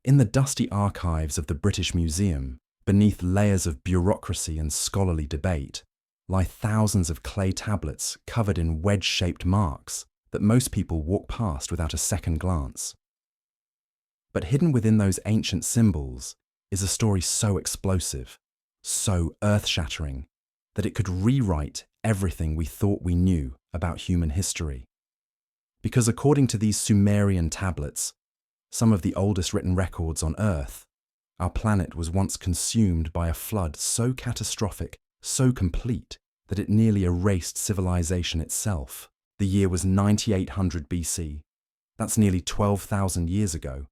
In the dusty archives of the British Museum, beneath layers of bureaucracy and scholarly debate, lie thousands of clay tablets covered in wedge-shaped marks that most people walk past without a second glance. But hidden within those ancient symbols is a story so explosive, so earth-shattering, that it could rewrite everything we thought we knew about human history. Because according to these Sumerian tablets, some of the oldest written records on Earth, our planet was once consumed by a flood so catastrophic, so complete, that it nearly erased civilization itself. The year was 9800 BC. That's nearly 12,000 years ago,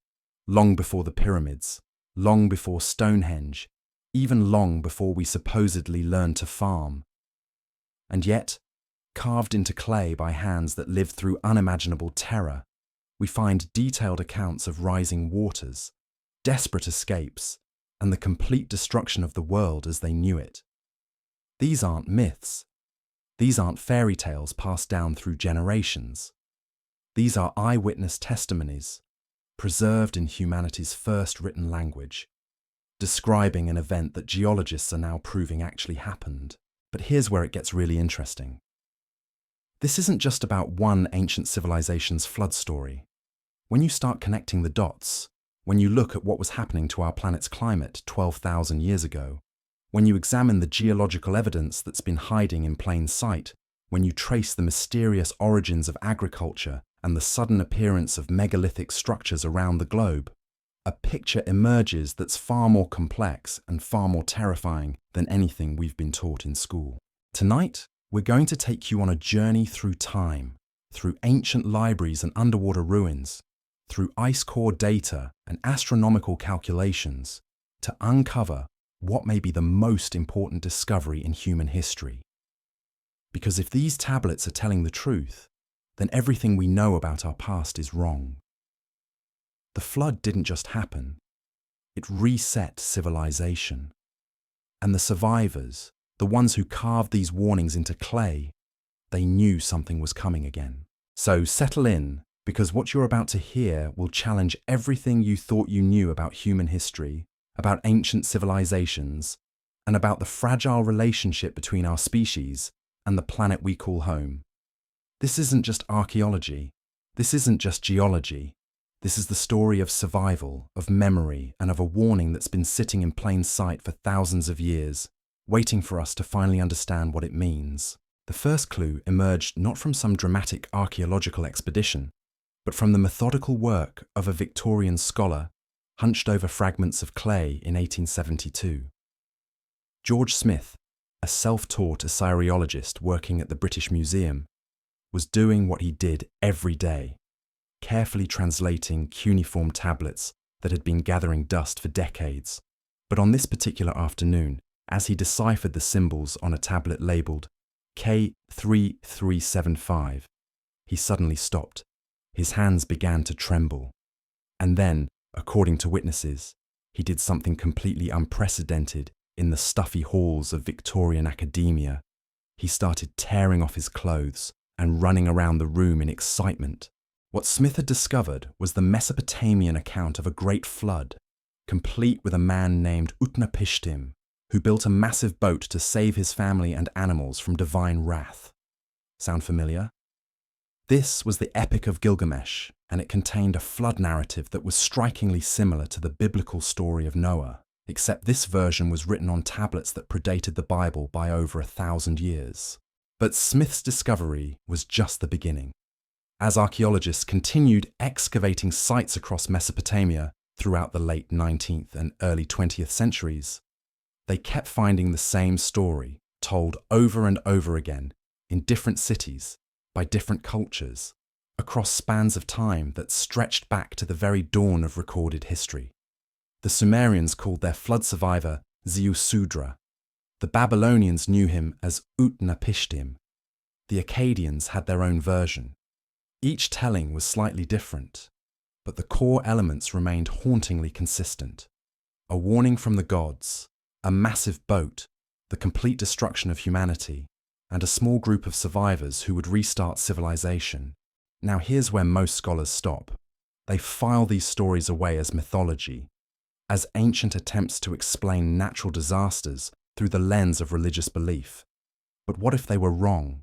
long before the pyramids, long before Stonehenge, even long before we supposedly learned to farm. And yet, carved into clay by hands that lived through unimaginable terror, we find detailed accounts of rising waters, desperate escapes, and the complete destruction of the world as they knew it. These aren't myths. These aren't fairy tales passed down through generations. These are eyewitness testimonies, preserved in humanity's first written language, describing an event that geologists are now proving actually happened. But here's where it gets really interesting. This isn't just about one ancient civilization's flood story. When you start connecting the dots, when you look at what was happening to our planet's climate 12,000 years ago, when you examine the geological evidence that's been hiding in plain sight, when you trace the mysterious origins of agriculture and the sudden appearance of megalithic structures around the globe, a picture emerges that's far more complex and far more terrifying than anything we've been taught in school. Tonight, we're going to take you on a journey through time, through ancient libraries and underwater ruins, through ice core data and astronomical calculations, to uncover what may be the most important discovery in human history. Because if these tablets are telling the truth, then everything we know about our past is wrong. The flood didn't just happen, it reset civilization. And the survivors, the ones who carved these warnings into clay, they knew something was coming again. So settle in, because what you're about to hear will challenge everything you thought you knew about human history, about ancient civilizations, and about the fragile relationship between our species and the planet we call home. This isn't just archaeology. This isn't just geology. This is the story of survival, of memory, and of a warning that's been sitting in plain sight for thousands of years, waiting for us to finally understand what it means. The first clue emerged not from some dramatic archaeological expedition, but from the methodical work of a Victorian scholar hunched over fragments of clay in 1872. George Smith, a self-taught Assyriologist working at the British Museum, was doing what he did every day, carefully translating cuneiform tablets that had been gathering dust for decades. But on this particular afternoon, as he deciphered the symbols on a tablet labelled K3375, he suddenly stopped. His hands began to tremble. And then, according to witnesses, he did something completely unprecedented in the stuffy halls of Victorian academia. He started tearing off his clothes and running around the room in excitement. What Smith had discovered was the Mesopotamian account of a great flood, complete with a man named Utnapishtim, who built a massive boat to save his family and animals from divine wrath. Sound familiar? This was the Epic of Gilgamesh, and it contained a flood narrative that was strikingly similar to the biblical story of Noah, except this version was written on tablets that predated the Bible by over 1,000 years. But Smith's discovery was just the beginning. As archaeologists continued excavating sites across Mesopotamia throughout the late 19th and early 20th centuries, they kept finding the same story, told over and over again, in different cities, by different cultures, across spans of time that stretched back to the very dawn of recorded history. The Sumerians called their flood survivor Ziusudra. The Babylonians knew him as Utnapishtim. The Akkadians had their own version. Each telling was slightly different, but the core elements remained hauntingly consistent. A warning from the gods, a massive boat, the complete destruction of humanity, and a small group of survivors who would restart civilization. Now here's where most scholars stop. They file these stories away as mythology, as ancient attempts to explain natural disasters through the lens of religious belief. But what if they were wrong?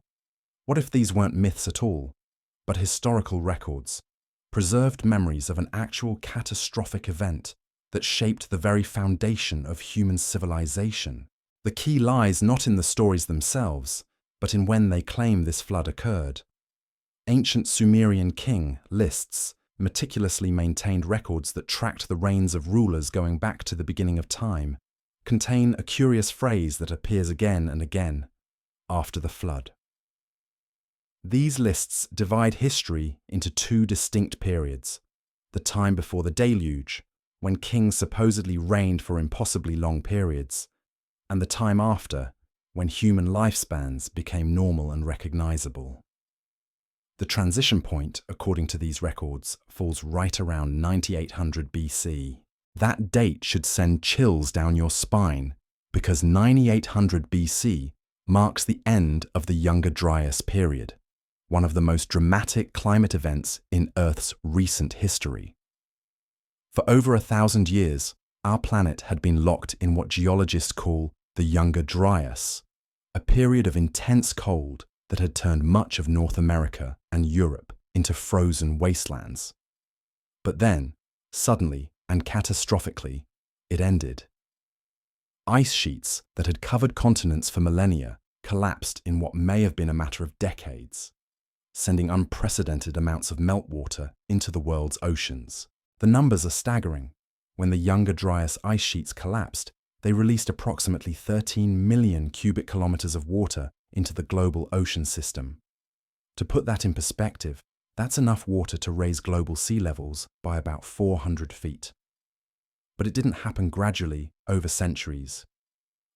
What if these weren't myths at all, but historical records, preserved memories of an actual catastrophic event that shaped the very foundation of human civilization? The key lies not in the stories themselves, but in when they claim this flood occurred. Ancient Sumerian king lists meticulously maintained records that tracked the reigns of rulers going back to the beginning of time, contain a curious phrase that appears again and again: after the flood. These lists divide history into two distinct periods: the time before the Deluge, when kings supposedly reigned for impossibly long periods, and the time after, when human lifespans became normal and recognizable. The transition point, according to these records, falls right around 9800 BC. That date should send chills down your spine, because 9800 BC marks the end of the Younger Dryas period, one of the most dramatic climate events in Earth's recent history. For over 1,000 years, our planet had been locked in what geologists call the Younger Dryas, a period of intense cold that had turned much of North America and Europe into frozen wastelands. But then, suddenly and catastrophically, it ended. Ice sheets that had covered continents for millennia collapsed in what may have been a matter of decades, sending unprecedented amounts of meltwater into the world's oceans. The numbers are staggering. When the Younger Dryas ice sheets collapsed, they released approximately 13 million cubic kilometers of water into the global ocean system. To put that in perspective, that's enough water to raise global sea levels by about 400 feet. But it didn't happen gradually over centuries.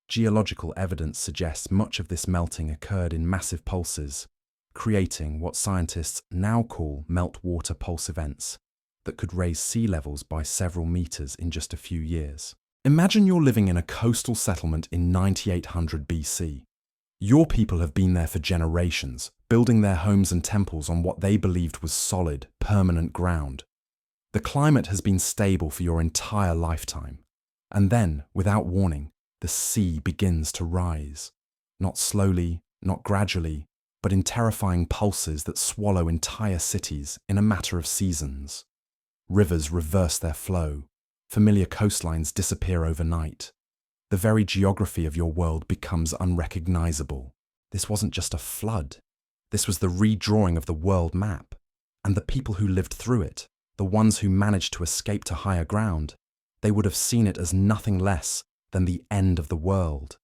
Geological evidence suggests much of this melting occurred in massive pulses, creating what scientists now call meltwater pulse events that could raise sea levels by several meters in just a few years. Imagine you're living in a coastal settlement in 9800 BC. Your people have been there for generations, building their homes and temples on what they believed was solid, permanent ground. The climate has been stable for your entire lifetime. And then, without warning, the sea begins to rise. Not slowly, not gradually, but in terrifying pulses that swallow entire cities in a matter of seasons. Rivers reverse their flow. Familiar coastlines disappear overnight. The very geography of your world becomes unrecognizable. This wasn't just a flood. This was the redrawing of the world map. And the people who lived through it, the ones who managed to escape to higher ground, they would have seen it as nothing less than the end of the world.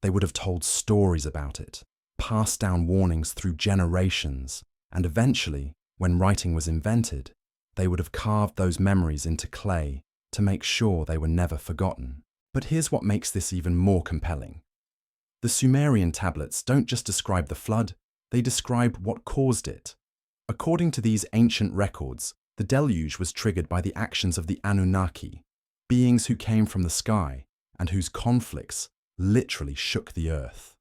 They would have told stories about it, passed down warnings through generations, and eventually, when writing was invented, they would have carved those memories into clay to make sure they were never forgotten. But here's what makes this even more compelling. The Sumerian tablets don't just describe the flood, they describe what caused it. According to these ancient records, the deluge was triggered by the actions of the Anunnaki, beings who came from the sky and whose conflicts literally shook the earth.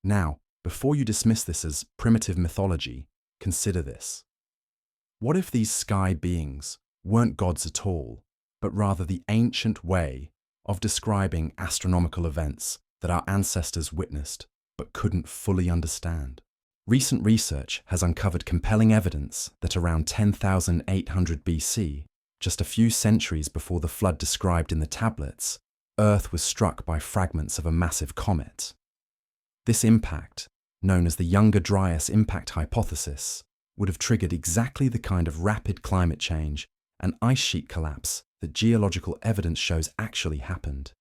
Now, before you dismiss this as primitive mythology, consider this. What if these sky beings weren't gods at all, but rather the ancient way of describing astronomical events that our ancestors witnessed but couldn't fully understand? Recent research has uncovered compelling evidence that around 10,800 BC, just a few centuries before the flood described in the tablets, Earth was struck by fragments of a massive comet. This impact, known as the Younger Dryas impact hypothesis, would have triggered exactly the kind of rapid climate change and ice sheet collapse that geological evidence shows actually happened.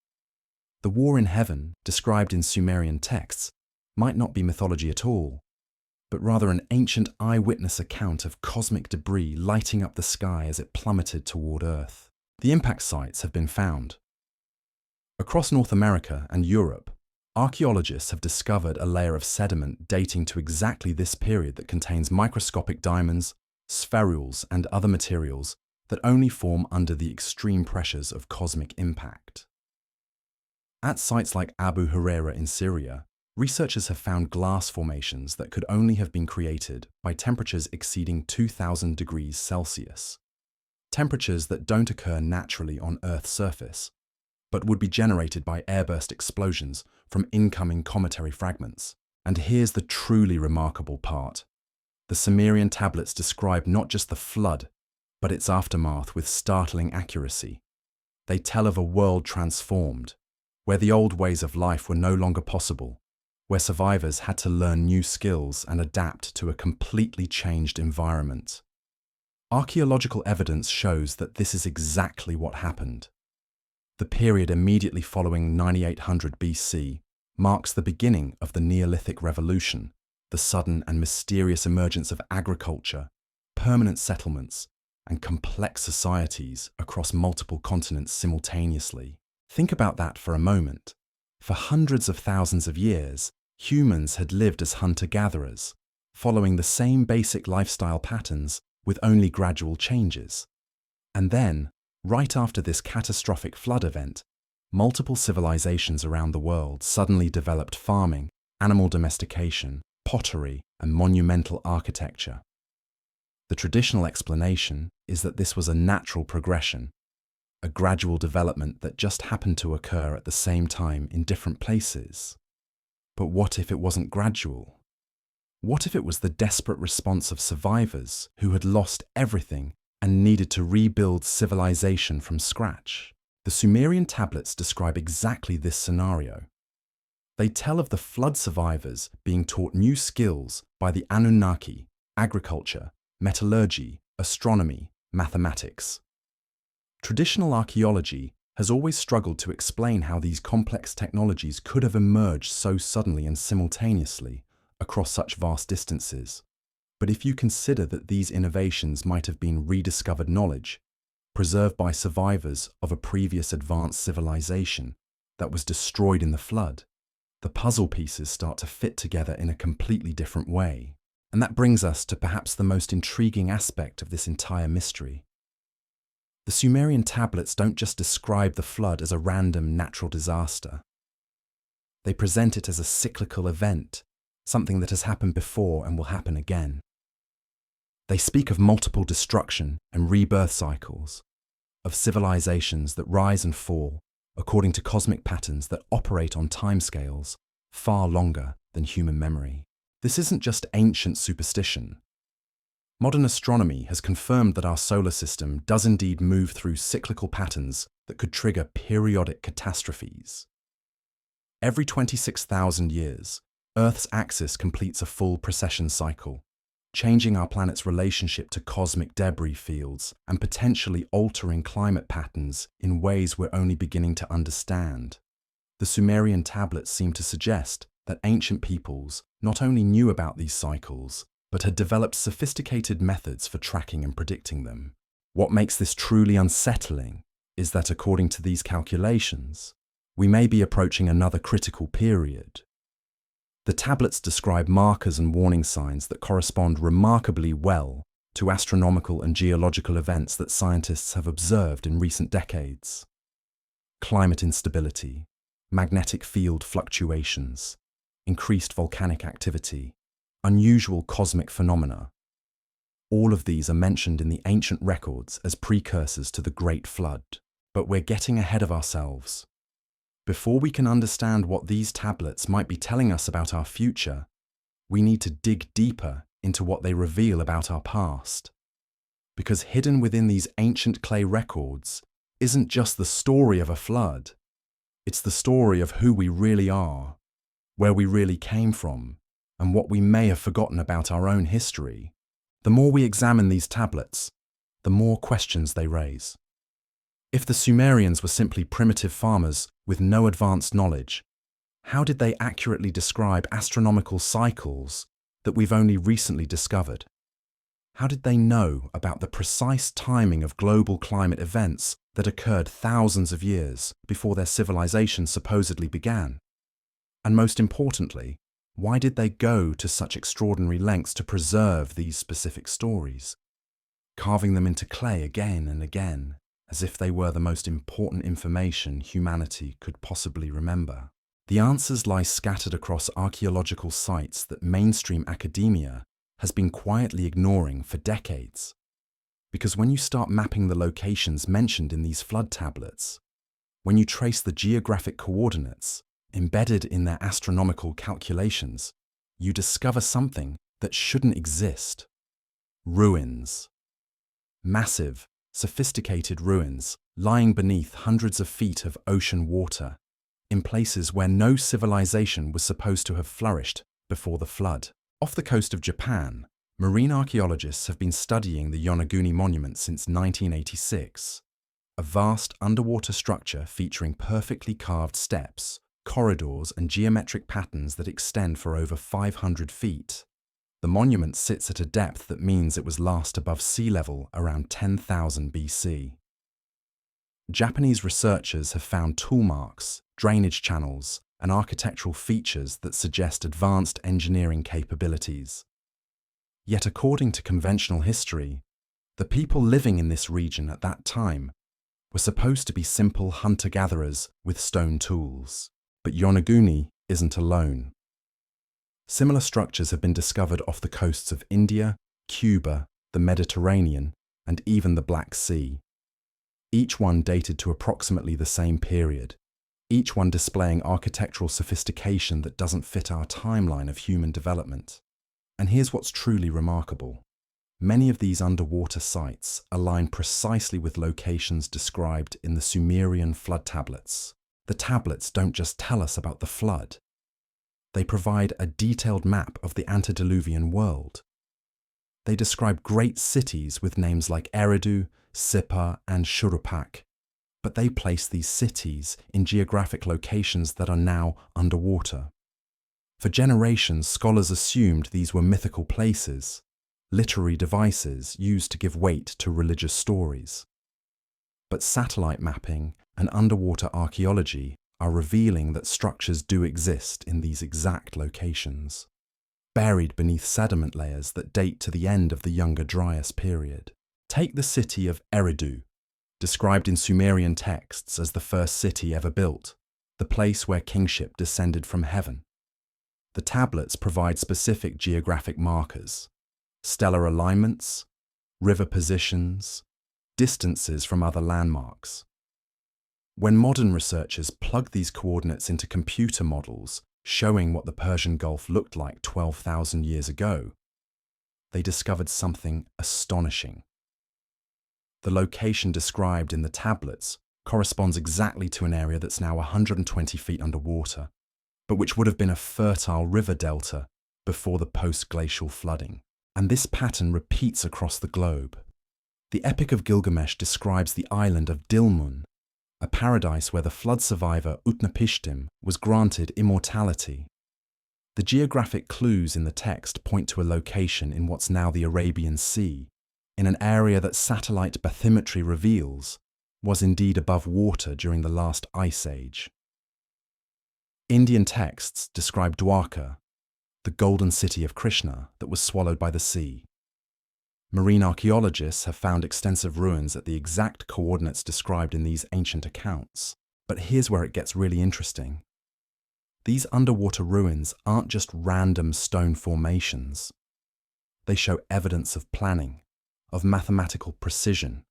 The war in heaven, described in Sumerian texts, might not be mythology at all, but rather an ancient eyewitness account of cosmic debris lighting up the sky as it plummeted toward Earth. The impact sites have been found. Across North America and Europe, archaeologists have discovered a layer of sediment dating to exactly this period that contains microscopic diamonds, spherules, and other materials that only form under the extreme pressures of cosmic impact. At sites like Abu Huraira in Syria, researchers have found glass formations that could only have been created by temperatures exceeding 2,000 degrees Celsius. temperatures that don't occur naturally on Earth's surface, but would be generated by airburst explosions from incoming cometary fragments. And here's the truly remarkable part. The Sumerian tablets describe not just the flood, but its aftermath with startling accuracy. They tell of a world transformed, where the old ways of life were no longer possible, where survivors had to learn new skills and adapt to a completely changed environment. Archaeological evidence shows that this is exactly what happened. The period immediately following 9800 BC marks the beginning of the Neolithic Revolution, the sudden and mysterious emergence of agriculture, permanent settlements, and complex societies across multiple continents simultaneously. Think about that for a moment. For hundreds of thousands of years, humans had lived as hunter-gatherers, following the same basic lifestyle patterns with only gradual changes. And then, right after this catastrophic flood event, multiple civilizations around the world suddenly developed farming, animal domestication, pottery, and monumental architecture. The traditional explanation is that this was a natural progression, a gradual development that just happened to occur at the same time in different places. But what if it wasn't gradual? What if it was the desperate response of survivors who had lost everything and needed to rebuild civilization from scratch? The Sumerian tablets describe exactly this scenario. They tell of the flood survivors being taught new skills by the Anunnaki, agriculture, metallurgy, astronomy, mathematics. Traditional archaeology has always struggled to explain how these complex technologies could have emerged so suddenly and simultaneously across such vast distances. But if you consider that these innovations might have been rediscovered knowledge, preserved by survivors of a previous advanced civilization that was destroyed in the flood, the puzzle pieces start to fit together in a completely different way. And that brings us to perhaps the most intriguing aspect of this entire mystery. The Sumerian tablets don't just describe the flood as a random natural disaster. They present it as a cyclical event, something that has happened before and will happen again. They speak of multiple destruction and rebirth cycles, of civilizations that rise and fall according to cosmic patterns that operate on timescales far longer than human memory. This isn't just ancient superstition. Modern astronomy has confirmed that our solar system does indeed move through cyclical patterns that could trigger periodic catastrophes. Every 26,000 years, Earth's axis completes a full precession cycle, changing our planet's relationship to cosmic debris fields and potentially altering climate patterns in ways we're only beginning to understand. The Sumerian tablets seem to suggest that ancient peoples not only knew about these cycles, but had developed sophisticated methods for tracking and predicting them. What makes this truly unsettling is that according to these calculations, we may be approaching another critical period. The tablets describe markers and warning signs that correspond remarkably well to astronomical and geological events that scientists have observed in recent decades. Climate instability, magnetic field fluctuations, increased volcanic activity, unusual cosmic phenomena. All of these are mentioned in the ancient records as precursors to the Great Flood. But we're getting ahead of ourselves. Before we can understand what these tablets might be telling us about our future, we need to dig deeper into what they reveal about our past. Because hidden within these ancient clay records isn't just the story of a flood, it's the story of who we really are, where we really came from, and what we may have forgotten about our own history. The more we examine these tablets, the more questions they raise. If the Sumerians were simply primitive farmers with no advanced knowledge, how did they accurately describe astronomical cycles that we've only recently discovered? How did they know about the precise timing of global climate events that occurred thousands of years before their civilization supposedly began? And most importantly, why did they go to such extraordinary lengths to preserve these specific stories, carving them into clay again and again, as if they were the most important information humanity could possibly remember? The answers lie scattered across archaeological sites that mainstream academia has been quietly ignoring for decades. Because when you start mapping the locations mentioned in these flood tablets, when you trace the geographic coordinates embedded in their astronomical calculations, you discover something that shouldn't exist. Ruins. Massive, sophisticated ruins lying beneath hundreds of feet of ocean water, in places where no civilization was supposed to have flourished before the flood. Off the coast of Japan, marine archaeologists have been studying the Yonaguni Monument since 1986, a vast underwater structure featuring perfectly carved steps, corridors, and geometric patterns that extend for over 500 feet. The monument sits at a depth that means it was last above sea level around 10,000 BC. Japanese researchers have found tool marks, drainage channels, and architectural features that suggest advanced engineering capabilities. Yet according to conventional history, the people living in this region at that time were supposed to be simple hunter-gatherers with stone tools. But Yonaguni isn't alone. Similar structures have been discovered off the coasts of India, Cuba, the Mediterranean, and even the Black Sea. Each one dated to approximately the same period, each one displaying architectural sophistication that doesn't fit our timeline of human development. And here's what's truly remarkable. Many of these underwater sites align precisely with locations described in the Sumerian flood tablets. The tablets don't just tell us about the flood. They provide a detailed map of the antediluvian world. They describe great cities with names like Eridu, Sippar, and Shuruppak, but they place these cities in geographic locations that are now underwater. For generations, scholars assumed these were mythical places, literary devices used to give weight to religious stories. But satellite mapping and underwater archaeology are revealing that structures do exist in these exact locations, buried beneath sediment layers that date to the end of the Younger Dryas period. Take the city of Eridu, described in Sumerian texts as the first city ever built, the place where kingship descended from heaven. The tablets provide specific geographic markers, stellar alignments, river positions, distances from other landmarks. When modern researchers plug these coordinates into computer models showing what the Persian Gulf looked like 12,000 years ago, they discovered something astonishing. The location described in the tablets corresponds exactly to an area that's now 120 feet underwater, but which would have been a fertile river delta before the post-glacial flooding. And this pattern repeats across the globe. The Epic of Gilgamesh describes the island of Dilmun, a paradise where the flood survivor Utnapishtim was granted immortality. The geographic clues in the text point to a location in what's now the Arabian Sea, in an area that satellite bathymetry reveals was indeed above water during the last ice age. Indian texts describe Dwarka, the golden city of Krishna that was swallowed by the sea. Marine archaeologists have found extensive ruins at the exact coordinates described in these ancient accounts. But here's where it gets really interesting. These underwater ruins aren't just random stone formations. They show evidence of planning, of mathematical precision,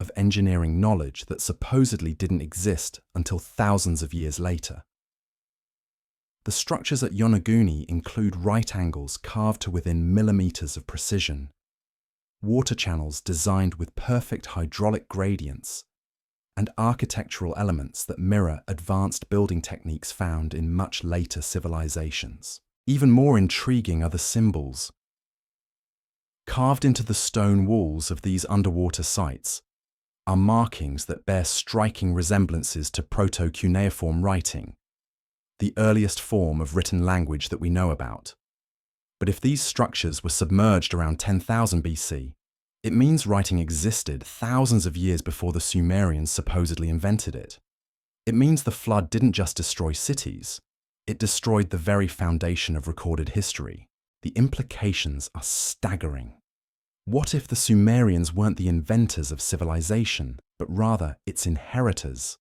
of engineering knowledge that supposedly didn't exist until thousands of years later. The structures at Yonaguni include right angles carved to within millimeters of precision, water channels designed with perfect hydraulic gradients, and architectural elements that mirror advanced building techniques found in much later civilizations. Even more intriguing are the symbols. Carved into the stone walls of these underwater sites are markings that bear striking resemblances to proto-cuneiform writing, the earliest form of written language that we know about. But if these structures were submerged around 10,000 BC, it means writing existed thousands of years before the Sumerians supposedly invented it. It means the flood didn't just destroy cities, it destroyed the very foundation of recorded history. The implications are staggering. What if the Sumerians weren't the inventors of civilization, but rather its inheritors?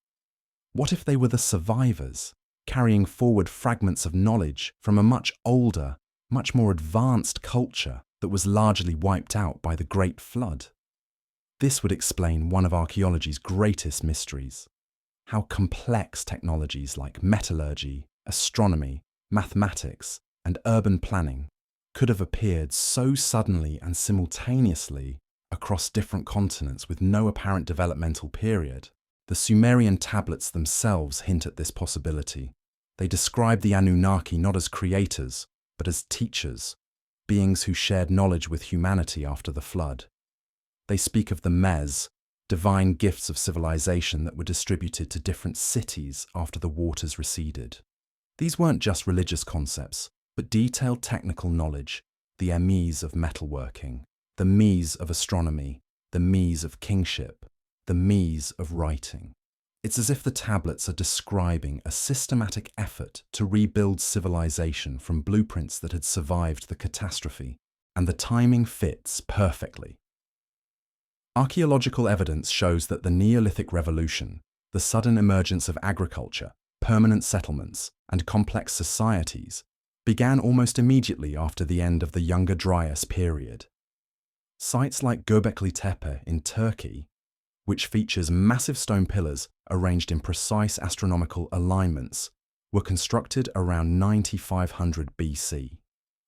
What if they were the survivors, carrying forward fragments of knowledge from a much older, much more advanced culture that was largely wiped out by the Great Flood? This would explain one of archaeology's greatest mysteries: how complex technologies like metallurgy, astronomy, mathematics, and urban planning could have appeared so suddenly and simultaneously across different continents with no apparent developmental period. The Sumerian tablets themselves hint at this possibility. They describe the Anunnaki not as creators, but as teachers, beings who shared knowledge with humanity after the flood. They speak of the Mes, divine gifts of civilization that were distributed to different cities after the waters receded. These weren't just religious concepts, but detailed technical knowledge, the Emes of metalworking, the Mes of astronomy, the Mes of kingship, the Mes of writing. It's as if the tablets are describing a systematic effort to rebuild civilization from blueprints that had survived the catastrophe, and the timing fits perfectly. Archaeological evidence shows that the Neolithic Revolution, the sudden emergence of agriculture, permanent settlements, and complex societies, began almost immediately after the end of the Younger Dryas period. Sites like Göbekli Tepe in Turkey, which features massive stone pillars arranged in precise astronomical alignments, were constructed around 9500 BC.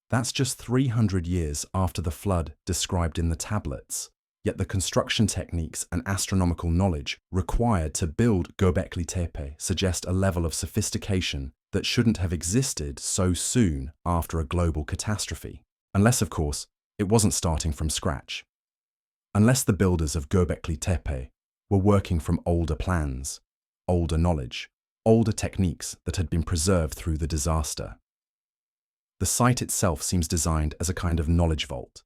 That's just 300 years after the flood described in the tablets, yet the construction techniques and astronomical knowledge required to build Göbekli Tepe suggest a level of sophistication that shouldn't have existed so soon after a global catastrophe. Unless, of course, it wasn't starting from scratch. Unless the builders of Göbekli Tepe were working from older plans, older knowledge, older techniques that had been preserved through the disaster. The site itself seems designed as a kind of knowledge vault.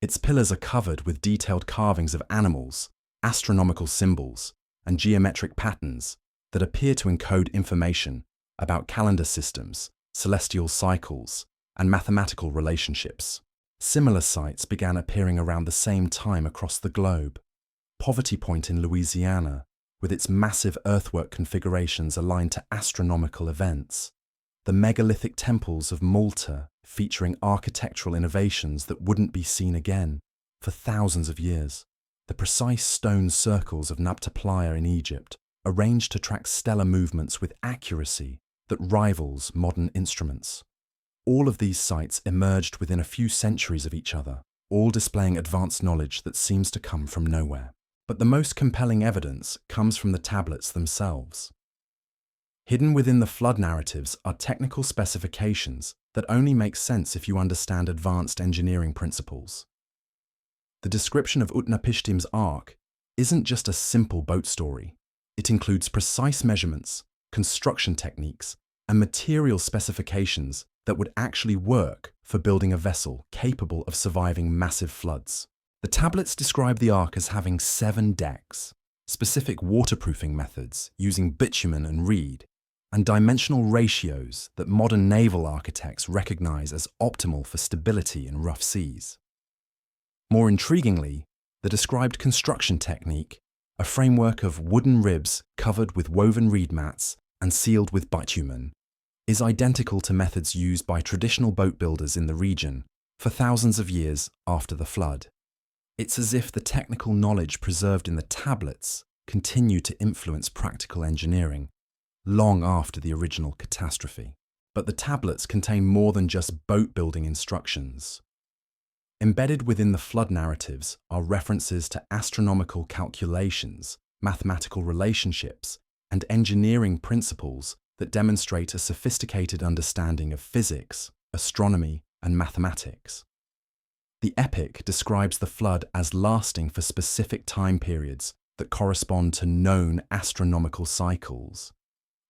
Its pillars are covered with detailed carvings of animals, astronomical symbols, and geometric patterns that appear to encode information about calendar systems, celestial cycles, and mathematical relationships. Similar sites began appearing around the same time across the globe. Poverty Point in Louisiana, with its massive earthwork configurations aligned to astronomical events. The megalithic temples of Malta, featuring architectural innovations that wouldn't be seen again for thousands of years. The precise stone circles of Nabta Playa in Egypt, arranged to track stellar movements with accuracy that rivals modern instruments. All of these sites emerged within a few centuries of each other, all displaying advanced knowledge that seems to come from nowhere. But the most compelling evidence comes from the tablets themselves. Hidden within the flood narratives are technical specifications that only make sense if you understand advanced engineering principles. The description of Utnapishtim's ark isn't just a simple boat story. It includes precise measurements, construction techniques, and material specifications that would actually work for building a vessel capable of surviving massive floods. The tablets describe the ark as having 7 decks, specific waterproofing methods using bitumen and reed, and dimensional ratios that modern naval architects recognize as optimal for stability in rough seas. More intriguingly, the described construction technique, a framework of wooden ribs covered with woven reed mats and sealed with bitumen, is identical to methods used by traditional boat builders in the region for thousands of years after the flood. It's as if the technical knowledge preserved in the tablets continued to influence practical engineering long after the original catastrophe. But the tablets contain more than just boat building instructions. Embedded within the flood narratives are references to astronomical calculations, mathematical relationships, and engineering principles that demonstrate a sophisticated understanding of physics, astronomy, and mathematics. The epic describes the flood as lasting for specific time periods that correspond to known astronomical cycles.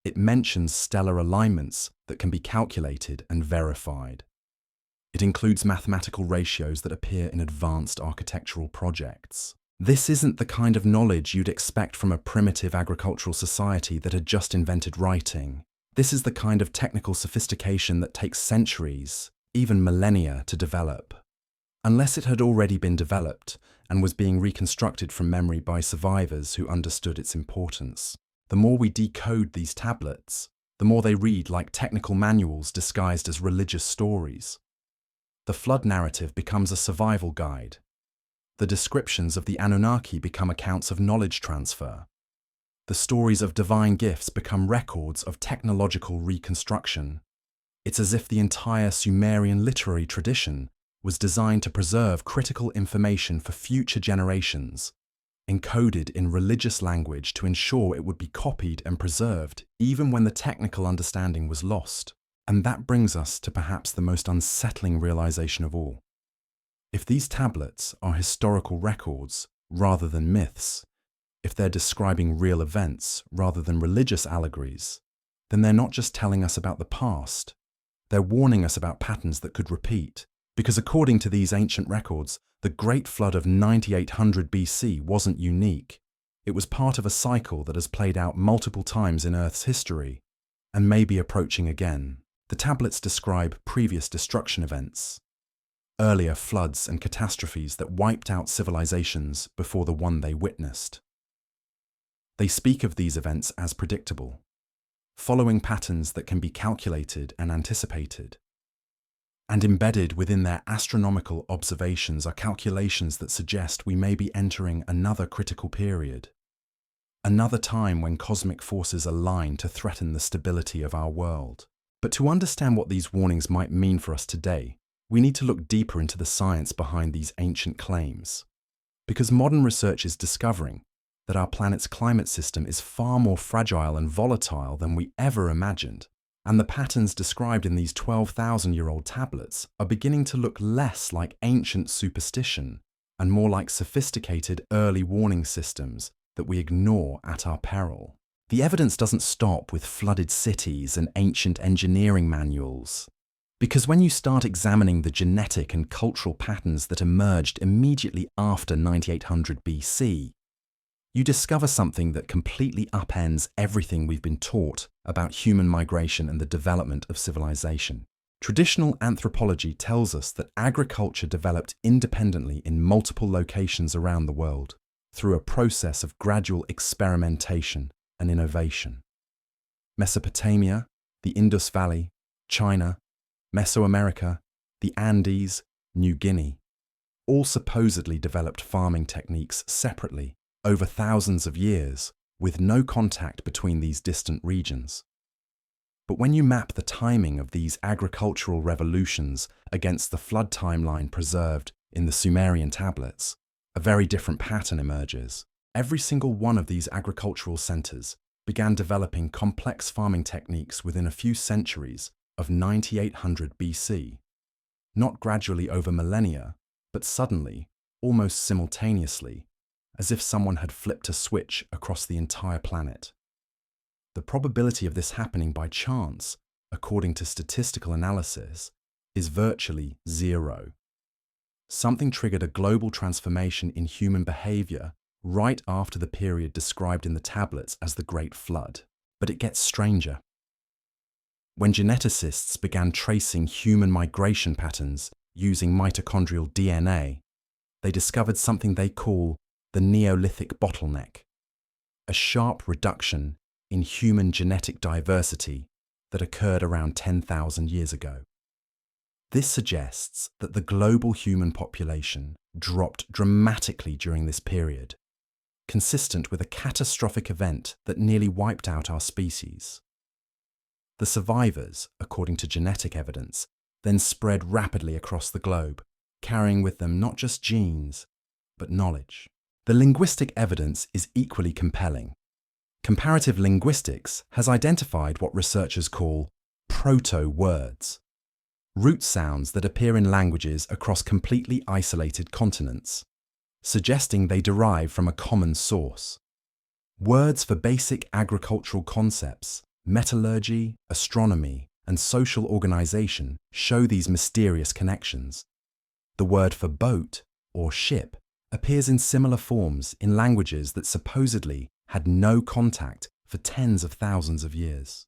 It mentions stellar alignments that can be calculated and verified. It includes mathematical ratios that appear in advanced architectural projects. This isn't the kind of knowledge you'd expect from a primitive agricultural society that had just invented writing. This is the kind of technical sophistication that takes centuries, even millennia, to develop. Unless it had already been developed and was being reconstructed from memory by survivors who understood its importance. The more we decode these tablets, the more they read like technical manuals disguised as religious stories. The flood narrative becomes a survival guide, The descriptions of the Anunnaki become accounts of knowledge transfer. The stories of divine gifts become records of technological reconstruction. It's as if the entire Sumerian literary tradition was designed to preserve critical information for future generations, encoded in religious language to ensure it would be copied and preserved even when the technical understanding was lost. And that brings us to perhaps the most unsettling realization of all. If these tablets are historical records rather than myths, if they're describing real events rather than religious allegories, then they're not just telling us about the past, they're warning us about patterns that could repeat. Because according to these ancient records, the Great Flood of 9800 BC wasn't unique. It was part of a cycle that has played out multiple times in Earth's history, and may be approaching again. The tablets describe previous destruction events, earlier floods and catastrophes that wiped out civilizations before the one they witnessed. They speak of these events as predictable, following patterns that can be calculated and anticipated. And embedded within their astronomical observations are calculations that suggest we may be entering another critical period, another time when cosmic forces align to threaten the stability of our world. But to understand what these warnings might mean for us today, we need to look deeper into the science behind these ancient claims. Because modern research is discovering that our planet's climate system is far more fragile and volatile than we ever imagined, and the patterns described in these 12,000-year-old tablets are beginning to look less like ancient superstition and more like sophisticated early warning systems that we ignore at our peril. The evidence doesn't stop with flooded cities and ancient engineering manuals. Because when you start examining the genetic and cultural patterns that emerged immediately after 9800 BC, you discover something that completely upends everything we've been taught about human migration and the development of civilization. Traditional anthropology tells us that agriculture developed independently in multiple locations around the world through a process of gradual experimentation and innovation. Mesopotamia, the Indus Valley, China, Mesoamerica, the Andes, New Guinea, all supposedly developed farming techniques separately over thousands of years with no contact between these distant regions. But when you map the timing of these agricultural revolutions against the flood timeline preserved in the Sumerian tablets, a very different pattern emerges. Every single one of these agricultural centers began developing complex farming techniques within a few centuries of 9800 BC, not gradually over millennia, but suddenly, almost simultaneously, as if someone had flipped a switch across the entire planet. The probability of this happening by chance, according to statistical analysis, is virtually zero. Something triggered a global transformation in human behavior right after the period described in the tablets as the Great Flood. But it gets stranger. When geneticists began tracing human migration patterns using mitochondrial DNA, they discovered something they call the Neolithic bottleneck, a sharp reduction in human genetic diversity that occurred around 10,000 years ago. This suggests that the global human population dropped dramatically during this period, consistent with a catastrophic event that nearly wiped out our species. The survivors, according to genetic evidence, then spread rapidly across the globe, carrying with them not just genes, but knowledge. The linguistic evidence is equally compelling. Comparative linguistics has identified what researchers call proto-words, root sounds that appear in languages across completely isolated continents, suggesting they derive from a common source. Words for basic agricultural concepts, metallurgy, astronomy, and social organization show these mysterious connections. The word for boat, or ship, appears in similar forms in languages that supposedly had no contact for tens of thousands of years.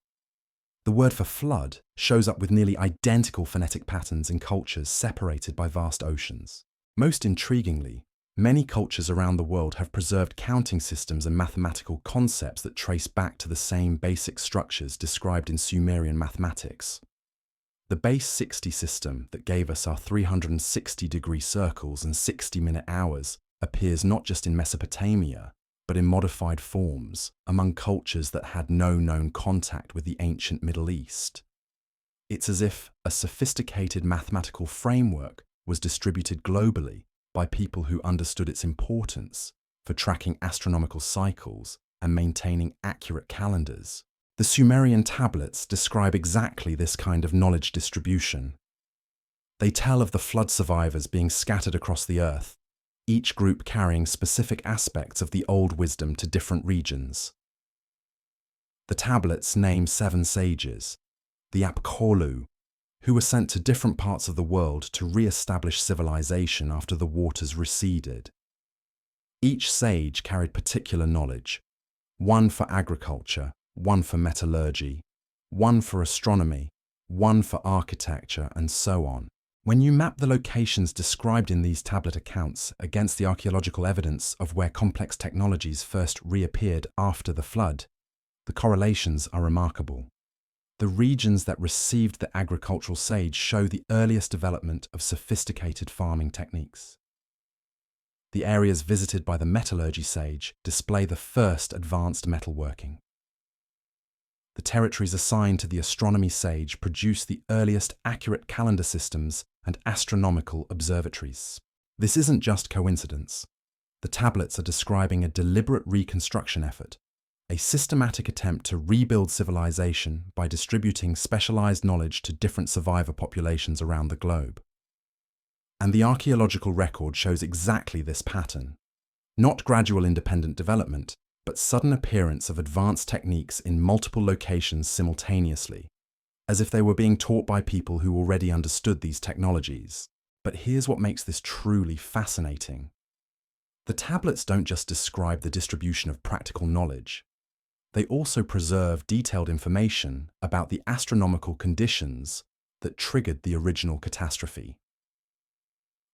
The word for flood shows up with nearly identical phonetic patterns in cultures separated by vast oceans. Most intriguingly, many cultures around the world have preserved counting systems and mathematical concepts that trace back to the same basic structures described in Sumerian mathematics. The base 60 system that gave us our 360-degree circles and 60-minute hours appears not just in Mesopotamia, but in modified forms among cultures that had no known contact with the ancient Middle East. It's as if a sophisticated mathematical framework was distributed globally by people who understood its importance for tracking astronomical cycles and maintaining accurate calendars. The Sumerian tablets describe exactly this kind of knowledge distribution. They tell of the flood survivors being scattered across the earth, each group carrying specific aspects of the old wisdom to different regions. The tablets name 7 sages, the Apkolu, who were sent to different parts of the world to re-establish civilization after the waters receded. Each sage carried particular knowledge, one for agriculture, one for metallurgy, one for astronomy, one for architecture, and so on. When you map the locations described in these tablet accounts against the archaeological evidence of where complex technologies first reappeared after the flood, the correlations are remarkable. The regions that received the agricultural sage show the earliest development of sophisticated farming techniques. The areas visited by the metallurgy sage display the first advanced metalworking. The territories assigned to the astronomy sage produce the earliest accurate calendar systems and astronomical observatories. This isn't just coincidence. The tablets are describing a deliberate reconstruction effort, a systematic attempt to rebuild civilization by distributing specialized knowledge to different survivor populations around the globe. And the archaeological record shows exactly this pattern. Not gradual independent development, but sudden appearance of advanced techniques in multiple locations simultaneously, as if they were being taught by people who already understood these technologies. But here's what makes this truly fascinating. The tablets don't just describe the distribution of practical knowledge. They also preserve detailed information about the astronomical conditions that triggered the original catastrophe.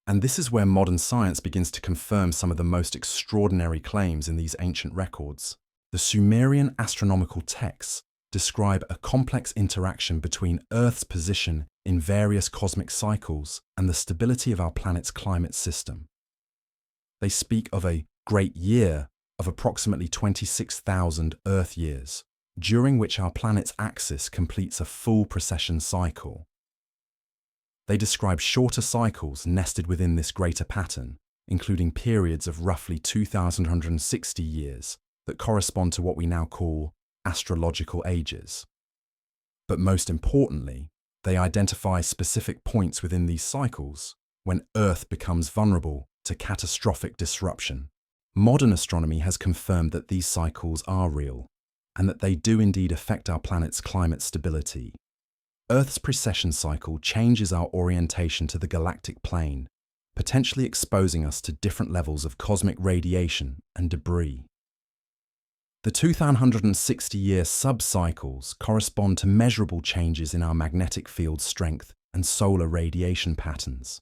And this is where modern science begins to confirm some of the most extraordinary claims in these ancient records. The Sumerian astronomical texts describe a complex interaction between Earth's position in various cosmic cycles and the stability of our planet's climate system. They speak of a great year of approximately 26,000 Earth years, during which our planet's axis completes a full precession cycle. They describe shorter cycles nested within this greater pattern, including periods of roughly 2,160 years that correspond to what we now call astrological ages. But most importantly, they identify specific points within these cycles when Earth becomes vulnerable to catastrophic disruption. Modern astronomy has confirmed that these cycles are real, and that they do indeed affect our planet's climate stability. Earth's precession cycle changes our orientation to the galactic plane, potentially exposing us to different levels of cosmic radiation and debris. The 2,160-year sub-cycles correspond to measurable changes in our magnetic field strength and solar radiation patterns.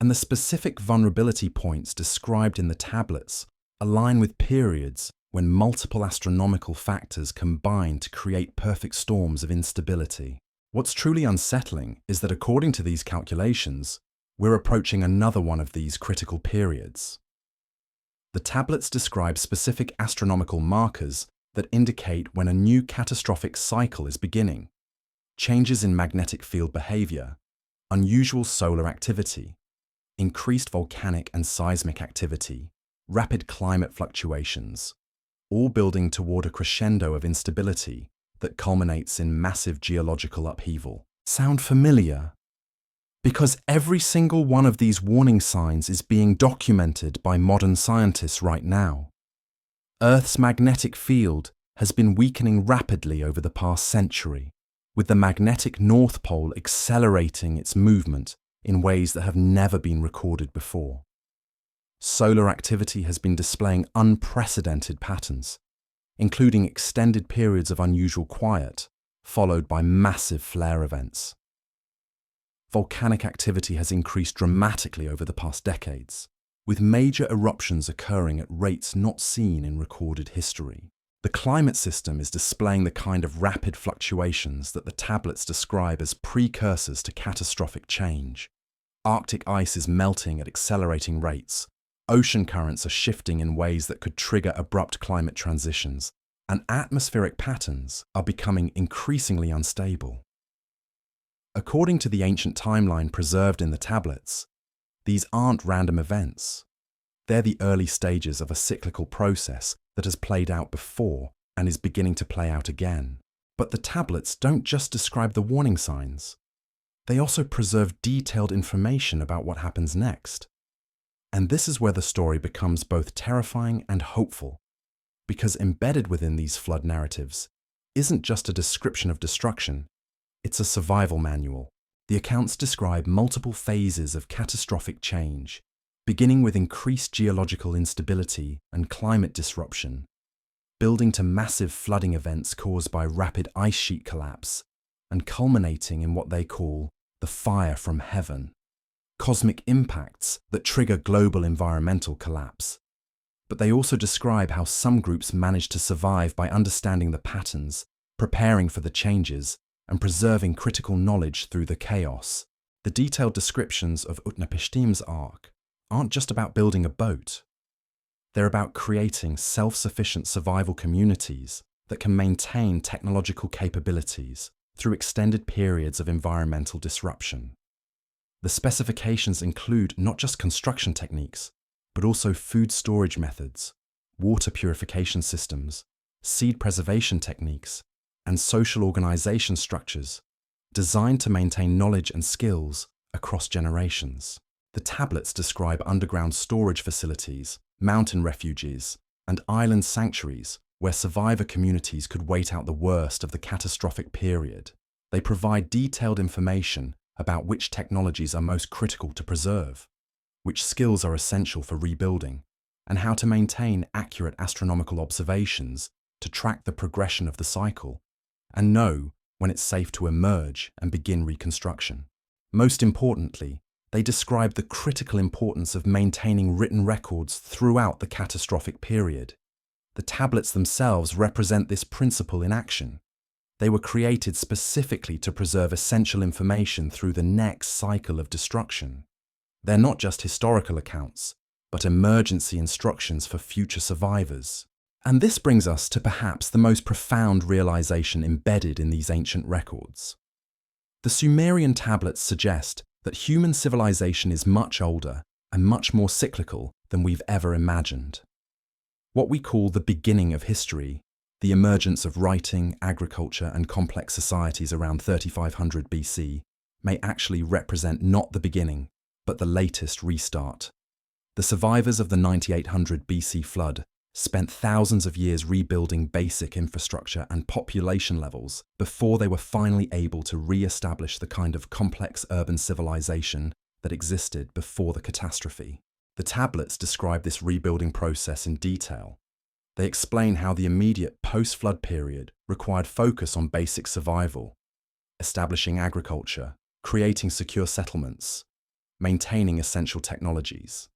And the specific vulnerability points described in the tablets align with periods when multiple astronomical factors combine to create perfect storms of instability. What's truly unsettling is that according to these calculations, we're approaching another one of these critical periods. The tablets describe specific astronomical markers that indicate when a new catastrophic cycle is beginning. Changes in magnetic field behavior, unusual solar activity, increased volcanic and seismic activity, rapid climate fluctuations, all building toward a crescendo of instability that culminates in massive geological upheaval. Sound familiar? Because every single one of these warning signs is being documented by modern scientists right now. Earth's magnetic field has been weakening rapidly over the past century, with the magnetic North Pole accelerating its movement in ways that have never been recorded before. Solar activity has been displaying unprecedented patterns, including extended periods of unusual quiet, followed by massive flare events. Volcanic activity has increased dramatically over the past decades, with major eruptions occurring at rates not seen in recorded history. The climate system is displaying the kind of rapid fluctuations that the tablets describe as precursors to catastrophic change. Arctic ice is melting at accelerating rates, ocean currents are shifting in ways that could trigger abrupt climate transitions, and atmospheric patterns are becoming increasingly unstable. According to the ancient timeline preserved in the tablets, these aren't random events. They're the early stages of a cyclical process that has played out before and is beginning to play out again. But the tablets don't just describe the warning signs. They also preserve detailed information about what happens next. And this is where the story becomes both terrifying and hopeful, because embedded within these flood narratives isn't just a description of destruction, it's a survival manual. The accounts describe multiple phases of catastrophic change, beginning with increased geological instability and climate disruption, building to massive flooding events caused by rapid ice sheet collapse, and culminating in what they call the fire from heaven, cosmic impacts that trigger global environmental collapse. But they also describe how some groups manage to survive by understanding the patterns, preparing for the changes, and preserving critical knowledge through the chaos. The detailed descriptions of Utnapishtim's ark aren't just about building a boat. They're about creating self-sufficient survival communities that can maintain technological capabilities through extended periods of environmental disruption. The specifications include not just construction techniques, but also food storage methods, water purification systems, seed preservation techniques, and social organization structures designed to maintain knowledge and skills across generations. The tablets describe underground storage facilities, mountain refuges, and island sanctuaries where survivor communities could wait out the worst of the catastrophic period. They provide detailed information about which technologies are most critical to preserve, which skills are essential for rebuilding, and how to maintain accurate astronomical observations to track the progression of the cycle and know when it's safe to emerge and begin reconstruction. Most importantly, they describe the critical importance of maintaining written records throughout the catastrophic period. The tablets themselves represent this principle in action. They were created specifically to preserve essential information through the next cycle of destruction. They're not just historical accounts, but emergency instructions for future survivors. And this brings us to perhaps the most profound realization embedded in these ancient records. The Sumerian tablets suggest that human civilization is much older and much more cyclical than we've ever imagined. What we call the beginning of history, the emergence of writing, agriculture, and complex societies around 3500 BC, may actually represent not the beginning, but the latest restart. The survivors of the 9800 BC flood spent thousands of years rebuilding basic infrastructure and population levels before they were finally able to re-establish the kind of complex urban civilization that existed before the catastrophe. The tablets describe this rebuilding process in detail. They explain how the immediate post-flood period required focus on basic survival, establishing agriculture, creating secure settlements, maintaining essential technologies.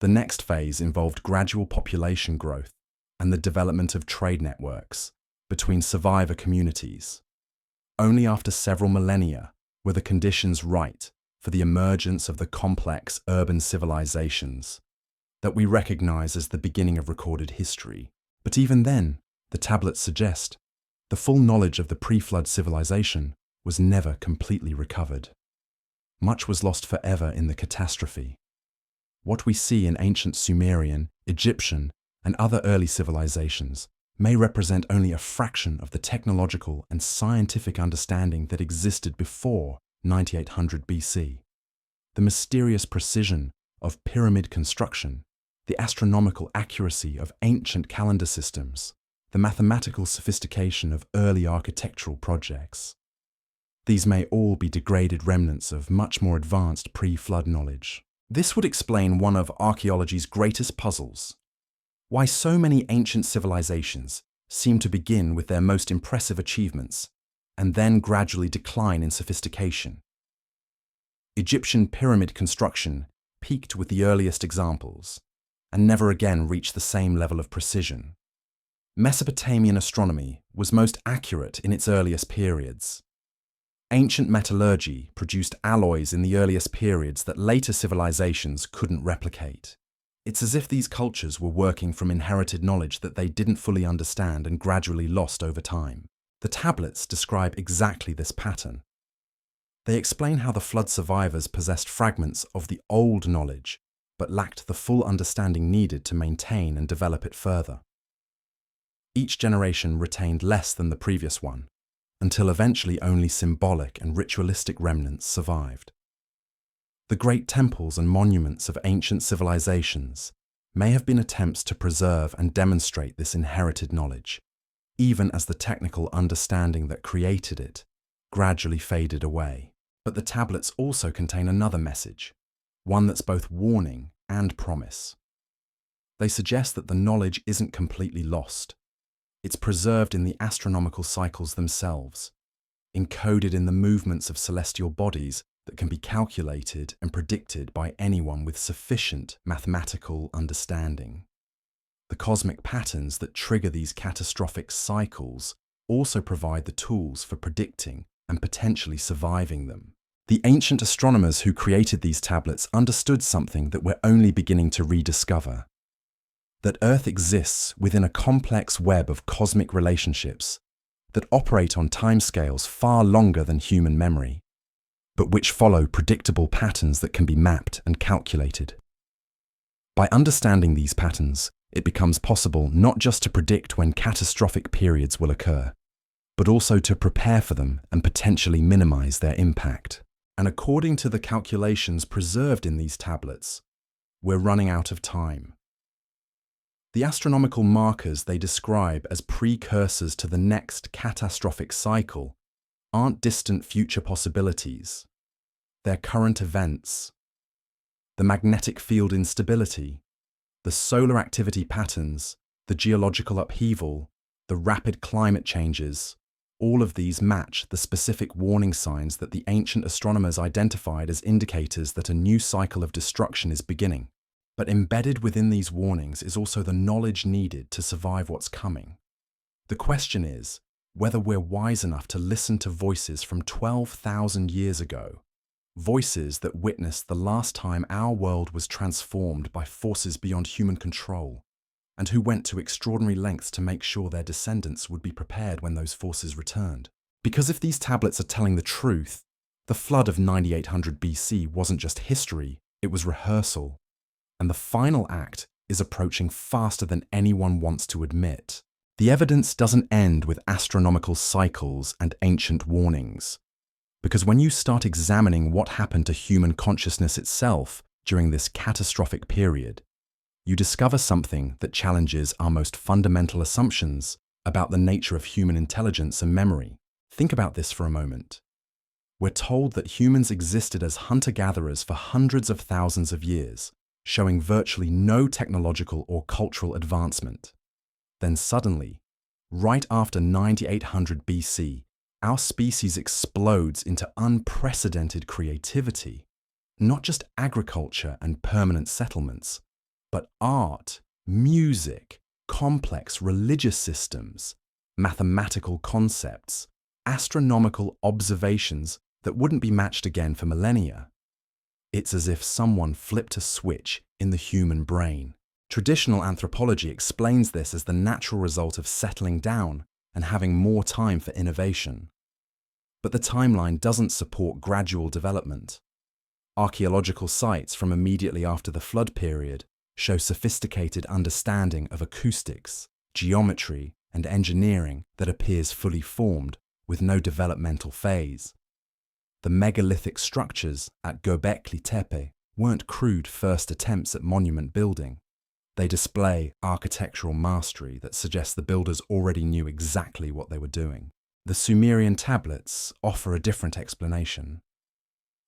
The next phase involved gradual population growth and the development of trade networks between survivor communities. Only after several millennia were the conditions right for the emergence of the complex urban civilizations that we recognize as the beginning of recorded history. But even then, the tablets suggest, the full knowledge of the pre-flood civilization was never completely recovered. Much was lost forever in the catastrophe. What we see in ancient Sumerian, Egyptian, and other early civilizations may represent only a fraction of the technological and scientific understanding that existed before 9800 BC. The mysterious precision of pyramid construction, the astronomical accuracy of ancient calendar systems, the mathematical sophistication of early architectural projects. These may all be degraded remnants of much more advanced pre-flood knowledge. This would explain one of archaeology's greatest puzzles: why so many ancient civilizations seem to begin with their most impressive achievements and then gradually decline in sophistication. Egyptian pyramid construction peaked with the earliest examples and never again reached the same level of precision. Mesopotamian astronomy was most accurate in its earliest periods. Ancient metallurgy produced alloys in the earliest periods that later civilizations couldn't replicate. It's as if these cultures were working from inherited knowledge that they didn't fully understand and gradually lost over time. The tablets describe exactly this pattern. They explain how the flood survivors possessed fragments of the old knowledge, but lacked the full understanding needed to maintain and develop it further. Each generation retained less than the previous one, until eventually only symbolic and ritualistic remnants survived. The great temples and monuments of ancient civilizations may have been attempts to preserve and demonstrate this inherited knowledge, even as the technical understanding that created it gradually faded away. But the tablets also contain another message, one that's both warning and promise. They suggest that the knowledge isn't completely lost. It's preserved in the astronomical cycles themselves, encoded in the movements of celestial bodies that can be calculated and predicted by anyone with sufficient mathematical understanding. The cosmic patterns that trigger these catastrophic cycles also provide the tools for predicting and potentially surviving them. The ancient astronomers who created these tablets understood something that we're only beginning to rediscover: that Earth exists within a complex web of cosmic relationships that operate on timescales far longer than human memory, but which follow predictable patterns that can be mapped and calculated. By understanding these patterns, it becomes possible not just to predict when catastrophic periods will occur, but also to prepare for them and potentially minimize their impact. And according to the calculations preserved in these tablets, we're running out of time. The astronomical markers they describe as precursors to the next catastrophic cycle aren't distant future possibilities. They're current events. The magnetic field instability, the solar activity patterns, the geological upheaval, the rapid climate changes, all of these match the specific warning signs that the ancient astronomers identified as indicators that a new cycle of destruction is beginning. But embedded within these warnings is also the knowledge needed to survive what's coming. The question is whether we're wise enough to listen to voices from 12,000 years ago, voices that witnessed the last time our world was transformed by forces beyond human control, and who went to extraordinary lengths to make sure their descendants would be prepared when those forces returned. Because if these tablets are telling the truth, the flood of 9800 BC wasn't just history, it was rehearsal. And the final act is approaching faster than anyone wants to admit. The evidence doesn't end with astronomical cycles and ancient warnings. Because when you start examining what happened to human consciousness itself during this catastrophic period, you discover something that challenges our most fundamental assumptions about the nature of human intelligence and memory. Think about this for a moment. We're told that humans existed as hunter-gatherers for hundreds of thousands of years, showing virtually no technological or cultural advancement. Then suddenly, right after 9800 BC, our species explodes into unprecedented creativity. Not just agriculture and permanent settlements, but art, music, complex religious systems, mathematical concepts, astronomical observations that wouldn't be matched again for millennia. It's as if someone flipped a switch in the human brain. Traditional anthropology explains this as the natural result of settling down and having more time for innovation. But the timeline doesn't support gradual development. Archaeological sites from immediately after the flood period show sophisticated understanding of acoustics, geometry, and engineering that appears fully formed, with no developmental phase. The megalithic structures at Göbekli Tepe weren't crude first attempts at monument building. They display architectural mastery that suggests the builders already knew exactly what they were doing. The Sumerian tablets offer a different explanation,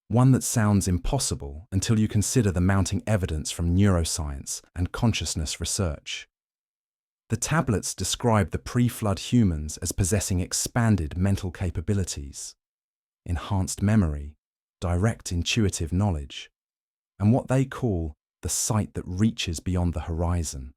one that sounds impossible until you consider the mounting evidence from neuroscience and consciousness research. The tablets describe the pre-flood humans as possessing expanded mental capabilities, enhanced memory, direct intuitive knowledge, and what they call the sight that reaches beyond the horizon.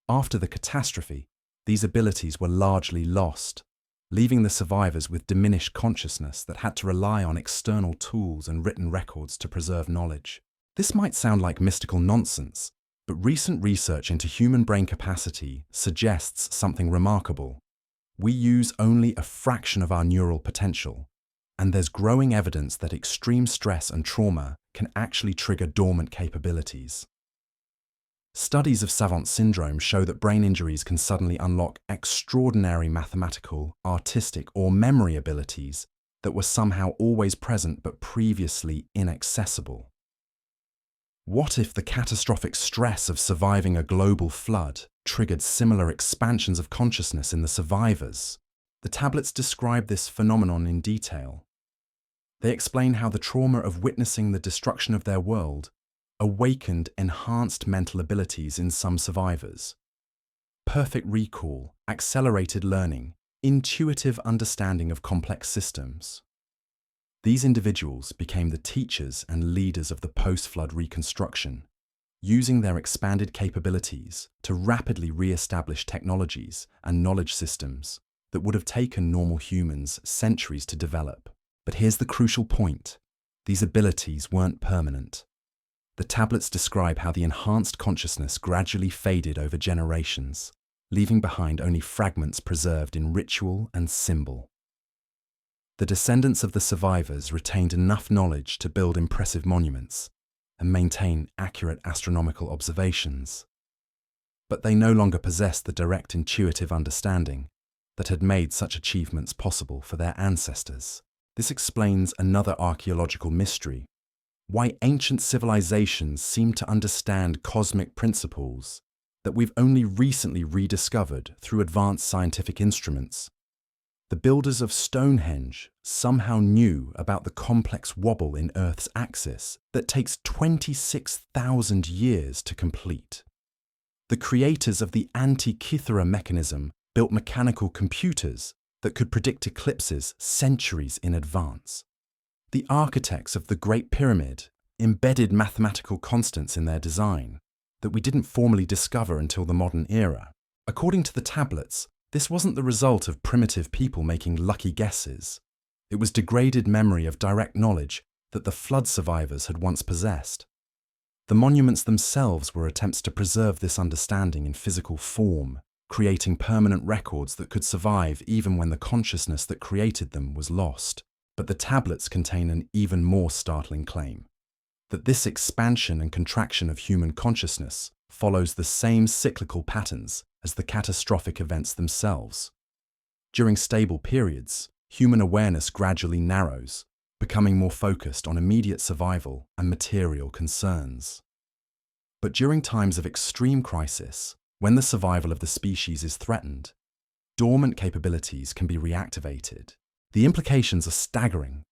After the catastrophe, these abilities were largely lost, leaving the survivors with diminished consciousness that had to rely on external tools and written records to preserve knowledge. This might sound like mystical nonsense, but recent research into human brain capacity suggests something remarkable. We use only a fraction of our neural potential, and there's growing evidence that extreme stress and trauma can actually trigger dormant capabilities. Studies of savant syndrome show that brain injuries can suddenly unlock extraordinary mathematical, artistic, or memory abilities that were somehow always present but previously inaccessible. What if the catastrophic stress of surviving a global flood triggered similar expansions of consciousness in the survivors? The tablets describe this phenomenon in detail. They explain how the trauma of witnessing the destruction of their world awakened enhanced mental abilities in some survivors. Perfect recall, accelerated learning, intuitive understanding of complex systems. These individuals became the teachers and leaders of the post-flood reconstruction, using their expanded capabilities to rapidly re-establish technologies and knowledge systems that would have taken normal humans centuries to develop. But here's the crucial point. These abilities weren't permanent. The tablets describe how the enhanced consciousness gradually faded over generations, leaving behind only fragments preserved in ritual and symbol. The descendants of the survivors retained enough knowledge to build impressive monuments and maintain accurate astronomical observations. But they no longer possessed the direct intuitive understanding that had made such achievements possible for their ancestors. This explains another archaeological mystery: why ancient civilizations seem to understand cosmic principles that we've only recently rediscovered through advanced scientific instruments. The builders of Stonehenge somehow knew about the complex wobble in Earth's axis that takes 26,000 years to complete. The creators of the Antikythera mechanism built mechanical computers that could predict eclipses centuries in advance. The architects of the Great Pyramid embedded mathematical constants in their design that we didn't formally discover until the modern era. According to the tablets, this wasn't the result of primitive people making lucky guesses. It was degraded memory of direct knowledge that the flood survivors had once possessed. The monuments themselves were attempts to preserve this understanding in physical form, creating permanent records that could survive even when the consciousness that created them was lost. But the tablets contain an even more startling claim: that this expansion and contraction of human consciousness follows the same cyclical patterns as the catastrophic events themselves. During stable periods, human awareness gradually narrows, becoming more focused on immediate survival and material concerns. But during times of extreme crisis, when the survival of the species is threatened, dormant capabilities can be reactivated. The implications are staggering.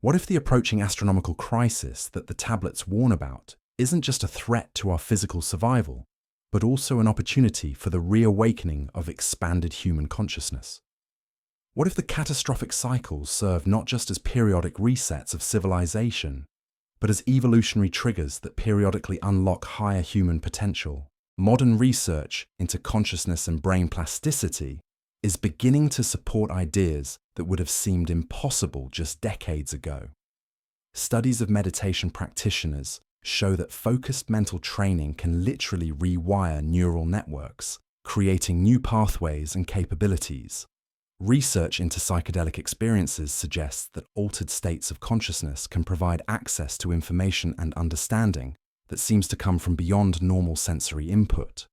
What if the approaching astronomical crisis that the tablets warn about isn't just a threat to our physical survival, but also an opportunity for the reawakening of expanded human consciousness? What if the catastrophic cycles serve not just as periodic resets of civilization, but as evolutionary triggers that periodically unlock higher human potential? Modern research into consciousness and brain plasticity is beginning to support ideas that would have seemed impossible just decades ago. Studies of meditation practitioners show that focused mental training can literally rewire neural networks, creating new pathways and capabilities. Research into psychedelic experiences suggests that altered states of consciousness can provide access to information and understanding that seems to come from beyond normal sensory input.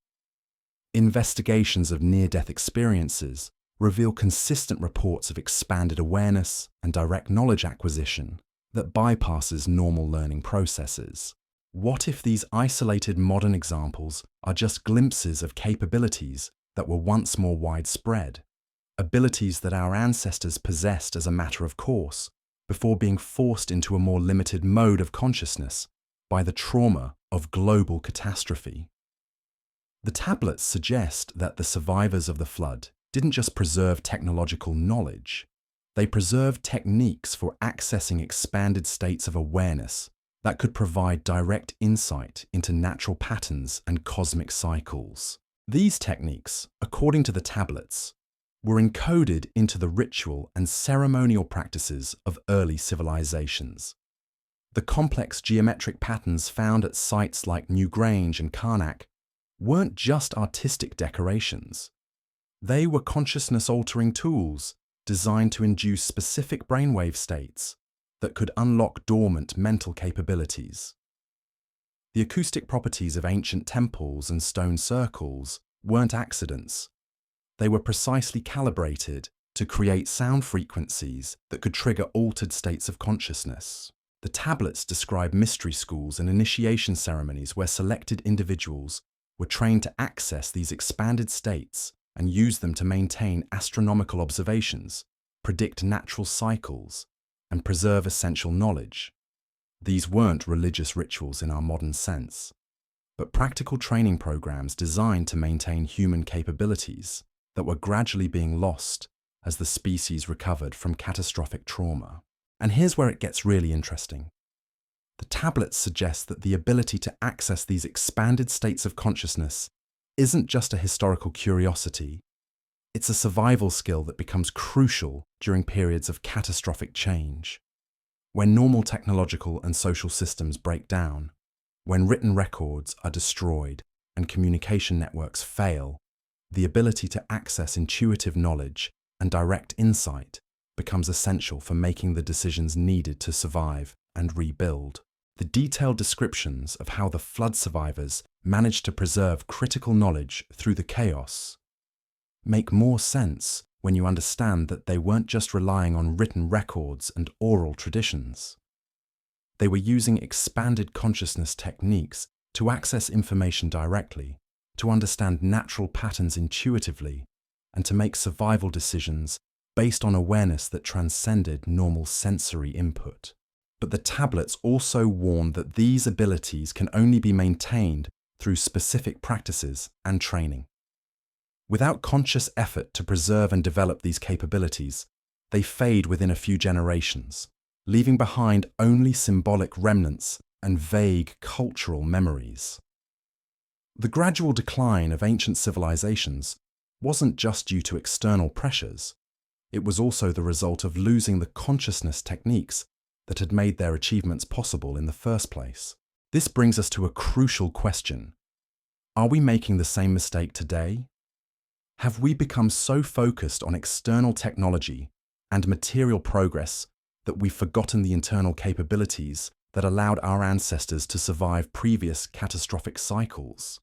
Investigations of near-death experiences reveal consistent reports of expanded awareness and direct knowledge acquisition that bypasses normal learning processes. What if these isolated modern examples are just glimpses of capabilities that were once more widespread, abilities that our ancestors possessed as a matter of course before being forced into a more limited mode of consciousness by the trauma of global catastrophe? The tablets suggest that the survivors of the flood didn't just preserve technological knowledge, they preserved techniques for accessing expanded states of awareness that could provide direct insight into natural patterns and cosmic cycles. These techniques, according to the tablets, were encoded into the ritual and ceremonial practices of early civilizations. The complex geometric patterns found at sites like Newgrange and Karnak weren't just artistic decorations. They were consciousness-altering tools designed to induce specific brainwave states that could unlock dormant mental capabilities. The acoustic properties of ancient temples and stone circles weren't accidents. They were precisely calibrated to create sound frequencies that could trigger altered states of consciousness. The tablets describe mystery schools and initiation ceremonies where selected individuals were trained to access these expanded states and use them to maintain astronomical observations, predict natural cycles, and preserve essential knowledge. These weren't religious rituals in our modern sense, but practical training programs designed to maintain human capabilities that were gradually being lost as the species recovered from catastrophic trauma. And here's where it gets really interesting. The tablets suggest that the ability to access these expanded states of consciousness isn't just a historical curiosity. It's a survival skill that becomes crucial during periods of catastrophic change. When normal technological and social systems break down, when written records are destroyed and communication networks fail, the ability to access intuitive knowledge and direct insight becomes essential for making the decisions needed to survive and rebuild. The detailed descriptions of how the flood survivors managed to preserve critical knowledge through the chaos make more sense when you understand that they weren't just relying on written records and oral traditions. They were using expanded consciousness techniques to access information directly, to understand natural patterns intuitively, and to make survival decisions based on awareness that transcended normal sensory input. But the tablets also warn that these abilities can only be maintained through specific practices and training. Without conscious effort to preserve and develop these capabilities, they fade within a few generations, leaving behind only symbolic remnants and vague cultural memories. The gradual decline of ancient civilizations wasn't just due to external pressures. It was also the result of losing the consciousness techniques that had made their achievements possible in the first place. This brings us to a crucial question. Are we making the same mistake today? Have we become so focused on external technology and material progress that we've forgotten the internal capabilities that allowed our ancestors to survive previous catastrophic cycles?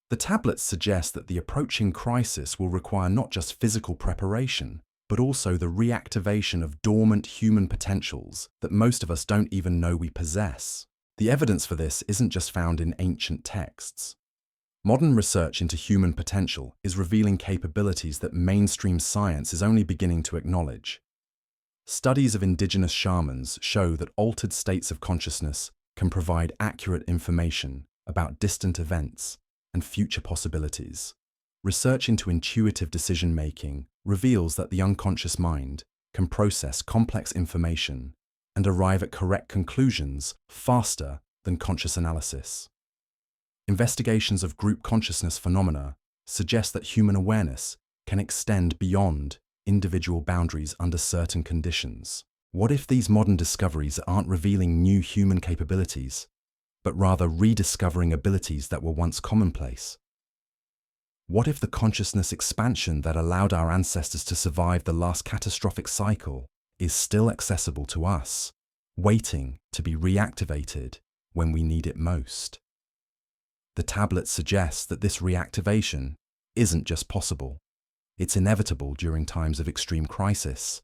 The tablets suggest that the approaching crisis will require not just physical preparation, but also the reactivation of dormant human potentials that most of us don't even know we possess. The evidence for this isn't just found in ancient texts. Modern research into human potential is revealing capabilities that mainstream science is only beginning to acknowledge. Studies of indigenous shamans show that altered states of consciousness can provide accurate information about distant events and future possibilities. Research into intuitive decision-making reveals that the unconscious mind can process complex information and arrive at correct conclusions faster than conscious analysis. Investigations of group consciousness phenomena suggest that human awareness can extend beyond individual boundaries under certain conditions. What if these modern discoveries aren't revealing new human capabilities, but rather rediscovering abilities that were once commonplace? What if the consciousness expansion that allowed our ancestors to survive the last catastrophic cycle is still accessible to us, waiting to be reactivated when we need it most? The tablet suggests that this reactivation isn't just possible, it's inevitable during times of extreme crisis,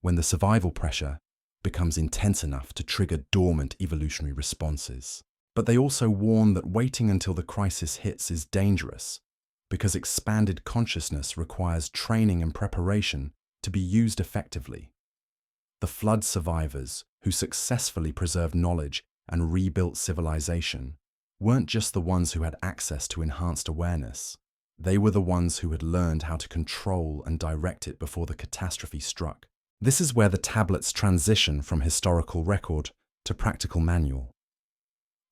when the survival pressure becomes intense enough to trigger dormant evolutionary responses. But they also warn that waiting until the crisis hits is dangerous, because expanded consciousness requires training and preparation to be used effectively. The flood survivors who successfully preserved knowledge and rebuilt civilization weren't just the ones who had access to enhanced awareness. They were the ones who had learned how to control and direct it before the catastrophe struck. This is where the tablets transition from historical record to practical manual.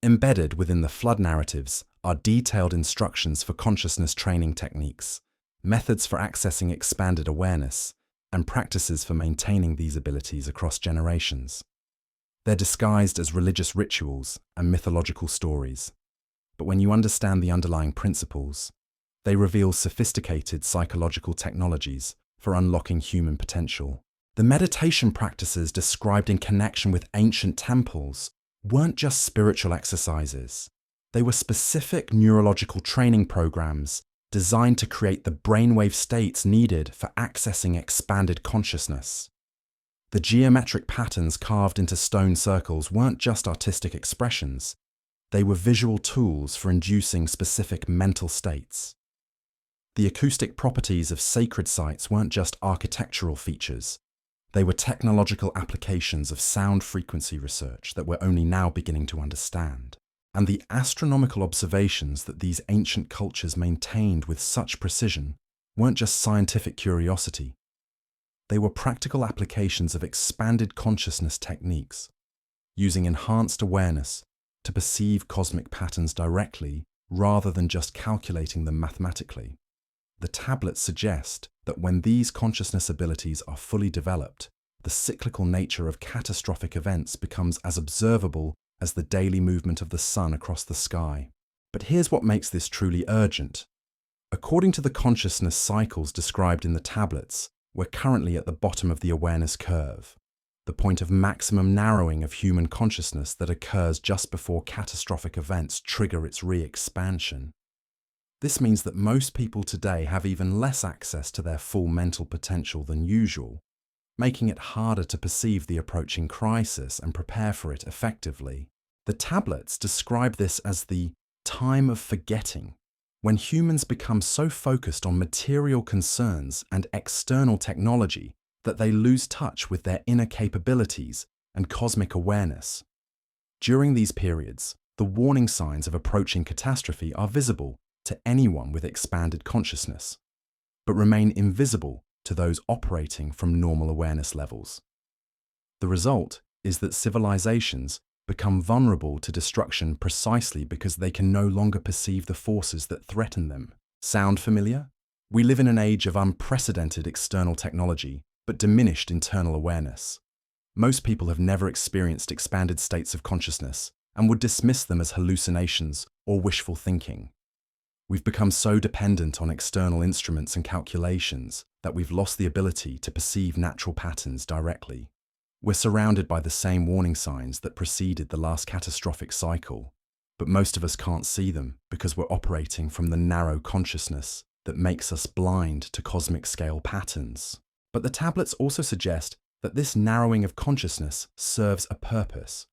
Embedded within the flood narratives are detailed instructions for consciousness training techniques, methods for accessing expanded awareness, and practices for maintaining these abilities across generations. They're disguised as religious rituals and mythological stories, but when you understand the underlying principles, they reveal sophisticated psychological technologies for unlocking human potential. The meditation practices described in connection with ancient temples weren't just spiritual exercises. They were specific neurological training programs designed to create the brainwave states needed for accessing expanded consciousness. The geometric patterns carved into stone circles weren't just artistic expressions. They were visual tools for inducing specific mental states. The acoustic properties of sacred sites weren't just architectural features. They were technological applications of sound frequency research that we're only now beginning to understand. And the astronomical observations that these ancient cultures maintained with such precision weren't just scientific curiosity. They were practical applications of expanded consciousness techniques, using enhanced awareness to perceive cosmic patterns directly rather than just calculating them mathematically. The tablets suggest that when these consciousness abilities are fully developed, the cyclical nature of catastrophic events becomes as observable as the daily movement of the sun across the sky. But here's what makes this truly urgent. According to the consciousness cycles described in the tablets, we're currently at the bottom of the awareness curve, the point of maximum narrowing of human consciousness that occurs just before catastrophic events trigger its re-expansion. This means that most people today have even less access to their full mental potential than usual, making it harder to perceive the approaching crisis and prepare for it effectively. The tablets describe this as the time of forgetting, when humans become so focused on material concerns and external technology that they lose touch with their inner capabilities and cosmic awareness. During these periods, the warning signs of approaching catastrophe are visible to anyone with expanded consciousness, but remain invisible to those operating from normal awareness levels. The result is that civilizations become vulnerable to destruction precisely because they can no longer perceive the forces that threaten them. Sound familiar? We live in an age of unprecedented external technology, but diminished internal awareness. Most people have never experienced expanded states of consciousness and would dismiss them as hallucinations or wishful thinking. We've become so dependent on external instruments and calculations that we've lost the ability to perceive natural patterns directly. We're surrounded by the same warning signs that preceded the last catastrophic cycle, but most of us can't see them because we're operating from the narrow consciousness that makes us blind to cosmic scale patterns. But the tablets also suggest that this narrowing of consciousness serves a purpose.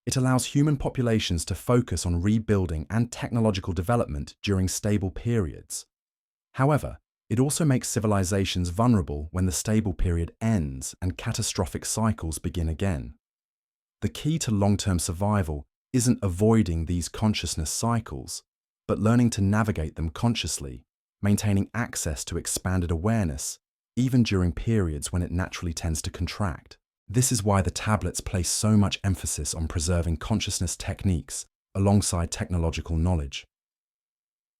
It allows human populations to focus on rebuilding and technological development during stable periods. However, it also makes civilizations vulnerable when the stable period ends and catastrophic cycles begin again. The key to long-term survival isn't avoiding these consciousness cycles, but learning to navigate them consciously, maintaining access to expanded awareness, even during periods when it naturally tends to contract. This is why the tablets place so much emphasis on preserving consciousness techniques alongside technological knowledge.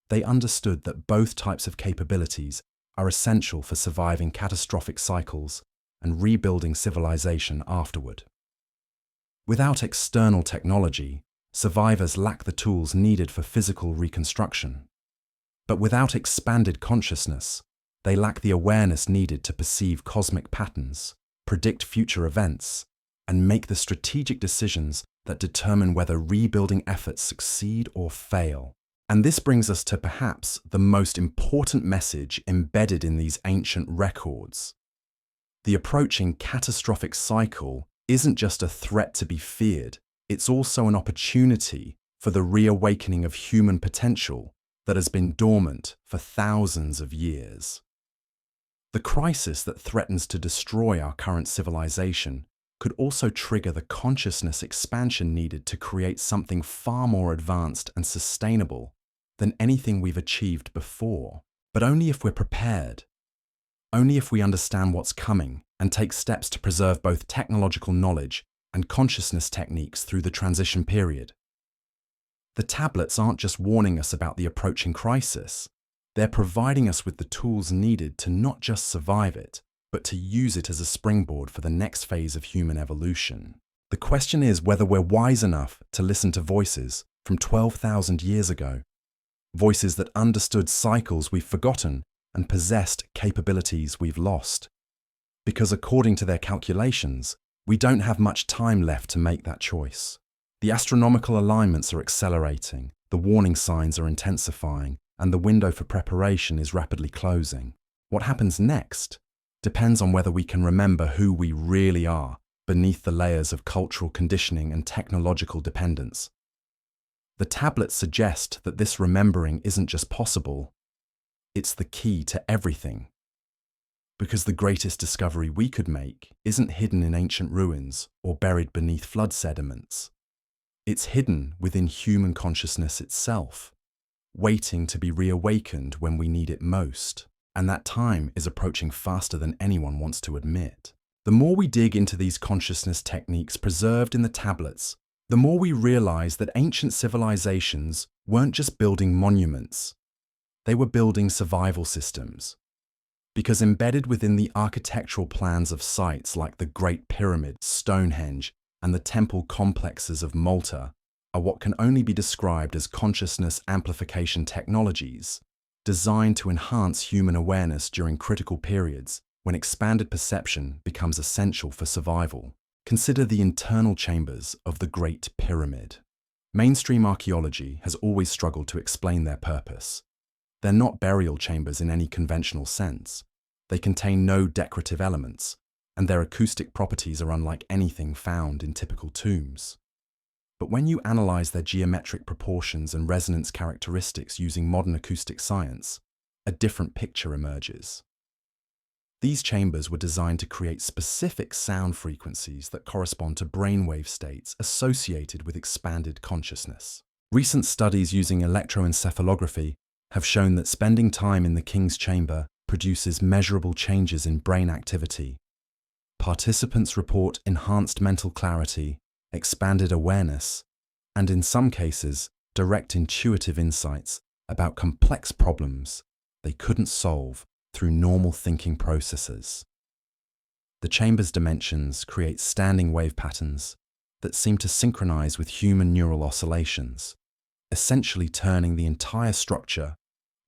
They understood that both types of capabilities are essential for surviving catastrophic cycles and rebuilding civilization afterward. Without external technology, survivors lack the tools needed for physical reconstruction. But without expanded consciousness, they lack the awareness needed to perceive cosmic patterns, predict future events, and make the strategic decisions that determine whether rebuilding efforts succeed or fail. And this brings us to perhaps the most important message embedded in these ancient records. The approaching catastrophic cycle isn't just a threat to be feared, it's also an opportunity for the reawakening of human potential that has been dormant for thousands of years. The crisis that threatens to destroy our current civilization could also trigger the consciousness expansion needed to create something far more advanced and sustainable than anything we've achieved before. But only if we're prepared. Only if we understand what's coming and take steps to preserve both technological knowledge and consciousness techniques through the transition period. The tablets aren't just warning us about the approaching crisis. They're providing us with the tools needed to not just survive it, but to use it as a springboard for the next phase of human evolution. The question is whether we're wise enough to listen to voices from 12,000 years ago, voices that understood cycles we've forgotten and possessed capabilities we've lost. Because according to their calculations, we don't have much time left to make that choice. The astronomical alignments are accelerating, the warning signs are intensifying, and the window for preparation is rapidly closing. What happens next depends on whether we can remember who we really are beneath the layers of cultural conditioning and technological dependence. The tablets suggest that this remembering isn't just possible, it's the key to everything. Because the greatest discovery we could make isn't hidden in ancient ruins or buried beneath flood sediments. It's hidden within human consciousness itself, waiting to be reawakened when we need it most. And that time is approaching faster than anyone wants to admit. The more we dig into these consciousness techniques preserved in the tablets, the more we realize that ancient civilizations weren't just building monuments, they were building survival systems. Because embedded within the architectural plans of sites like the Great Pyramid, Stonehenge, and the temple complexes of Malta are what can only be described as consciousness amplification technologies, designed to enhance human awareness during critical periods when expanded perception becomes essential for survival. Consider the internal chambers of the Great Pyramid. Mainstream archaeology has always struggled to explain their purpose. They're not burial chambers in any conventional sense. They contain no decorative elements, and their acoustic properties are unlike anything found in typical tombs. But when you analyze their geometric proportions and resonance characteristics using modern acoustic science, a different picture emerges. These chambers were designed to create specific sound frequencies that correspond to brainwave states associated with expanded consciousness. Recent studies using electroencephalography have shown that spending time in the king's chamber produces measurable changes in brain activity. Participants report enhanced mental clarity, expanded awareness, and in some cases, direct intuitive insights about complex problems they couldn't solve through normal thinking processes. The chamber's dimensions create standing wave patterns that seem to synchronize with human neural oscillations, essentially turning the entire structure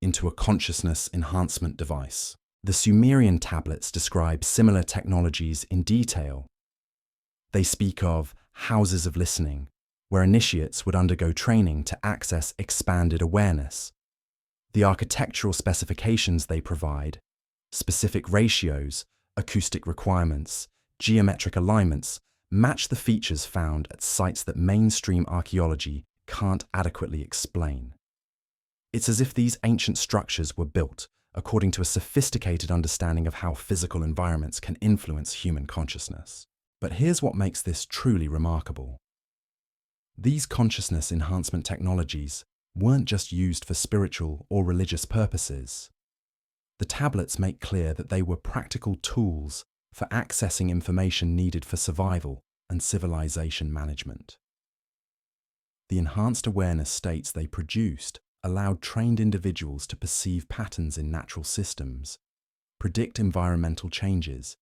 into a consciousness enhancement device. The Sumerian tablets describe similar technologies in detail. They speak of houses of listening, where initiates would undergo training to access expanded awareness. The architectural specifications they provide, specific ratios, acoustic requirements, geometric alignments, match the features found at sites that mainstream archaeology can't adequately explain. It's as if these ancient structures were built according to a sophisticated understanding of how physical environments can influence human consciousness. But here's what makes this truly remarkable. These consciousness enhancement technologies weren't just used for spiritual or religious purposes. The tablets make clear that they were practical tools for accessing information needed for survival and civilization management. The enhanced awareness states they produced allowed trained individuals to perceive patterns in natural systems, predict environmental changes,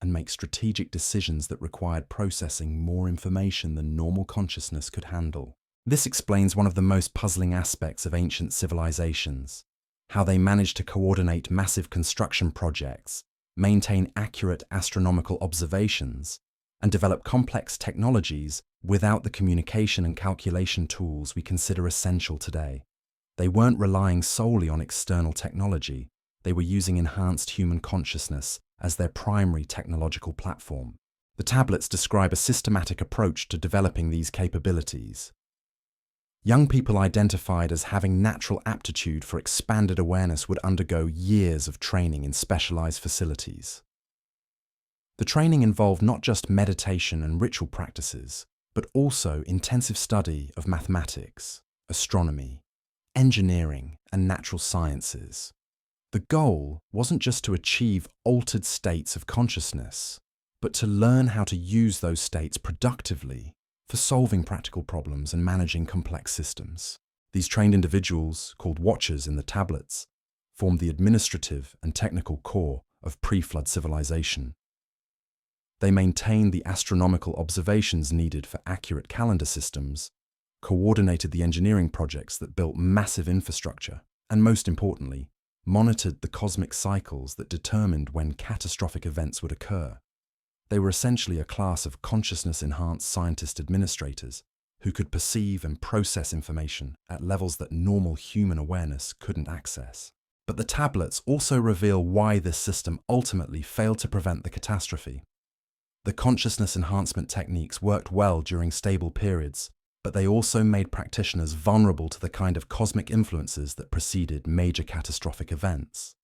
and make strategic decisions that required processing more information than normal consciousness could handle. This explains one of the most puzzling aspects of ancient civilizations: how they managed to coordinate massive construction projects, maintain accurate astronomical observations, and develop complex technologies without the communication and calculation tools we consider essential today. They weren't relying solely on external technology. They were using enhanced human consciousness as their primary technological platform. The tablets describe a systematic approach to developing these capabilities. Young people identified as having natural aptitude for expanded awareness would undergo years of training in specialized facilities. The training involved not just meditation and ritual practices, but also intensive study of mathematics, astronomy, engineering, and natural sciences. The goal wasn't just to achieve altered states of consciousness, but to learn how to use those states productively for solving practical problems and managing complex systems. These trained individuals, called watchers in the tablets, formed the administrative and technical core of pre-flood civilization. They maintained the astronomical observations needed for accurate calendar systems, coordinated the engineering projects that built massive infrastructure, and most importantly, monitored the cosmic cycles that determined when catastrophic events would occur. They were essentially a class of consciousness-enhanced scientist administrators who could perceive and process information at levels that normal human awareness couldn't access. But the tablets also reveal why this system ultimately failed to prevent the catastrophe. The consciousness enhancement techniques worked well during stable periods, but they also made practitioners vulnerable to the kind of cosmic influences that preceded major catastrophic events.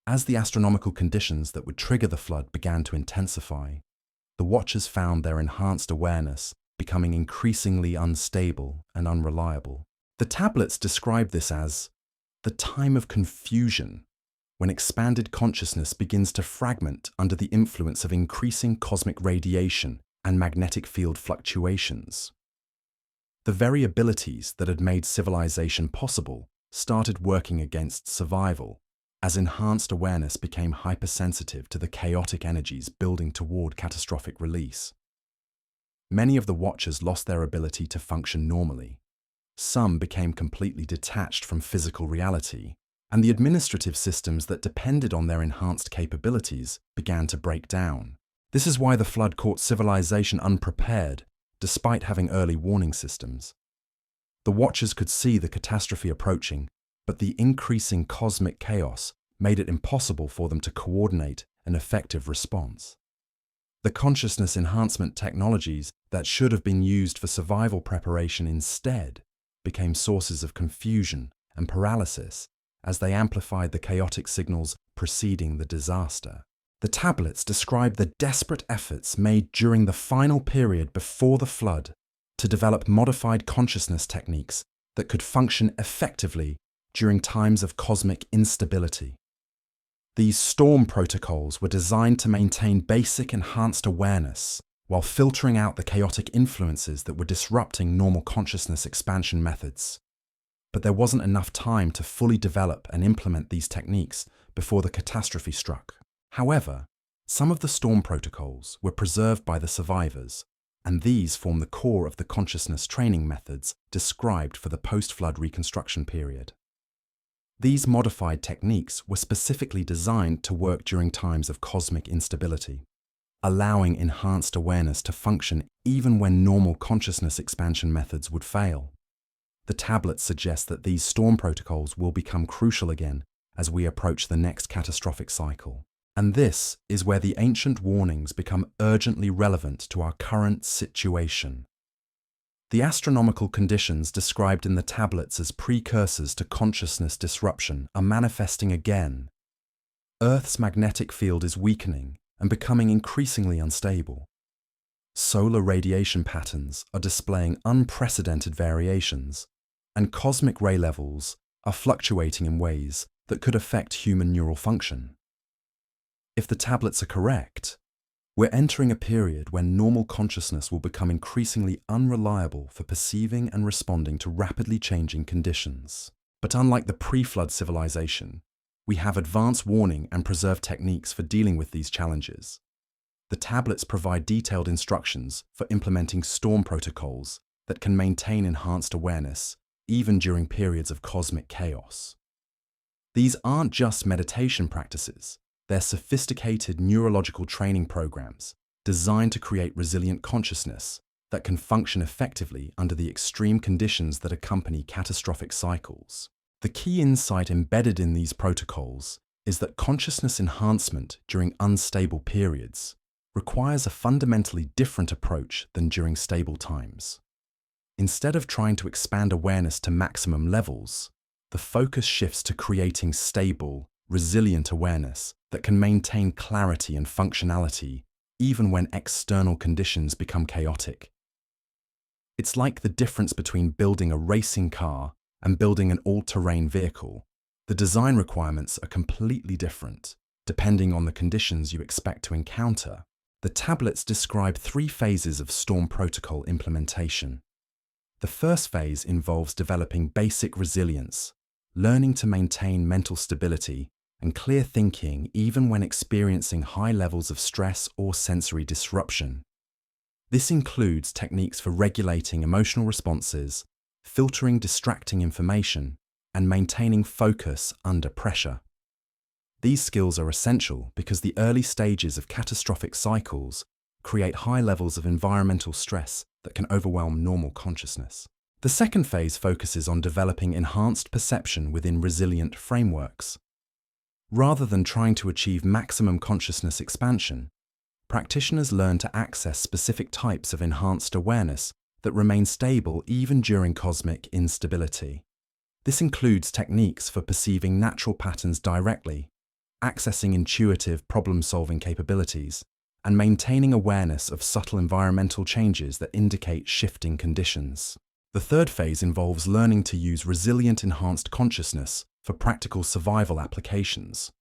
As the astronomical conditions that would trigger the flood began to intensify, the watchers found their enhanced awareness becoming increasingly unstable and unreliable. The tablets describe this as the time of confusion, when expanded consciousness begins to fragment under the influence of increasing cosmic radiation and magnetic field fluctuations. The very abilities that had made civilization possible started working against survival, as enhanced awareness became hypersensitive to the chaotic energies building toward catastrophic release. Many of the watchers lost their ability to function normally. Some became completely detached from physical reality, and the administrative systems that depended on their enhanced capabilities began to break down. This is why the flood caught civilization unprepared, despite having early warning systems. The watchers could see the catastrophe approaching, but the increasing cosmic chaos made it impossible for them to coordinate an effective response. The consciousness enhancement technologies that should have been used for survival preparation instead became sources of confusion and paralysis as they amplified the chaotic signals preceding the disaster. The tablets describe the desperate efforts made during the final period before the flood to develop modified consciousness techniques that could function effectively during times of cosmic instability. These storm protocols were designed to maintain basic enhanced awareness while filtering out the chaotic influences that were disrupting normal consciousness expansion methods. But there wasn't enough time to fully develop and implement these techniques before the catastrophe struck. However, some of the storm protocols were preserved by the survivors, and these form the core of the consciousness training methods described for the post-flood reconstruction period. These modified techniques were specifically designed to work during times of cosmic instability, allowing enhanced awareness to function even when normal consciousness expansion methods would fail. The tablets suggest that these storm protocols will become crucial again as we approach the next catastrophic cycle. And this is where the ancient warnings become urgently relevant to our current situation. The astronomical conditions described in the tablets as precursors to consciousness disruption are manifesting again. Earth's magnetic field is weakening and becoming increasingly unstable. Solar radiation patterns are displaying unprecedented variations, and cosmic ray levels are fluctuating in ways that could affect human neural function. If the tablets are correct, we're entering a period when normal consciousness will become increasingly unreliable for perceiving and responding to rapidly changing conditions. But unlike the pre-flood civilization, we have advanced warning and preserved techniques for dealing with these challenges. The tablets provide detailed instructions for implementing storm protocols that can maintain enhanced awareness even during periods of cosmic chaos. These aren't just meditation practices. They're sophisticated neurological training programs designed to create resilient consciousness that can function effectively under the extreme conditions that accompany catastrophic cycles. The key insight embedded in these protocols is that consciousness enhancement during unstable periods requires a fundamentally different approach than during stable times. Instead of trying to expand awareness to maximum levels, the focus shifts to creating stable, resilient awareness that can maintain clarity and functionality even when external conditions become chaotic. It's like the difference between building a racing car and building an all-terrain vehicle. The design requirements are completely different, depending on the conditions you expect to encounter. The tablets describe 3 phases of storm protocol implementation. The first phase involves developing basic resilience, learning to maintain mental stability and clear thinking even when experiencing high levels of stress or sensory disruption. This includes techniques for regulating emotional responses, filtering distracting information, and maintaining focus under pressure. These skills are essential because the early stages of catastrophic cycles create high levels of environmental stress that can overwhelm normal consciousness. The second phase focuses on developing enhanced perception within resilient frameworks. Rather than trying to achieve maximum consciousness expansion, practitioners learn to access specific types of enhanced awareness that remain stable even during cosmic instability. This includes techniques for perceiving natural patterns directly, accessing intuitive problem-solving capabilities, and maintaining awareness of subtle environmental changes that indicate shifting conditions. The third phase involves learning to use resilient enhanced consciousness for practical survival applications.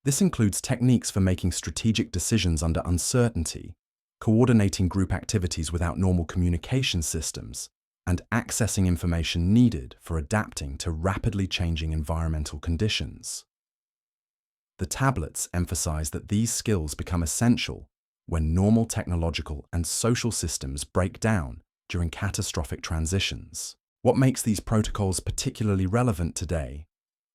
This includes techniques for making strategic decisions under uncertainty, coordinating group activities without normal communication systems, and accessing information needed for adapting to rapidly changing environmental conditions. The tablets emphasize that these skills become essential when normal technological and social systems break down during catastrophic transitions. What makes these protocols particularly relevant today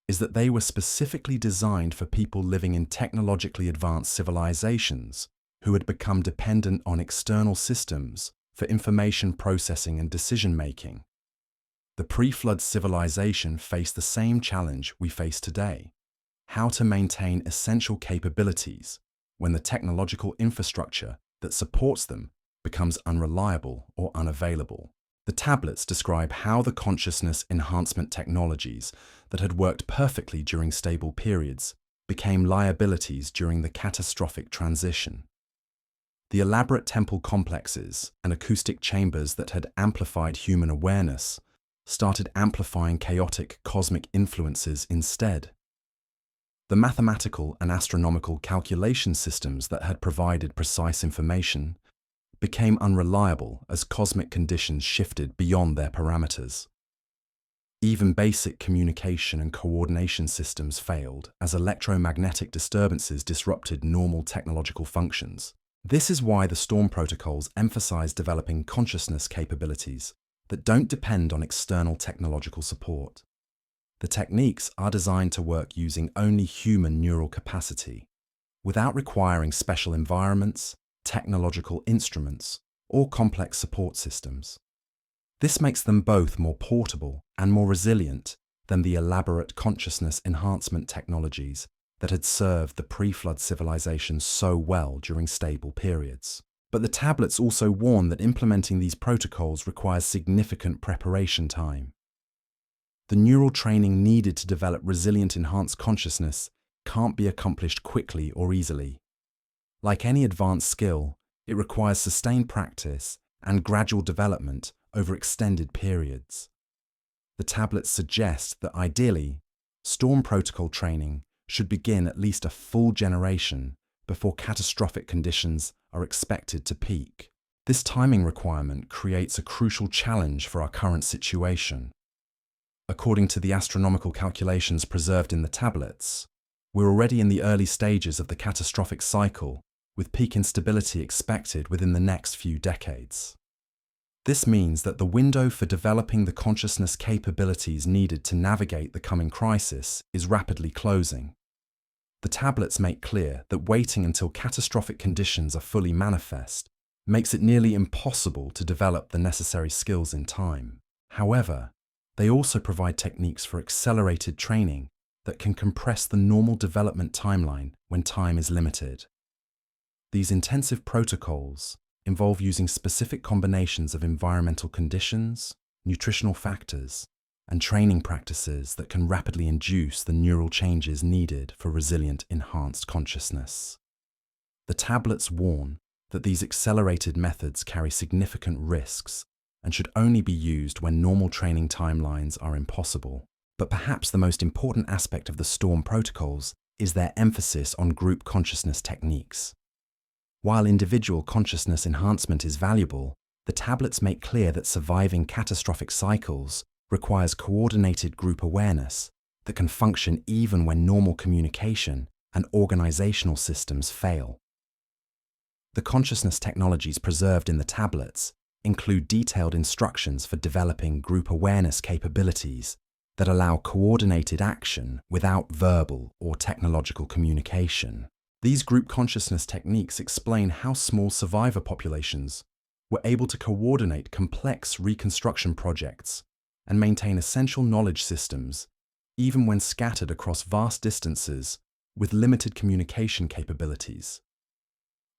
is that they were specifically designed for people living in technologically advanced civilizations who had become dependent on external systems for information processing and decision-making. The pre-flood civilization faced the same challenge we face today: how to maintain essential capabilities when the technological infrastructure that supports them becomes unreliable or unavailable. The tablets describe how the consciousness enhancement technologies that had worked perfectly during stable periods became liabilities during the catastrophic transition. The elaborate temple complexes and acoustic chambers that had amplified human awareness started amplifying chaotic cosmic influences instead. The mathematical and astronomical calculation systems that had provided precise information became unreliable as cosmic conditions shifted beyond their parameters. Even basic communication and coordination systems failed as electromagnetic disturbances disrupted normal technological functions. This is why the storm protocols emphasize developing consciousness capabilities that don't depend on external technological support. The techniques are designed to work using only human neural capacity, without requiring special environments, technological instruments, or complex support systems. This makes them both more portable and more resilient than the elaborate consciousness enhancement technologies that had served the pre-flood civilization so well during stable periods. But the tablets also warn that implementing these protocols requires significant preparation time. The neural training needed to develop resilient enhanced consciousness can't be accomplished quickly or easily. Like any advanced skill, it requires sustained practice and gradual development over extended periods. The tablets suggest that ideally, storm protocol training should begin at least a full generation before catastrophic conditions are expected to peak. This timing requirement creates a crucial challenge for our current situation. According to the astronomical calculations preserved in the tablets, we're already in the early stages of the catastrophic cycle, with peak instability expected within the next few decades. This means that the window for developing the consciousness capabilities needed to navigate the coming crisis is rapidly closing. The tablets make clear that waiting until catastrophic conditions are fully manifest makes it nearly impossible to develop the necessary skills in time. However, they also provide techniques for accelerated training that can compress the normal development timeline when time is limited. These intensive protocols involve using specific combinations of environmental conditions, nutritional factors, and training practices that can rapidly induce the neural changes needed for resilient enhanced consciousness. The tablets warn that these accelerated methods carry significant risks and should only be used when normal training timelines are impossible. But perhaps the most important aspect of the storm protocols is their emphasis on group consciousness techniques. While individual consciousness enhancement is valuable, the tablets make clear that surviving catastrophic cycles requires coordinated group awareness that can function even when normal communication and organizational systems fail. The consciousness technologies preserved in the tablets include detailed instructions for developing group awareness capabilities that allow coordinated action without verbal or technological communication. These group consciousness techniques explain how small survivor populations were able to coordinate complex reconstruction projects and maintain essential knowledge systems even when scattered across vast distances with limited communication capabilities.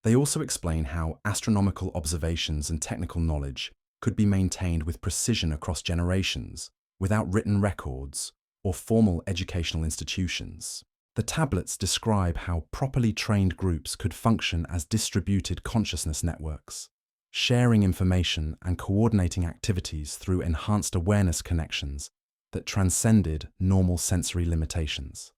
They also explain how astronomical observations and technical knowledge could be maintained with precision across generations without written records or formal educational institutions. The tablets describe how properly trained groups could function as distributed consciousness networks, sharing information and coordinating activities through enhanced awareness connections that transcended normal sensory limitations.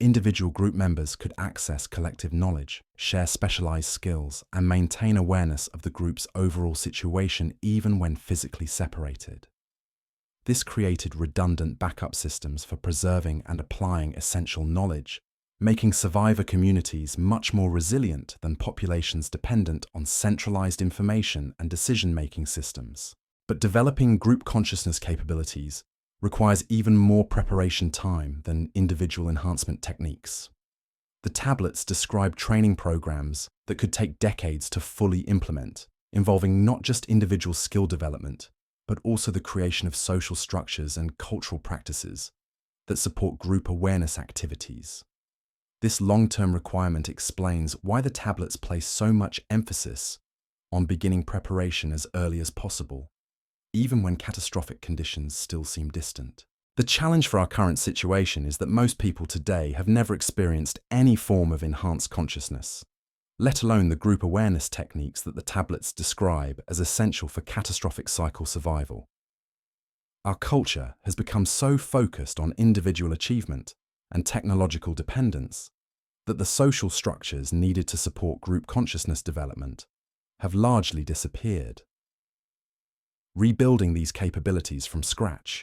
Individual group members could access collective knowledge, share specialized skills, and maintain awareness of the group's overall situation even when physically separated. This created redundant backup systems for preserving and applying essential knowledge, making survivor communities much more resilient than populations dependent on centralized information and decision-making systems. But developing group consciousness capabilities requires even more preparation time than individual enhancement techniques. The tablets describe training programs that could take decades to fully implement, involving not just individual skill development, but also the creation of social structures and cultural practices that support group awareness activities. This long-term requirement explains why the tablets place so much emphasis on beginning preparation as early as possible, even when catastrophic conditions still seem distant. The challenge for our current situation is that most people today have never experienced any form of enhanced consciousness, let alone the group awareness techniques that the tablets describe as essential for catastrophic cycle survival. Our culture has become so focused on individual achievement and technological dependence that the social structures needed to support group consciousness development have largely disappeared. Rebuilding these capabilities from scratch,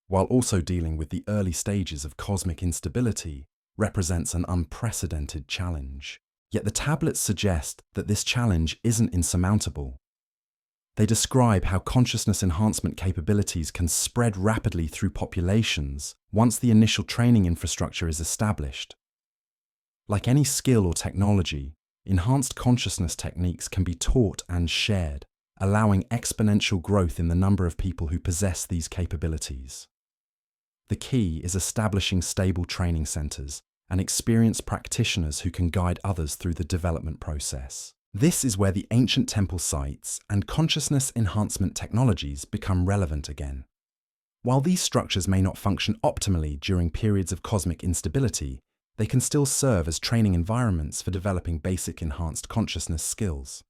while also dealing with the early stages of cosmic instability, represents an unprecedented challenge. Yet the tablets suggest that this challenge isn't insurmountable. They describe how consciousness enhancement capabilities can spread rapidly through populations once the initial training infrastructure is established. Like any skill or technology, enhanced consciousness techniques can be taught and shared, allowing exponential growth in the number of people who possess these capabilities. The key is establishing stable training centers and experienced practitioners who can guide others through the development process. This is where the ancient temple sites and consciousness enhancement technologies become relevant again. While these structures may not function optimally during periods of cosmic instability, they can still serve as training environments for developing basic enhanced consciousness skills.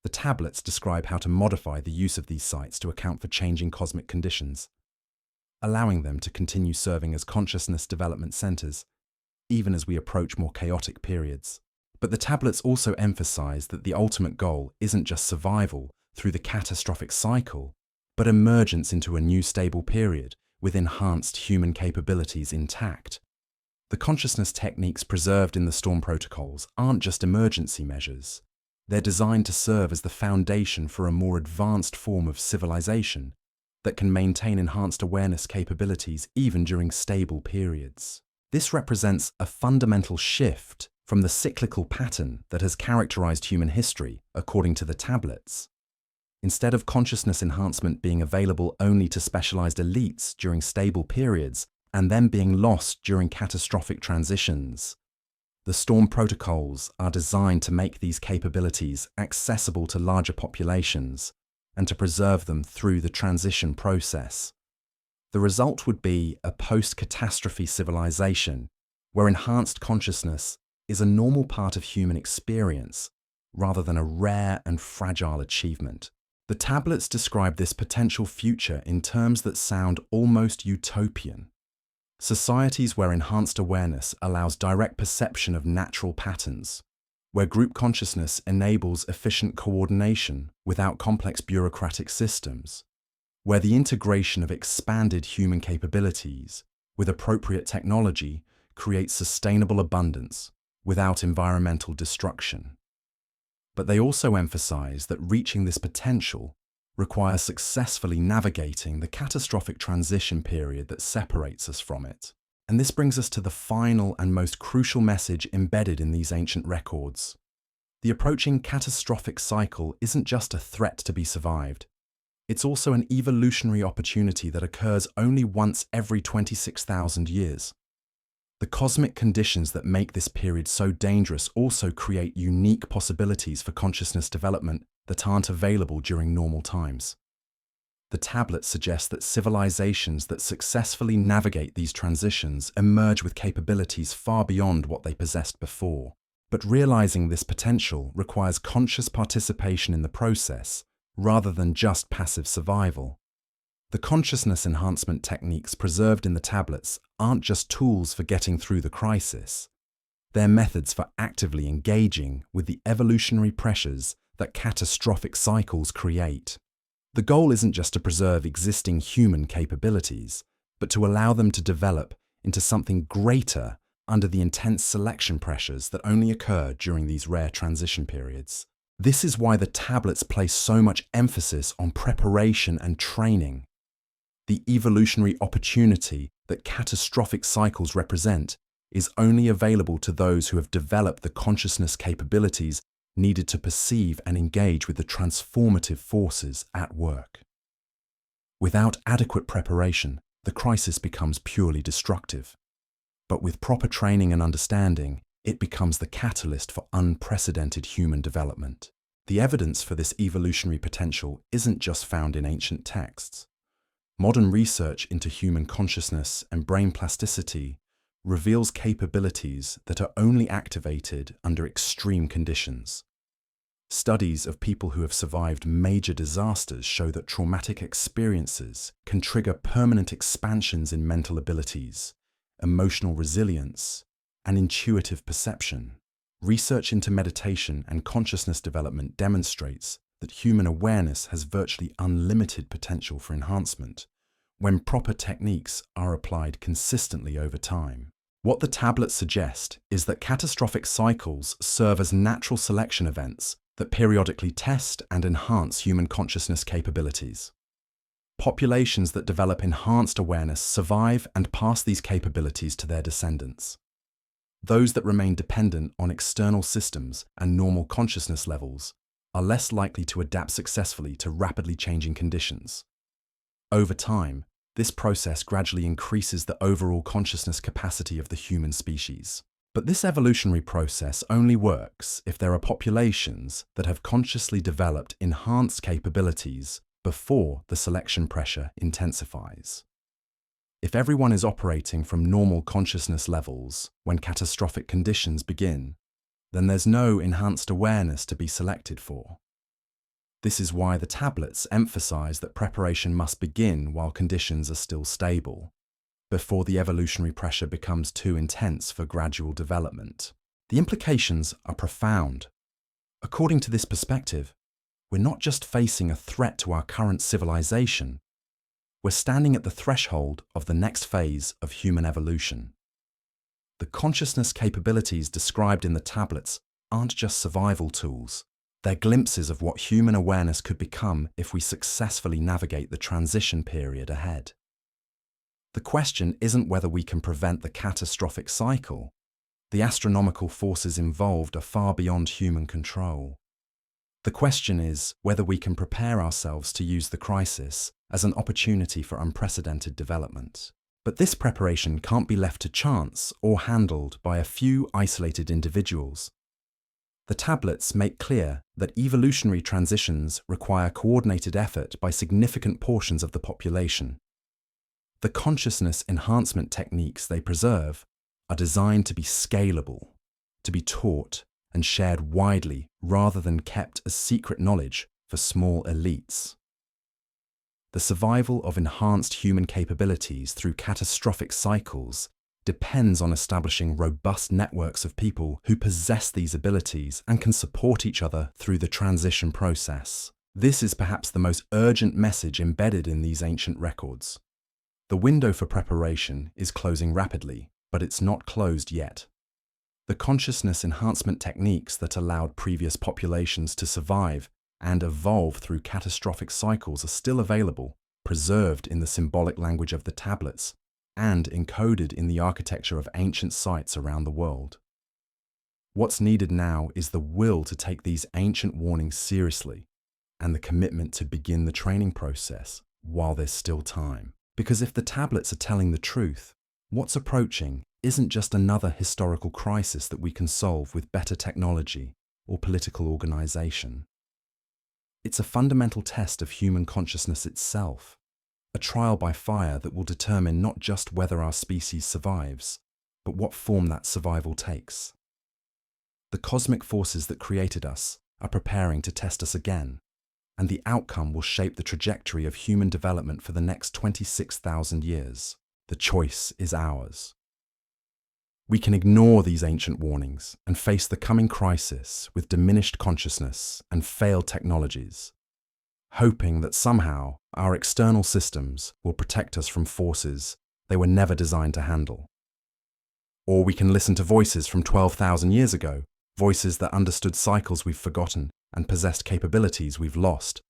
The tablets describe how to modify the use of these sites to account for changing cosmic conditions, allowing them to continue serving as consciousness development centers, even as we approach more chaotic periods. But the tablets also emphasize that the ultimate goal isn't just survival through the catastrophic cycle, but emergence into a new stable period with enhanced human capabilities intact. The consciousness techniques preserved in the storm protocols aren't just emergency measures. They're designed to serve as the foundation for a more advanced form of civilization that can maintain enhanced awareness capabilities even during stable periods. This represents a fundamental shift from the cyclical pattern that has characterized human history, according to the tablets. Instead of consciousness enhancement being available only to specialized elites during stable periods and then being lost during catastrophic transitions, the storm protocols are designed to make these capabilities accessible to larger populations and to preserve them through the transition process. The result would be a post-catastrophe civilization where enhanced consciousness is a normal part of human experience rather than a rare and fragile achievement. The tablets describe this potential future in terms that sound almost utopian. Societies where enhanced awareness allows direct perception of natural patterns, where group consciousness enables efficient coordination without complex bureaucratic systems, where the integration of expanded human capabilities with appropriate technology creates sustainable abundance without environmental destruction. But they also emphasize that reaching this potential requires successfully navigating the catastrophic transition period that separates us from it. And this brings us to the final and most crucial message embedded in these ancient records. The approaching catastrophic cycle isn't just a threat to be survived. It's also an evolutionary opportunity that occurs only once every 26,000 years. The cosmic conditions that make this period so dangerous also create unique possibilities for consciousness development that aren't available during normal times. The tablet suggests that civilizations that successfully navigate these transitions emerge with capabilities far beyond what they possessed before. But realizing this potential requires conscious participation in the process rather than just passive survival. The consciousness enhancement techniques preserved in the tablets aren't just tools for getting through the crisis. They're methods for actively engaging with the evolutionary pressures that catastrophic cycles create. The goal isn't just to preserve existing human capabilities, but to allow them to develop into something greater under the intense selection pressures that only occur during these rare transition periods. This is why the tablets place so much emphasis on preparation and training. The evolutionary opportunity that catastrophic cycles represent is only available to those who have developed the consciousness capabilities needed to perceive and engage with the transformative forces at work. Without adequate preparation, the crisis becomes purely destructive. But with proper training and understanding, it becomes the catalyst for unprecedented human development. The evidence for this evolutionary potential isn't just found in ancient texts. Modern research into human consciousness and brain plasticity reveals capabilities that are only activated under extreme conditions. Studies of people who have survived major disasters show that traumatic experiences can trigger permanent expansions in mental abilities, emotional resilience, and intuitive perception. Research into meditation and consciousness development demonstrates that human awareness has virtually unlimited potential for enhancement when proper techniques are applied consistently over time. What the tablets suggest is that catastrophic cycles serve as natural selection events that periodically test and enhance human consciousness capabilities. Populations that develop enhanced awareness survive and pass these capabilities to their descendants. Those that remain dependent on external systems and normal consciousness levels are less likely to adapt successfully to rapidly changing conditions. Over time, this process gradually increases the overall consciousness capacity of the human species. But this evolutionary process only works if there are populations that have consciously developed enhanced capabilities before the selection pressure intensifies. If everyone is operating from normal consciousness levels when catastrophic conditions begin, then there's no enhanced awareness to be selected for. This is why the tablets emphasize that preparation must begin while conditions are still stable, before the evolutionary pressure becomes too intense for gradual development. The implications are profound. According to this perspective, we're not just facing a threat to our current civilization, we're standing at the threshold of the next phase of human evolution. The consciousness capabilities described in the tablets aren't just survival tools. They're glimpses of what human awareness could become if we successfully navigate the transition period ahead. The question isn't whether we can prevent the catastrophic cycle. The astronomical forces involved are far beyond human control. The question is whether we can prepare ourselves to use the crisis as an opportunity for unprecedented development. But this preparation can't be left to chance or handled by a few isolated individuals. The tablets make clear that evolutionary transitions require coordinated effort by significant portions of the population. The consciousness enhancement techniques they preserve are designed to be scalable, to be taught and shared widely rather than kept as secret knowledge for small elites. The survival of enhanced human capabilities through catastrophic cycles depends on establishing robust networks of people who possess these abilities and can support each other through the transition process. This is perhaps the most urgent message embedded in these ancient records. The window for preparation is closing rapidly, but it's not closed yet. The consciousness enhancement techniques that allowed previous populations to survive and evolve through catastrophic cycles are still available, preserved in the symbolic language of the tablets, and encoded in the architecture of ancient sites around the world. What's needed now is the will to take these ancient warnings seriously and the commitment to begin the training process while there's still time. Because if the tablets are telling the truth, what's approaching isn't just another historical crisis that we can solve with better technology or political organization. It's a fundamental test of human consciousness itself, a trial by fire that will determine not just whether our species survives, but what form that survival takes. The cosmic forces that created us are preparing to test us again, and the outcome will shape the trajectory of human development for the next 26,000 years. The choice is ours. We can ignore these ancient warnings and face the coming crisis with diminished consciousness and failed technologies, hoping that somehow our external systems will protect us from forces they were never designed to handle. Or we can listen to voices from 12,000 years ago, voices that understood cycles we've forgotten and possessed capabilities we've lost,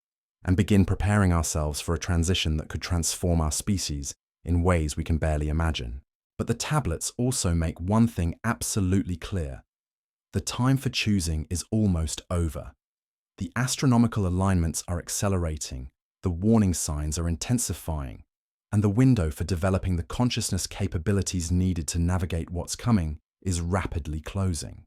and begin preparing ourselves for a transition that could transform our species in ways we can barely imagine. But the tablets also make one thing absolutely clear. The time for choosing is almost over. The astronomical alignments are accelerating, the warning signs are intensifying, and the window for developing the consciousness capabilities needed to navigate what's coming is rapidly closing.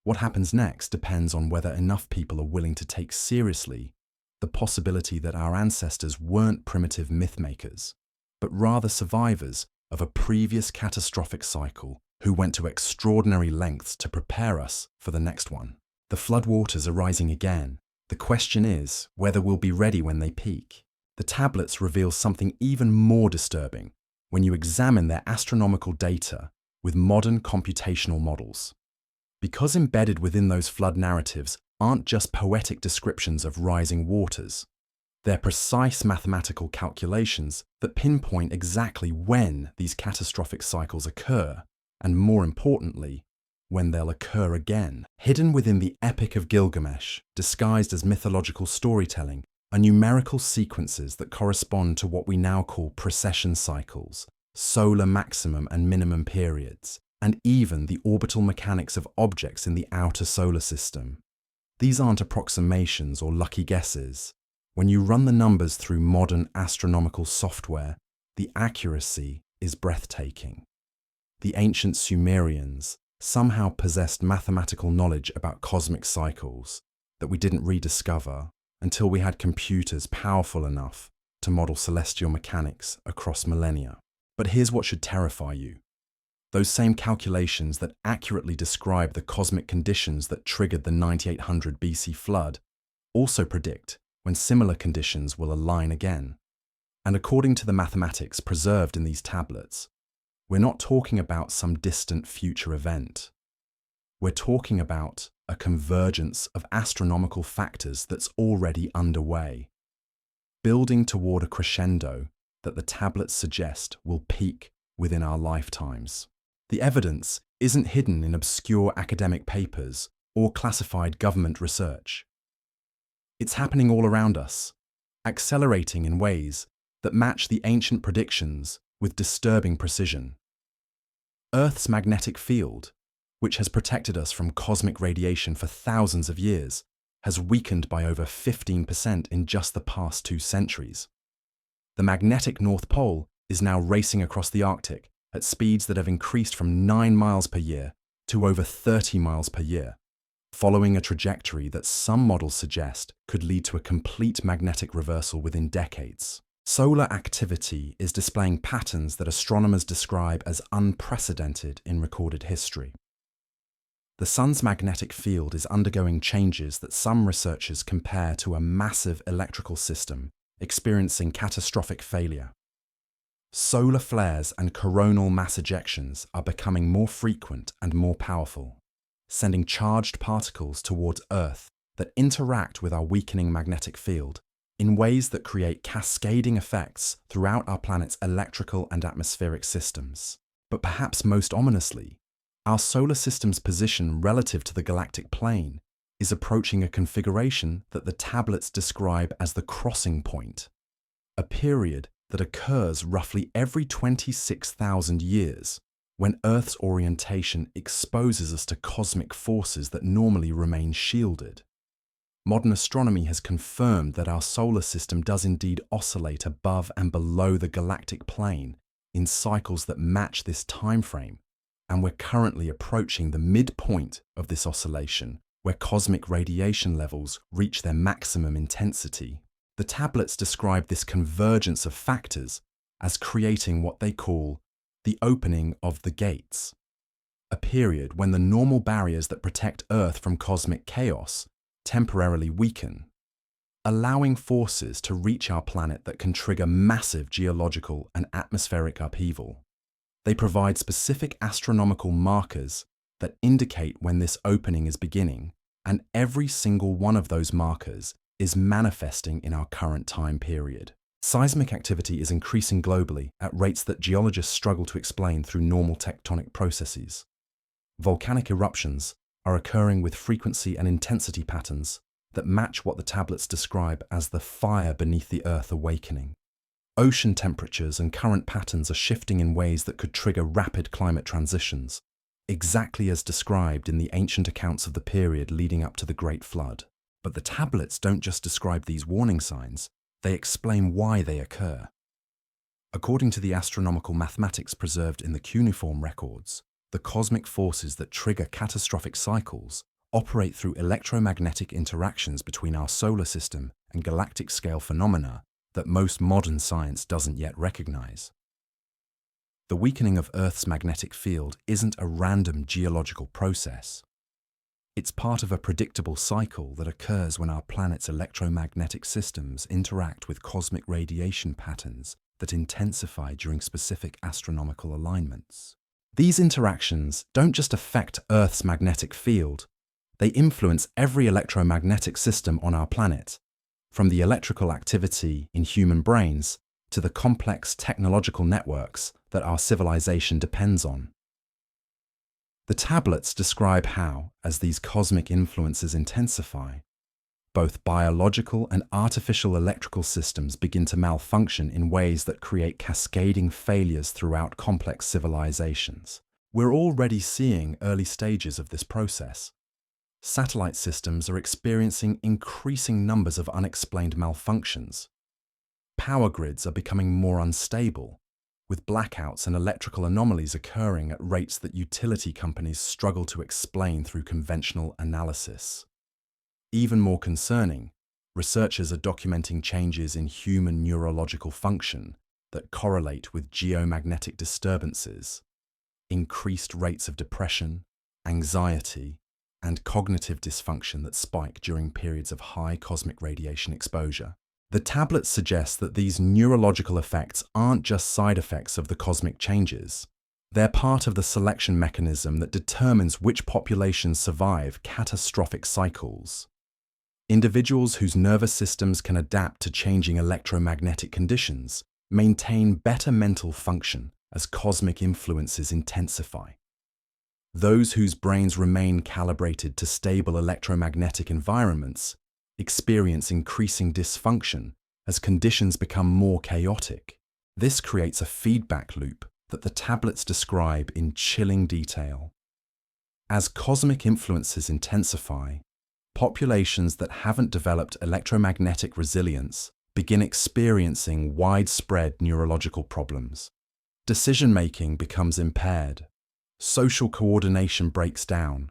What happens next depends on whether enough people are willing to take seriously the possibility that our ancestors weren't primitive mythmakers, but rather survivors of a previous catastrophic cycle who went to extraordinary lengths to prepare us for the next one. The floodwaters are rising again. The question is whether we'll be ready when they peak. The tablets reveal something even more disturbing when you examine their astronomical data with modern computational models. Because embedded within those flood narratives aren't just poetic descriptions of rising waters. They're precise mathematical calculations that pinpoint exactly when these catastrophic cycles occur, and more importantly, when they'll occur again. Hidden within the Epic of Gilgamesh, disguised as mythological storytelling, are numerical sequences that correspond to what we now call precession cycles, solar maximum and minimum periods, and even the orbital mechanics of objects in the outer solar system. These aren't approximations or lucky guesses. When you run the numbers through modern astronomical software, the accuracy is breathtaking. The ancient Sumerians somehow possessed mathematical knowledge about cosmic cycles that we didn't rediscover until we had computers powerful enough to model celestial mechanics across millennia. But here's what should terrify you. Those same calculations that accurately describe the cosmic conditions that triggered the 9800 BC flood also predict when similar conditions will align again. And according to the mathematics preserved in these tablets, we're not talking about some distant future event. We're talking about a convergence of astronomical factors that's already underway, building toward a crescendo that the tablets suggest will peak within our lifetimes. The evidence isn't hidden in obscure academic papers or classified government research. It's happening all around us, accelerating in ways that match the ancient predictions with disturbing precision. Earth's magnetic field, which has protected us from cosmic radiation for thousands of years, has weakened by over 15% in just the past 2 centuries. The magnetic North Pole is now racing across the Arctic at speeds that have increased from 9 miles per year to over 30 miles per year, following a trajectory that some models suggest could lead to a complete magnetic reversal within decades. Solar activity is displaying patterns that astronomers describe as unprecedented in recorded history. The sun's magnetic field is undergoing changes that some researchers compare to a massive electrical system experiencing catastrophic failure. Solar flares and coronal mass ejections are becoming more frequent and more powerful, sending charged particles towards Earth that interact with our weakening magnetic field in ways that create cascading effects throughout our planet's electrical and atmospheric systems. But perhaps most ominously, our solar system's position relative to the galactic plane is approaching a configuration that the tablets describe as the crossing point, a period that occurs roughly every 26,000 years when Earth's orientation exposes us to cosmic forces that normally remain shielded. Modern astronomy has confirmed that our solar system does indeed oscillate above and below the galactic plane in cycles that match this time frame, and we're currently approaching the midpoint of this oscillation, where cosmic radiation levels reach their maximum intensity. The tablets describe this convergence of factors as creating what they call the opening of the gates, a period when the normal barriers that protect Earth from cosmic chaos temporarily weaken, allowing forces to reach our planet that can trigger massive geological and atmospheric upheaval. They provide specific astronomical markers that indicate when this opening is beginning, and every single one of those markers is manifesting in our current time period. Seismic activity is increasing globally at rates that geologists struggle to explain through normal tectonic processes. Volcanic eruptions are occurring with frequency and intensity patterns that match what the tablets describe as the fire beneath the Earth awakening. Ocean temperatures and current patterns are shifting in ways that could trigger rapid climate transitions, exactly as described in the ancient accounts of the period leading up to the Great Flood. But the tablets don't just describe these warning signs, they explain why they occur. According to the astronomical mathematics preserved in the cuneiform records, the cosmic forces that trigger catastrophic cycles operate through electromagnetic interactions between our solar system and galactic-scale phenomena that most modern science doesn't yet recognize. The weakening of Earth's magnetic field isn't a random geological process. It's part of a predictable cycle that occurs when our planet's electromagnetic systems interact with cosmic radiation patterns that intensify during specific astronomical alignments. These interactions don't just affect Earth's magnetic field, they influence every electromagnetic system on our planet, from the electrical activity in human brains to the complex technological networks that our civilization depends on. The tablets describe how, as these cosmic influences intensify, both biological and artificial electrical systems begin to malfunction in ways that create cascading failures throughout complex civilizations. We're already seeing early stages of this process. Satellite systems are experiencing increasing numbers of unexplained malfunctions. Power grids are becoming more unstable, with blackouts and electrical anomalies occurring at rates that utility companies struggle to explain through conventional analysis. Even more concerning, researchers are documenting changes in human neurological function that correlate with geomagnetic disturbances, increased rates of depression, anxiety, and cognitive dysfunction that spike during periods of high cosmic radiation exposure. The tablets suggest that these neurological effects aren't just side effects of the cosmic changes. They're part of the selection mechanism that determines which populations survive catastrophic cycles. Individuals whose nervous systems can adapt to changing electromagnetic conditions maintain better mental function as cosmic influences intensify. Those whose brains remain calibrated to stable electromagnetic environments experience increasing dysfunction as conditions become more chaotic. This creates a feedback loop that the tablets describe in chilling detail. As cosmic influences intensify, populations that haven't developed electromagnetic resilience begin experiencing widespread neurological problems. Decision-making becomes impaired, social coordination breaks down,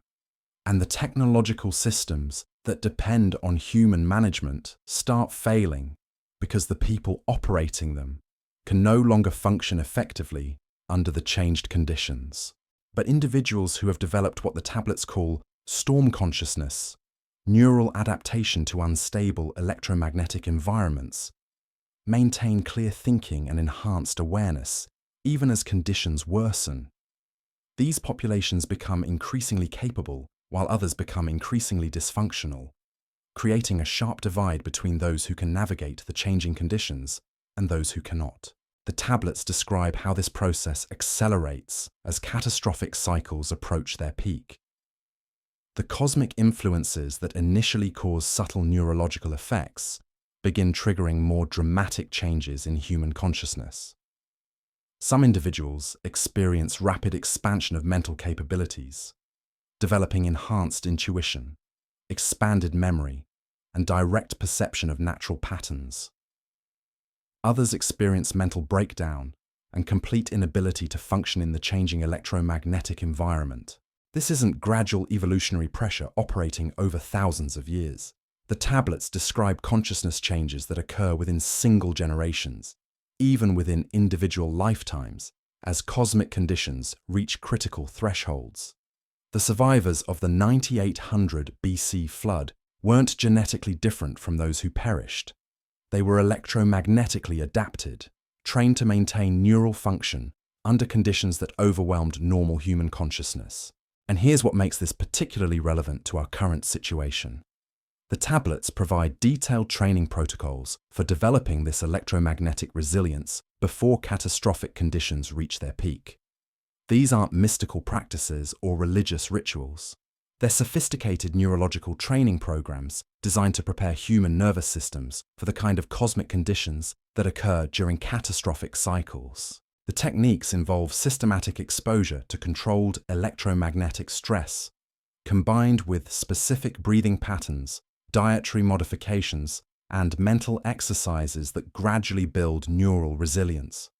and the technological systems that depend on human management start failing because the people operating them can no longer function effectively under the changed conditions. But individuals who have developed what the tablets call storm consciousness, neural adaptation to unstable electromagnetic environments, maintain clear thinking and enhanced awareness, even as conditions worsen. These populations become increasingly capable, while others become increasingly dysfunctional, creating a sharp divide between those who can navigate the changing conditions and those who cannot. The tablets describe how this process accelerates as catastrophic cycles approach their peak. The cosmic influences that initially cause subtle neurological effects begin triggering more dramatic changes in human consciousness. Some individuals experience rapid expansion of mental capabilities, developing enhanced intuition, expanded memory, and direct perception of natural patterns. Others experience mental breakdown and complete inability to function in the changing electromagnetic environment. This isn't gradual evolutionary pressure operating over thousands of years. The tablets describe consciousness changes that occur within single generations, even within individual lifetimes, as cosmic conditions reach critical thresholds. The survivors of the 9800 BC flood weren't genetically different from those who perished. They were electromagnetically adapted, trained to maintain neural function under conditions that overwhelmed normal human consciousness. And here's what makes this particularly relevant to our current situation. The tablets provide detailed training protocols for developing this electromagnetic resilience before catastrophic conditions reach their peak. These aren't mystical practices or religious rituals. They're sophisticated neurological training programs designed to prepare human nervous systems for the kind of cosmic conditions that occur during catastrophic cycles. The techniques involve systematic exposure to controlled electromagnetic stress, combined with specific breathing patterns, dietary modifications, and mental exercises that gradually build neural resilience.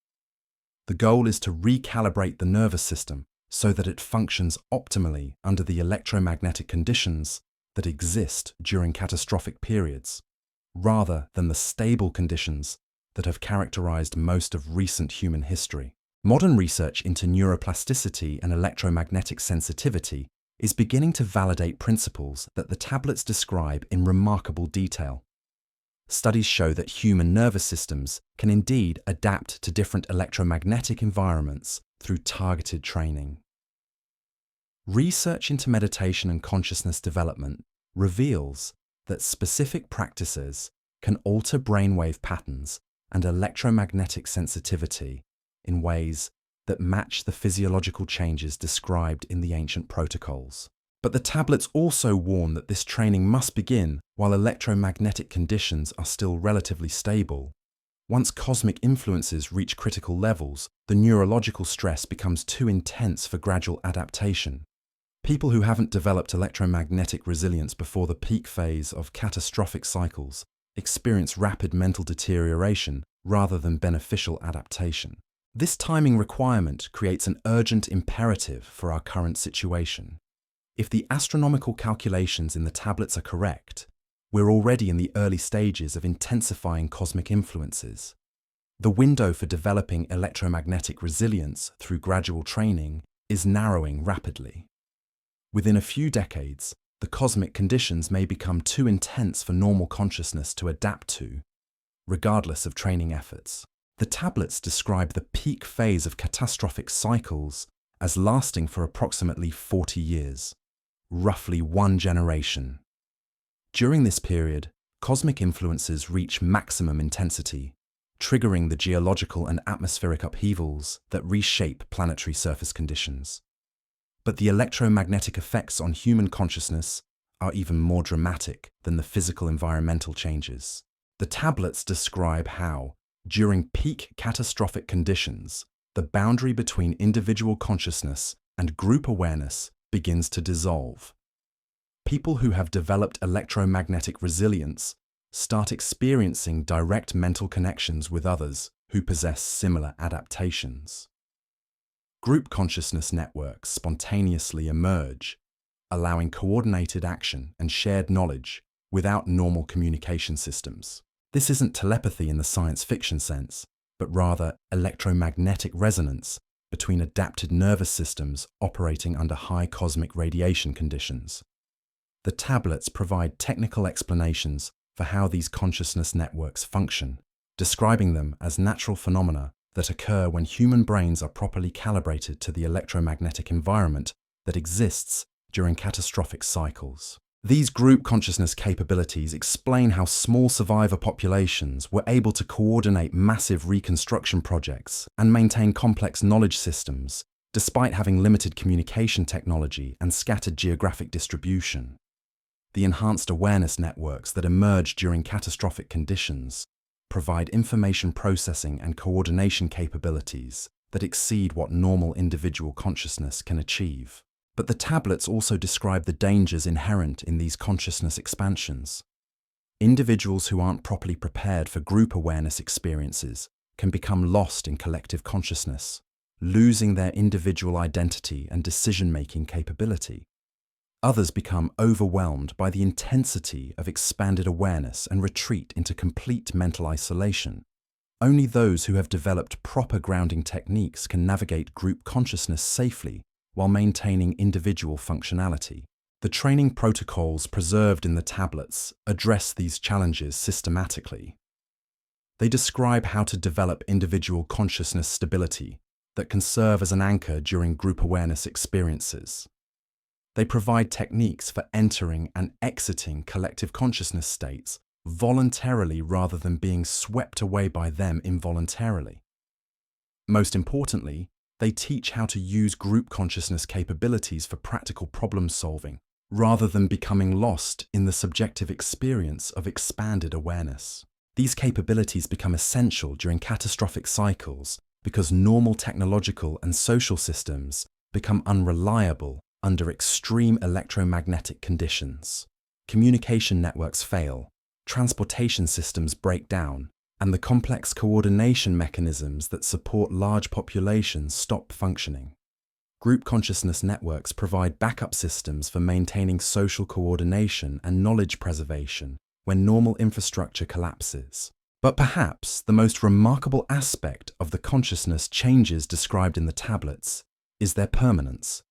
The goal is to recalibrate the nervous system so that it functions optimally under the electromagnetic conditions that exist during catastrophic periods, rather than the stable conditions that have characterized most of recent human history. Modern research into neuroplasticity and electromagnetic sensitivity is beginning to validate principles that the tablets describe in remarkable detail. Studies show that human nervous systems can indeed adapt to different electromagnetic environments through targeted training. Research into meditation and consciousness development reveals that specific practices can alter brainwave patterns and electromagnetic sensitivity in ways that match the physiological changes described in the ancient protocols. But the tablets also warn that this training must begin while electromagnetic conditions are still relatively stable. Once cosmic influences reach critical levels, the neurological stress becomes too intense for gradual adaptation. People who haven't developed electromagnetic resilience before the peak phase of catastrophic cycles experience rapid mental deterioration rather than beneficial adaptation. This timing requirement creates an urgent imperative for our current situation. If the astronomical calculations in the tablets are correct, we're already in the early stages of intensifying cosmic influences. The window for developing electromagnetic resilience through gradual training is narrowing rapidly. Within a few decades, the cosmic conditions may become too intense for normal consciousness to adapt to, regardless of training efforts. The tablets describe the peak phase of catastrophic cycles as lasting for approximately 40 years, roughly one generation. During this period, cosmic influences reach maximum intensity, triggering the geological and atmospheric upheavals that reshape planetary surface conditions. But the electromagnetic effects on human consciousness are even more dramatic than the physical environmental changes. The tablets describe how, during peak catastrophic conditions, the boundary between individual consciousness and group awareness begins to dissolve. People who have developed electromagnetic resilience start experiencing direct mental connections with others who possess similar adaptations. Group consciousness networks spontaneously emerge, allowing coordinated action and shared knowledge without normal communication systems. This isn't telepathy in the science fiction sense, but rather electromagnetic resonance between adapted nervous systems operating under high cosmic radiation conditions. The tablets provide technical explanations for how these consciousness networks function, describing them as natural phenomena that occur when human brains are properly calibrated to the electromagnetic environment that exists during catastrophic cycles. These group consciousness capabilities explain how small survivor populations were able to coordinate massive reconstruction projects and maintain complex knowledge systems, despite having limited communication technology and scattered geographic distribution. The enhanced awareness networks that emerge during catastrophic conditions provide information processing and coordination capabilities that exceed what normal individual consciousness can achieve. But the tablets also describe the dangers inherent in these consciousness expansions. Individuals who aren't properly prepared for group awareness experiences can become lost in collective consciousness, losing their individual identity and decision-making capability. Others become overwhelmed by the intensity of expanded awareness and retreat into complete mental isolation. Only those who have developed proper grounding techniques can navigate group consciousness safely while maintaining individual functionality. The training protocols preserved in the tablets address these challenges systematically. They describe how to develop individual consciousness stability that can serve as an anchor during group awareness experiences. They provide techniques for entering and exiting collective consciousness states voluntarily rather than being swept away by them involuntarily. Most importantly, they teach how to use group consciousness capabilities for practical problem solving, rather than becoming lost in the subjective experience of expanded awareness. These capabilities become essential during catastrophic cycles because normal technological and social systems become unreliable under extreme electromagnetic conditions. Communication networks fail, transportation systems break down, and the complex coordination mechanisms that support large populations stop functioning. Group consciousness networks provide backup systems for maintaining social coordination and knowledge preservation when normal infrastructure collapses. But perhaps the most remarkable aspect of the consciousness changes described in the tablets is their permanence.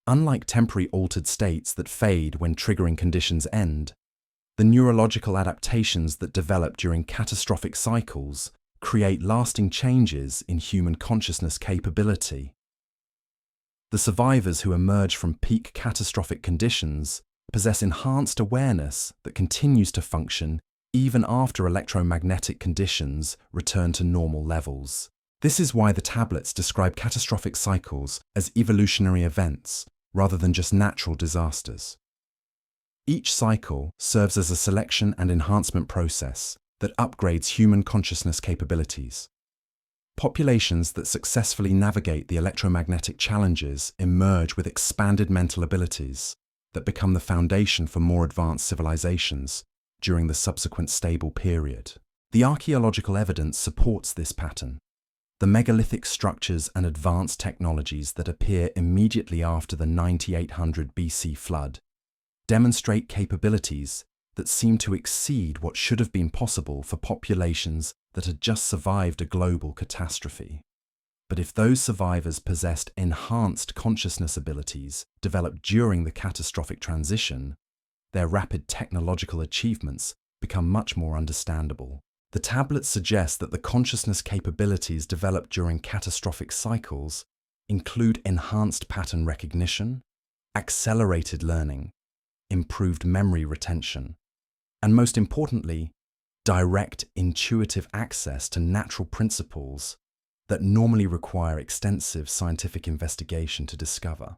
Unlike temporary altered states that fade when triggering conditions end, the neurological adaptations that develop during catastrophic cycles create lasting changes in human consciousness capability. The survivors who emerge from peak catastrophic conditions possess enhanced awareness that continues to function even after electromagnetic conditions return to normal levels. This is why the tablets describe catastrophic cycles as evolutionary events rather than just natural disasters. Each cycle serves as a selection and enhancement process that upgrades human consciousness capabilities. Populations that successfully navigate the electromagnetic challenges emerge with expanded mental abilities that become the foundation for more advanced civilizations during the subsequent stable period. The archaeological evidence supports this pattern. The megalithic structures and advanced technologies that appear immediately after the 9800 BC flood demonstrate capabilities that seem to exceed what should have been possible for populations that had just survived a global catastrophe. But if those survivors possessed enhanced consciousness abilities developed during the catastrophic transition, their rapid technological achievements become much more understandable. The tablets suggest that the consciousness capabilities developed during catastrophic cycles include enhanced pattern recognition, accelerated learning, improved memory retention, and most importantly, direct intuitive access to natural principles that normally require extensive scientific investigation to discover.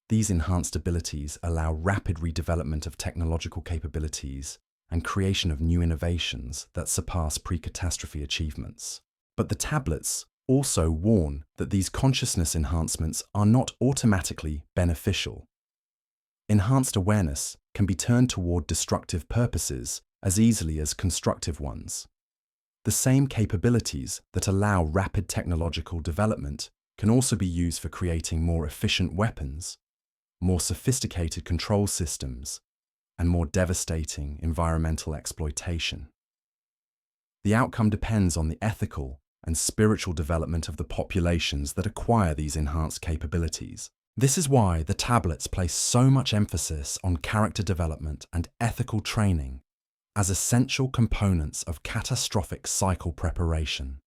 These enhanced abilities allow rapid redevelopment of technological capabilities and creation of new innovations that surpass pre-catastrophe achievements. But the tablets also warn that these consciousness enhancements are not automatically beneficial. Enhanced awareness can be turned toward destructive purposes as easily as constructive ones. The same capabilities that allow rapid technological development can also be used for creating more efficient weapons, more sophisticated control systems, and more devastating environmental exploitation. The outcome depends on the ethical and spiritual development of the populations that acquire these enhanced capabilities. This is why the tablets place so much emphasis on character development and ethical training as essential components of catastrophic cycle preparation.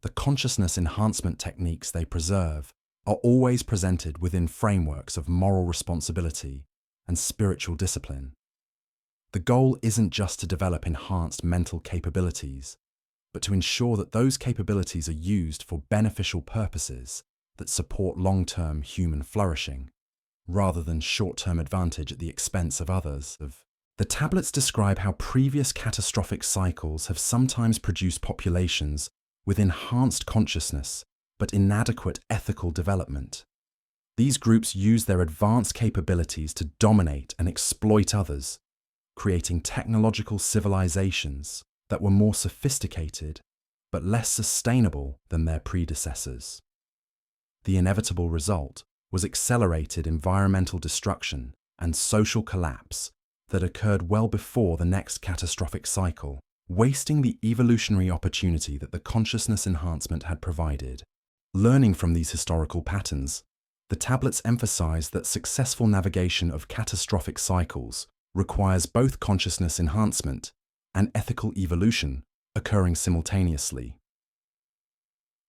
The consciousness enhancement techniques they preserve are always presented within frameworks of moral responsibility and spiritual discipline. The goal isn't just to develop enhanced mental capabilities, but to ensure that those capabilities are used for beneficial purposes that support long-term human flourishing, rather than short-term advantage at the expense of others. The tablets describe how previous catastrophic cycles have sometimes produced populations with enhanced consciousness but inadequate ethical development. These groups use their advanced capabilities to dominate and exploit others, creating technological civilizations that were more sophisticated but less sustainable than their predecessors. The inevitable result was accelerated environmental destruction and social collapse that occurred well before the next catastrophic cycle, wasting the evolutionary opportunity that the consciousness enhancement had provided. Learning from these historical patterns, the tablets emphasize that successful navigation of catastrophic cycles requires both consciousness enhancement and ethical evolution occurring simultaneously.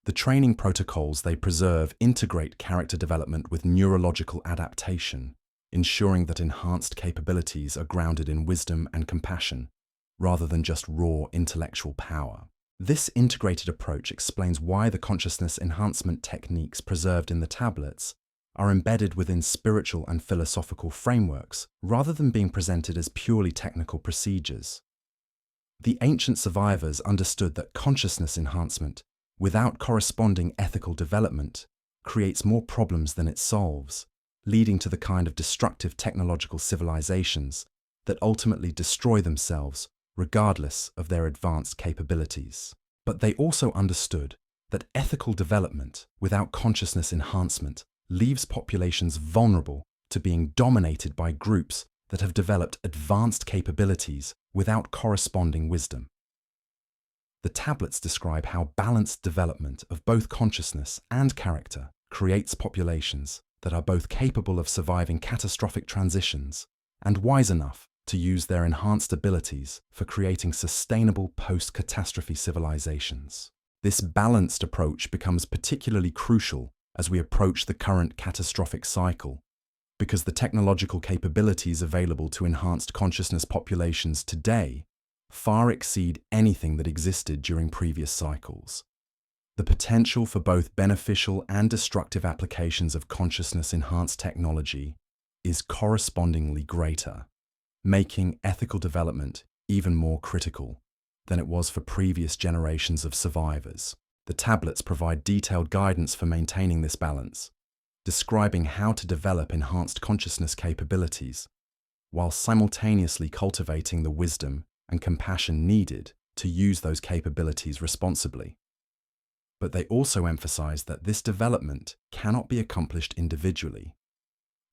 The training protocols they preserve integrate character development with neurological adaptation, ensuring that enhanced capabilities are grounded in wisdom and compassion, rather than just raw intellectual power. This integrated approach explains why the consciousness enhancement techniques preserved in the tablets are embedded within spiritual and philosophical frameworks, rather than being presented as purely technical procedures. The ancient survivors understood that consciousness enhancement, without corresponding ethical development, creates more problems than it solves, leading to the kind of destructive technological civilizations that ultimately destroy themselves regardless of their advanced capabilities. But they also understood that ethical development without consciousness enhancement leaves populations vulnerable to being dominated by groups that have developed advanced capabilities without corresponding wisdom. The tablets describe how balanced development of both consciousness and character creates populations that are both capable of surviving catastrophic transitions and wise enough to use their enhanced abilities for creating sustainable post-catastrophe civilizations. This balanced approach becomes particularly crucial as we approach the current catastrophic cycle, because the technological capabilities available to enhanced consciousness populations today far exceed anything that existed during previous cycles. The potential for both beneficial and destructive applications of consciousness-enhanced technology is correspondingly greater, making ethical development even more critical than it was for previous generations of survivors. The tablets provide detailed guidance for maintaining this balance, describing how to develop enhanced consciousness capabilities while simultaneously cultivating the wisdom and compassion needed to use those capabilities responsibly. But they also emphasize that this development cannot be accomplished individually.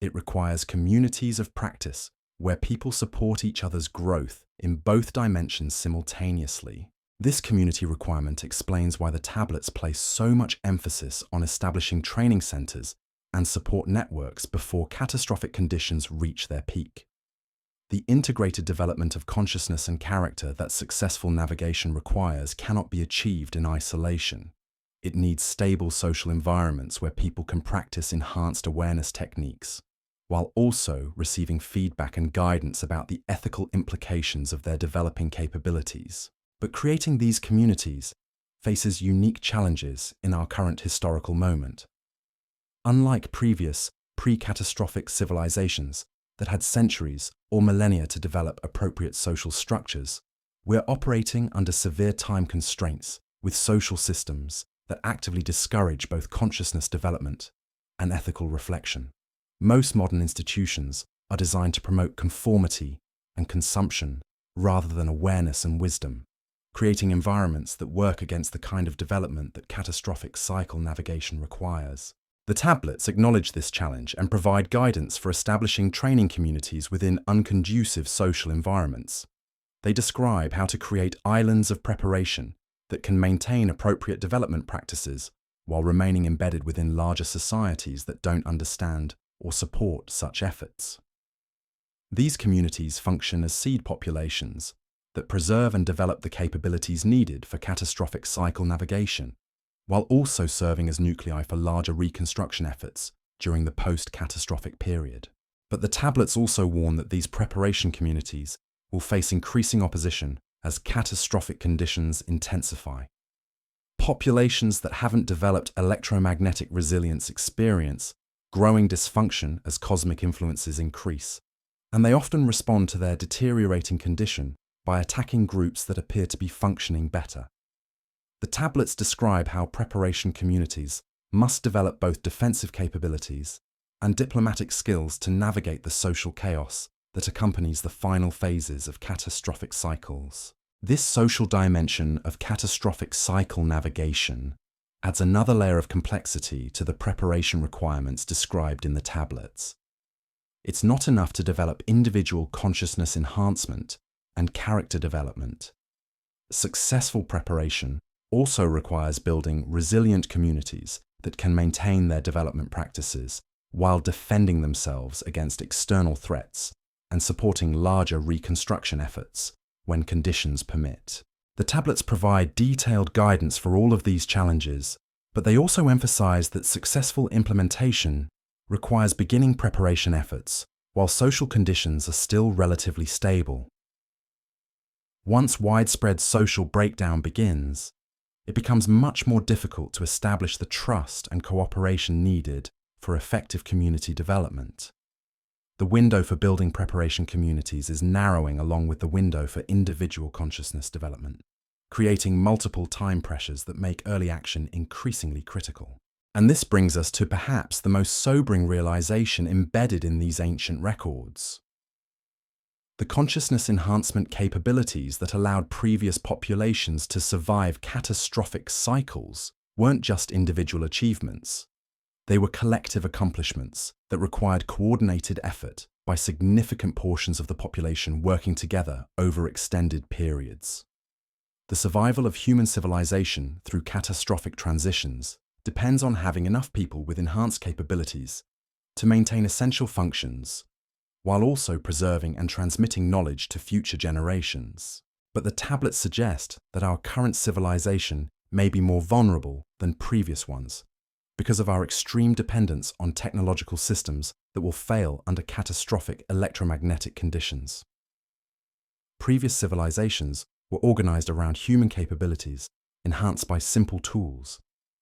It requires communities of practice where people support each other's growth in both dimensions simultaneously. This community requirement explains why the tablets place so much emphasis on establishing training centers and support networks before catastrophic conditions reach their peak. The integrated development of consciousness and character that successful navigation requires cannot be achieved in isolation. It needs stable social environments where people can practice enhanced awareness techniques, while also receiving feedback and guidance about the ethical implications of their developing capabilities. But creating these communities faces unique challenges in our current historical moment. Unlike previous pre-catastrophic civilizations that had centuries or millennia to develop appropriate social structures, we're operating under severe time constraints with social systems that actively discourage both consciousness development and ethical reflection. Most modern institutions are designed to promote conformity and consumption rather than awareness and wisdom, creating environments that work against the kind of development that catastrophic cycle navigation requires. The tablets acknowledge this challenge and provide guidance for establishing training communities within unconducive social environments. They describe how to create islands of preparation that can maintain appropriate development practices while remaining embedded within larger societies that don't understand or support such efforts. These communities function as seed populations that preserve and develop the capabilities needed for catastrophic cycle navigation, while also serving as nuclei for larger reconstruction efforts during the post-catastrophic period. But the tablets also warn that these preparation communities will face increasing opposition as catastrophic conditions intensify. Populations that haven't developed electromagnetic resilience experience growing dysfunction as cosmic influences increase, and they often respond to their deteriorating condition by attacking groups that appear to be functioning better. The tablets describe how preparation communities must develop both defensive capabilities and diplomatic skills to navigate the social chaos that accompanies the final phases of catastrophic cycles. This social dimension of catastrophic cycle navigation adds another layer of complexity to the preparation requirements described in the tablets. It's not enough to develop individual consciousness enhancement and character development. Successful preparation also requires building resilient communities that can maintain their development practices while defending themselves against external threats and supporting larger reconstruction efforts when conditions permit. The tablets provide detailed guidance for all of these challenges, but they also emphasize that successful implementation requires beginning preparation efforts while social conditions are still relatively stable. Once widespread social breakdown begins, it becomes much more difficult to establish the trust and cooperation needed for effective community development. The window for building preparation communities is narrowing along with the window for individual consciousness development, creating multiple time pressures that make early action increasingly critical. And this brings us to perhaps the most sobering realization embedded in these ancient records. The consciousness enhancement capabilities that allowed previous populations to survive catastrophic cycles weren't just individual achievements. They were collective accomplishments that required coordinated effort by significant portions of the population working together over extended periods. The survival of human civilization through catastrophic transitions depends on having enough people with enhanced capabilities to maintain essential functions while also preserving and transmitting knowledge to future generations. But the tablets suggest that our current civilization may be more vulnerable than previous ones because of our extreme dependence on technological systems that will fail under catastrophic electromagnetic conditions. Previous civilizations were organized around human capabilities enhanced by simple tools,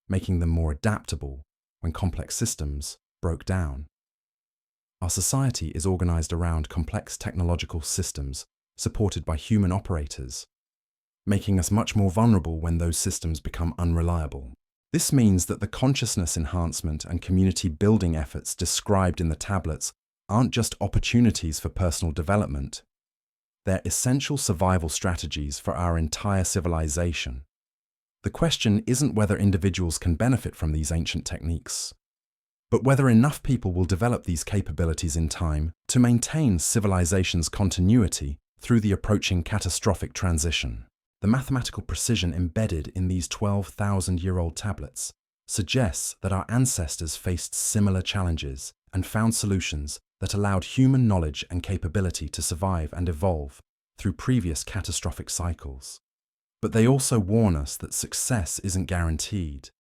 making them more adaptable when complex systems broke down. Our society is organized around complex technological systems supported by human operators, making us much more vulnerable when those systems become unreliable. This means that the consciousness enhancement and community building efforts described in the tablets aren't just opportunities for personal development. They're essential survival strategies for our entire civilization. The question isn't whether individuals can benefit from these ancient techniques, but whether enough people will develop these capabilities in time to maintain civilization's continuity through the approaching catastrophic transition. The mathematical precision embedded in these 12,000-year-old tablets suggests that our ancestors faced similar challenges and found solutions that allowed human knowledge and capability to survive and evolve through previous catastrophic cycles. But they also warn us that success isn't guaranteed.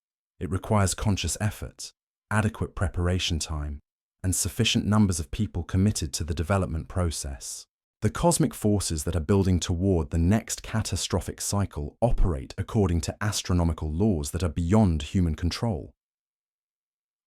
It requires conscious effort, adequate preparation time, and sufficient numbers of people committed to the development process. The cosmic forces that are building toward the next catastrophic cycle operate according to astronomical laws that are beyond human control.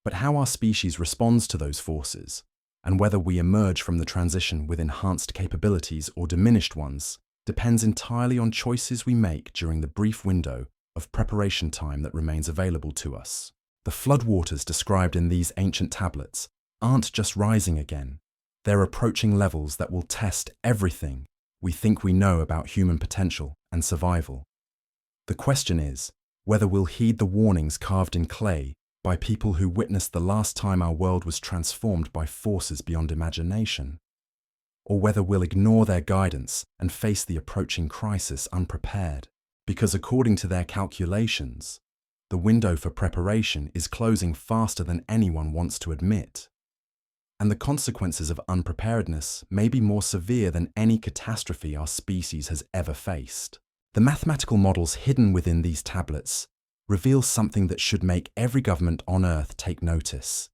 But how our species responds to those forces, and whether we emerge from the transition with enhanced capabilities or diminished ones, depends entirely on choices we make during the brief window of preparation time that remains available to us. The floodwaters described in these ancient tablets aren't just rising again. They're approaching levels that will test everything we think we know about human potential and survival. The question is whether we'll heed the warnings carved in clay by people who witnessed the last time our world was transformed by forces beyond imagination, or whether we'll ignore their guidance and face the approaching crisis unprepared, because according to their calculations, the window for preparation is closing faster than anyone wants to admit. and the consequences of unpreparedness may be more severe than any catastrophe our species has ever faced. The mathematical models hidden within these tablets reveal something that should make every government on Earth take notice.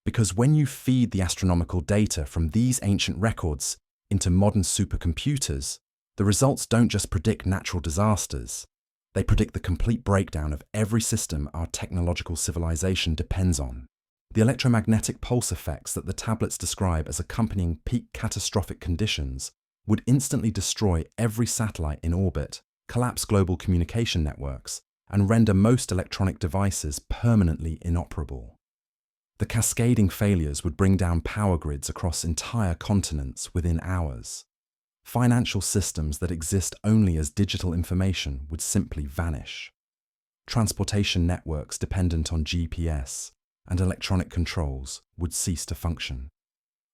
Because when you feed the astronomical data from these ancient records into modern supercomputers, the results don't just predict natural disasters, they predict the complete breakdown of every system our technological civilization depends on. The electromagnetic pulse effects that the tablets describe as accompanying peak catastrophic conditions would instantly destroy every satellite in orbit, collapse global communication networks, and render most electronic devices permanently inoperable. The cascading failures would bring down power grids across entire continents within hours. Financial systems that exist only as digital information would simply vanish. Transportation networks dependent on GPS and electronic controls would cease to function.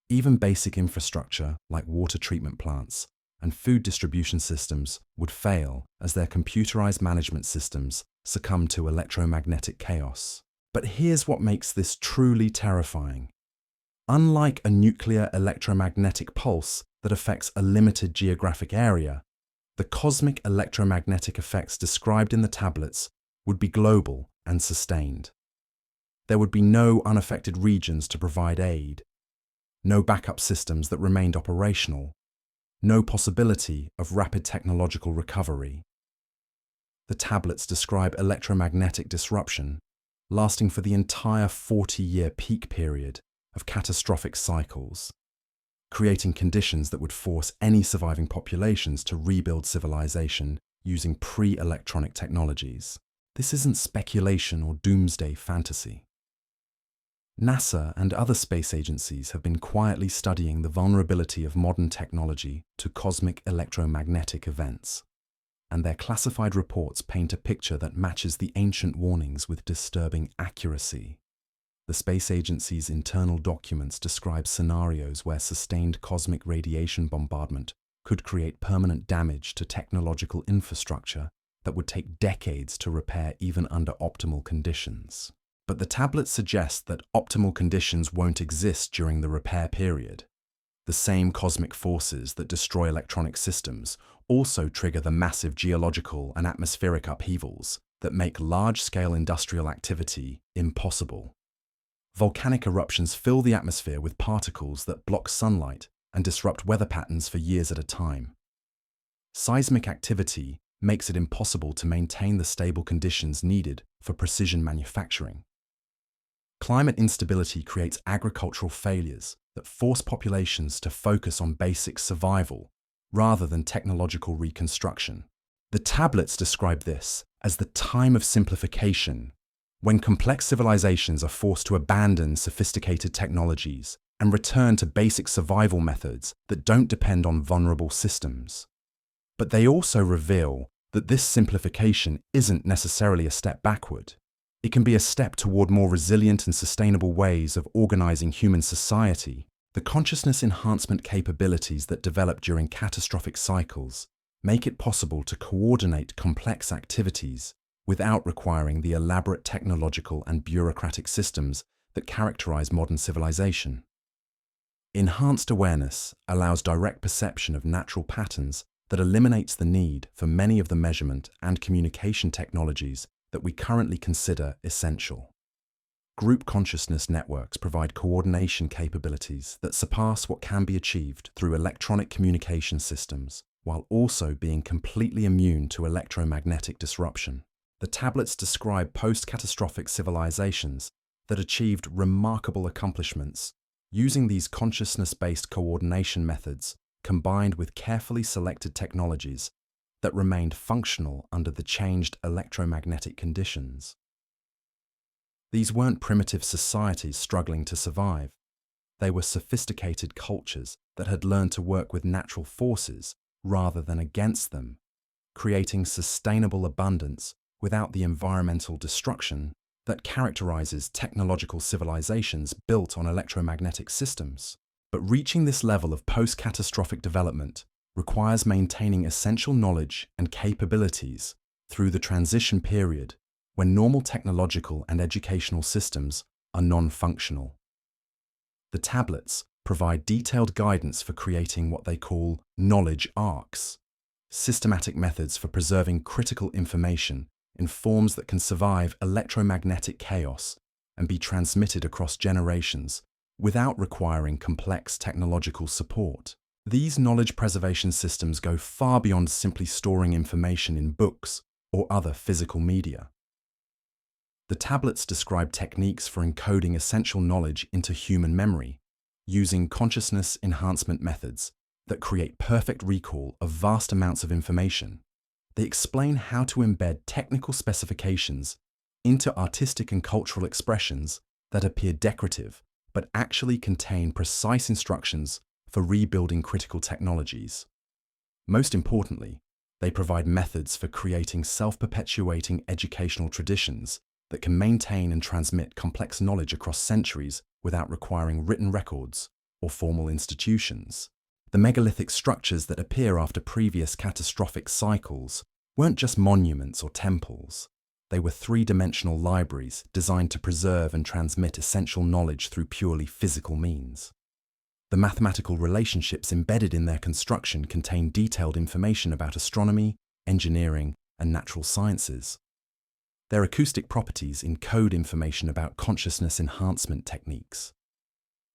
Even basic infrastructure like water treatment plants and food distribution systems would fail as their computerized management systems succumb to electromagnetic chaos. But here's what makes this truly terrifying. Unlike a nuclear electromagnetic pulse that affects a limited geographic area, the cosmic electromagnetic effects described in the tablets would be global and sustained. There would be no unaffected regions to provide aid, no backup systems that remained operational, no possibility of rapid technological recovery. The tablets describe electromagnetic disruption lasting for the entire 40-year peak period of catastrophic cycles, creating conditions that would force any surviving populations to rebuild civilization using pre-electronic technologies. This isn't speculation or doomsday fantasy. NASA and other space agencies have been quietly studying the vulnerability of modern technology to cosmic electromagnetic events, and their classified reports paint a picture that matches the ancient warnings with disturbing accuracy. The space agency's internal documents describe scenarios where sustained cosmic radiation bombardment could create permanent damage to technological infrastructure that would take decades to repair even under optimal conditions. But the tablets suggest that optimal conditions won't exist during the repair period. The same cosmic forces that destroy electronic systems also trigger the massive geological and atmospheric upheavals that make large-scale industrial activity impossible. Volcanic eruptions fill the atmosphere with particles that block sunlight and disrupt weather patterns for years at a time. Seismic activity makes it impossible to maintain the stable conditions needed for precision manufacturing. Climate instability creates agricultural failures that force populations to focus on basic survival rather than technological reconstruction. The tablets describe this as the time of simplification, when complex civilizations are forced to abandon sophisticated technologies and return to basic survival methods that don't depend on vulnerable systems. But they also reveal that this simplification isn't necessarily a step backward. It can be a step toward more resilient and sustainable ways of organizing human society. The consciousness enhancement capabilities that develop during catastrophic cycles make it possible to coordinate complex activities without requiring the elaborate technological and bureaucratic systems that characterize modern civilization. Enhanced awareness allows direct perception of natural patterns that eliminates the need for many of the measurement and communication technologies that we currently consider essential. Group consciousness networks provide coordination capabilities that surpass what can be achieved through electronic communication systems, while also being completely immune to electromagnetic disruption. The tablets describe post-catastrophic civilizations that achieved remarkable accomplishments using these consciousness-based coordination methods combined with carefully selected technologies that remained functional under the changed electromagnetic conditions. These weren't primitive societies struggling to survive. They were sophisticated cultures that had learned to work with natural forces rather than against them, creating sustainable abundance without the environmental destruction that characterizes technological civilizations built on electromagnetic systems. But reaching this level of post-catastrophic development requires maintaining essential knowledge and capabilities through the transition period when normal technological and educational systems are non-functional. The tablets provide detailed guidance for creating what they call knowledge arcs, systematic methods for preserving critical information in forms that can survive electromagnetic chaos and be transmitted across generations without requiring complex technological support. These knowledge preservation systems go far beyond simply storing information in books or other physical media. The tablets describe techniques for encoding essential knowledge into human memory, using consciousness enhancement methods that create perfect recall of vast amounts of information. They explain how to embed technical specifications into artistic and cultural expressions that appear decorative but actually contain precise instructions for rebuilding critical technologies. Most importantly, they provide methods for creating self-perpetuating educational traditions that can maintain and transmit complex knowledge across centuries without requiring written records or formal institutions. The megalithic structures that appear after previous catastrophic cycles weren't just monuments or temples. They were three-dimensional libraries designed to preserve and transmit essential knowledge through purely physical means. The mathematical relationships embedded in their construction contain detailed information about astronomy, engineering, and natural sciences. Their acoustic properties encode information about consciousness enhancement techniques.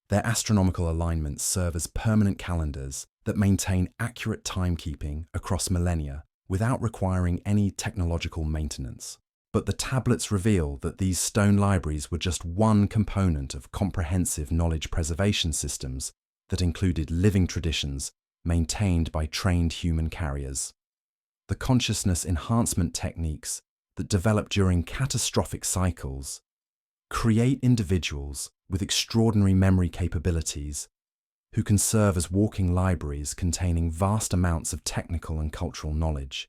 Their astronomical alignments serve as permanent calendars that maintain accurate timekeeping across millennia without requiring any technological maintenance. But the tablets reveal that these stone libraries were just one component of comprehensive knowledge preservation systems that included living traditions maintained by trained human carriers. The consciousness enhancement techniques that develop during catastrophic cycles create individuals with extraordinary memory capabilities who can serve as walking libraries containing vast amounts of technical and cultural knowledge.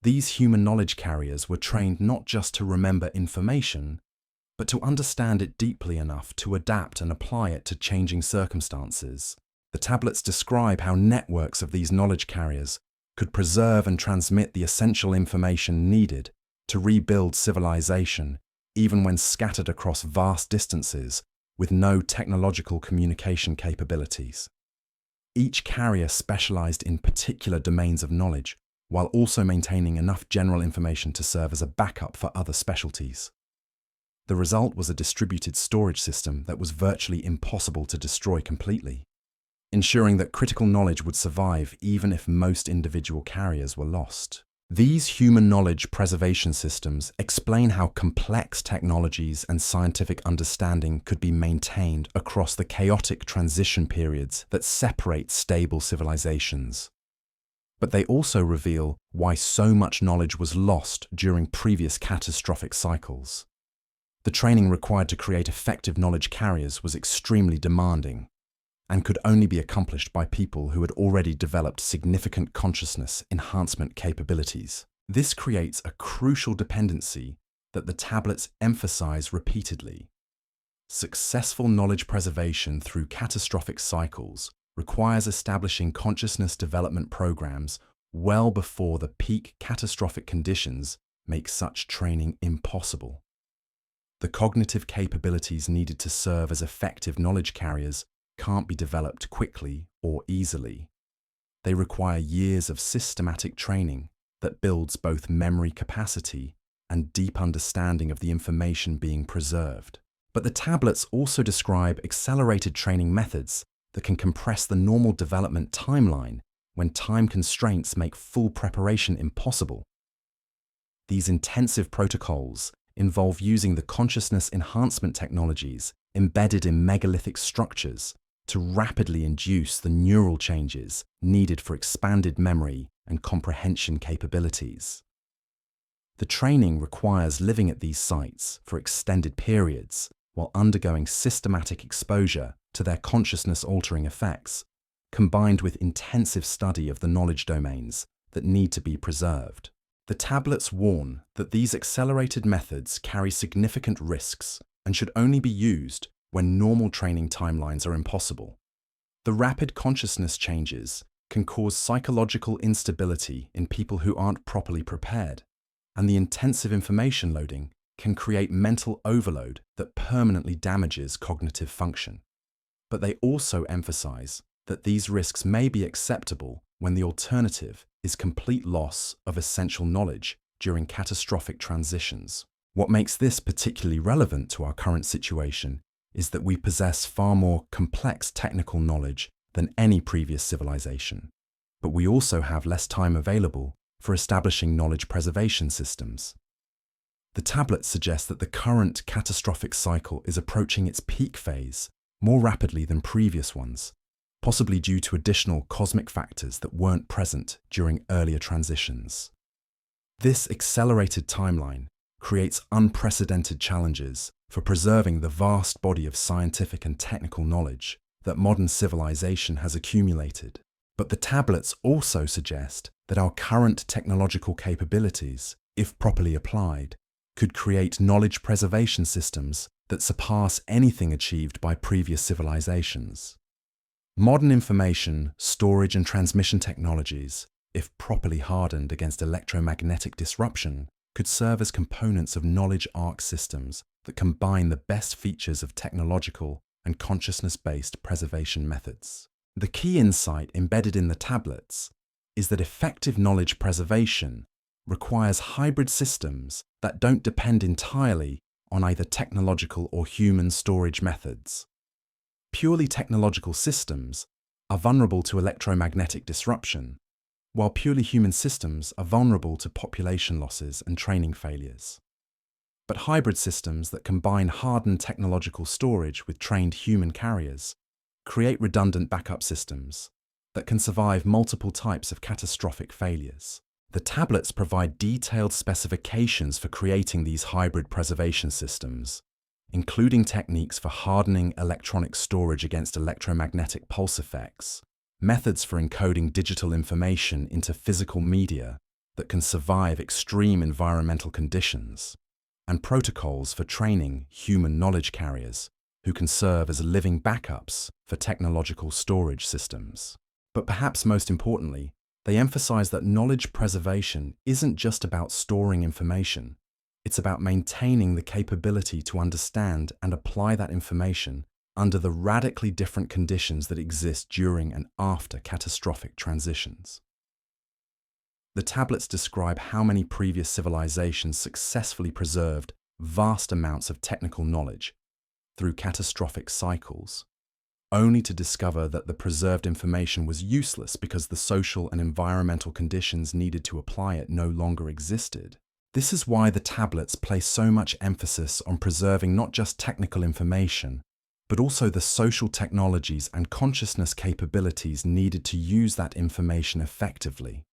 These human knowledge carriers were trained not just to remember information, but to understand it deeply enough to adapt and apply it to changing circumstances. The tablets describe how networks of these knowledge carriers could preserve and transmit the essential information needed to rebuild civilization, even when scattered across vast distances with no technological communication capabilities. Each carrier specialized in particular domains of knowledge, while also maintaining enough general information to serve as a backup for other specialties. The result was a distributed storage system that was virtually impossible to destroy completely, ensuring that critical knowledge would survive even if most individual carriers were lost. These human knowledge preservation systems explain how complex technologies and scientific understanding could be maintained across the chaotic transition periods that separate stable civilizations. But they also reveal why so much knowledge was lost during previous catastrophic cycles. The training required to create effective knowledge carriers was extremely demanding and could only be accomplished by people who had already developed significant consciousness enhancement capabilities. This creates a crucial dependency that the tablets emphasize repeatedly. Successful knowledge preservation through catastrophic cycles requires establishing consciousness development programs well before the peak catastrophic conditions make such training impossible. The cognitive capabilities needed to serve as effective knowledge carriers can't be developed quickly or easily. They require years of systematic training that builds both memory capacity and deep understanding of the information being preserved. But the tablets also describe accelerated training methods that can compress the normal development timeline when time constraints make full preparation impossible. These intensive protocols involve using the consciousness enhancement technologies embedded in megalithic structures to rapidly induce the neural changes needed for expanded memory and comprehension capabilities. The training requires living at these sites for extended periods while undergoing systematic exposure to their consciousness-altering effects, combined with intensive study of the knowledge domains that need to be preserved. The tablets warn that these accelerated methods carry significant risks and should only be used when normal training timelines are impossible. The rapid consciousness changes can cause psychological instability in people who aren't properly prepared, and the intensive information loading can create mental overload that permanently damages cognitive function. but they also emphasize that these risks may be acceptable when the alternative is complete loss of essential knowledge during catastrophic transitions. What makes this particularly relevant to our current situation is that we possess far more complex technical knowledge than any previous civilization, but we also have less time available for establishing knowledge preservation systems. The tablets suggest that the current catastrophic cycle is approaching its peak phase more rapidly than previous ones, possibly due to additional cosmic factors that weren't present during earlier transitions. This accelerated timeline creates unprecedented challenges for preserving the vast body of scientific and technical knowledge that modern civilization has accumulated. But the tablets also suggest that our current technological capabilities, if properly applied, could create knowledge preservation systems that surpass anything achieved by previous civilizations. Modern information, storage and transmission technologies, if properly hardened against electromagnetic disruption, could serve as components of knowledge arc systems that combine the best features of technological and consciousness-based preservation methods. The key insight embedded in the tablets is that effective knowledge preservation requires hybrid systems that don't depend entirely on either technological or human storage methods. Purely technological systems are vulnerable to electromagnetic disruption, while purely human systems are vulnerable to population losses and training failures. But hybrid systems that combine hardened technological storage with trained human carriers create redundant backup systems that can survive multiple types of catastrophic failures. The tablets provide detailed specifications for creating these hybrid preservation systems, including techniques for hardening electronic storage against electromagnetic pulse effects, methods for encoding digital information into physical media that can survive extreme environmental conditions, and protocols for training human knowledge carriers who can serve as living backups for technological storage systems. But perhaps most importantly, they emphasize that knowledge preservation isn't just about storing information. It's about maintaining the capability to understand and apply that information under the radically different conditions that exist during and after catastrophic transitions. The tablets describe how many previous civilizations successfully preserved vast amounts of technical knowledge through catastrophic cycles, only to discover that the preserved information was useless because the social and environmental conditions needed to apply it no longer existed. This is why the tablets place so much emphasis on preserving not just technical information, but also the social technologies and consciousness capabilities needed to use that information effectively.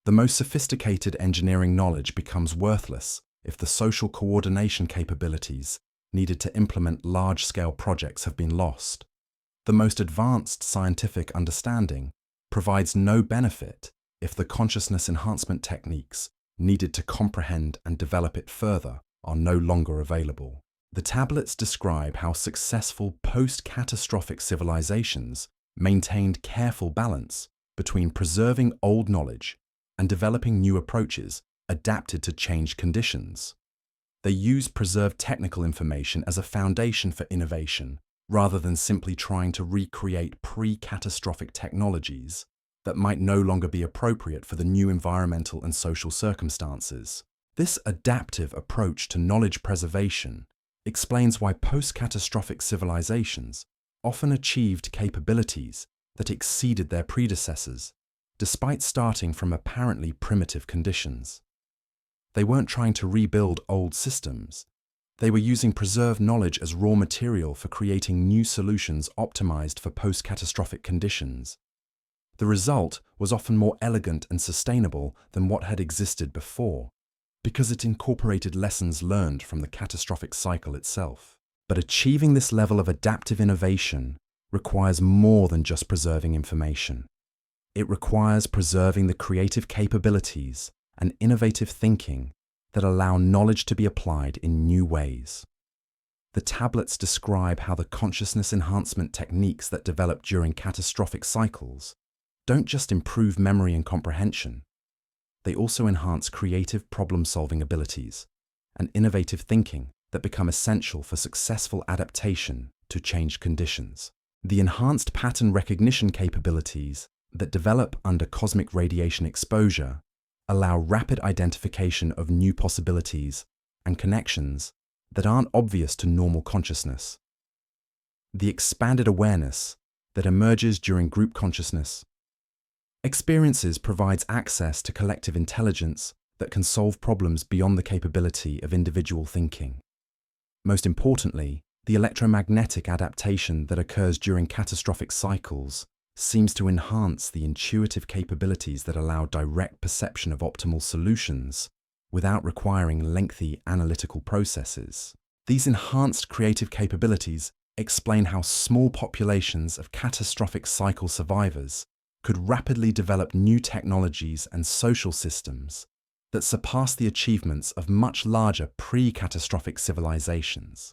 The most sophisticated engineering knowledge becomes worthless if the social coordination capabilities needed to implement large-scale projects have been lost. The most advanced scientific understanding provides no benefit if the consciousness enhancement techniques needed to comprehend and develop it further are no longer available. The tablets describe how successful post-catastrophic civilizations maintained careful balance between preserving old knowledge and developing new approaches adapted to changed conditions. They use preserved technical information as a foundation for innovation, rather than simply trying to recreate pre-catastrophic technologies that might no longer be appropriate for the new environmental and social circumstances. This adaptive approach to knowledge preservation explains why post-catastrophic civilizations often achieved capabilities that exceeded their predecessors, despite starting from apparently primitive conditions. They weren't trying to rebuild old systems. They were using preserved knowledge as raw material for creating new solutions optimized for post-catastrophic conditions. The result was often more elegant and sustainable than what had existed before, because it incorporated lessons learned from the catastrophic cycle itself. But achieving this level of adaptive innovation requires more than just preserving information. It requires preserving the creative capabilities and innovative thinking that allow knowledge to be applied in new ways. The tablets describe how the consciousness enhancement techniques that develop during catastrophic cycles don't just improve memory and comprehension, they also enhance creative problem-solving abilities and innovative thinking that become essential for successful adaptation to changed conditions. The enhanced pattern recognition capabilities that develop under cosmic radiation exposure allow rapid identification of new possibilities and connections that aren't obvious to normal consciousness. The expanded awareness that emerges during group consciousness experiences provides access to collective intelligence that can solve problems beyond the capability of individual thinking. Most importantly, the electromagnetic adaptation that occurs during catastrophic cycles seems to enhance the intuitive capabilities that allow direct perception of optimal solutions without requiring lengthy analytical processes. These enhanced creative capabilities explain how small populations of catastrophic cycle survivors could rapidly develop new technologies and social systems that surpass the achievements of much larger pre-catastrophic civilizations.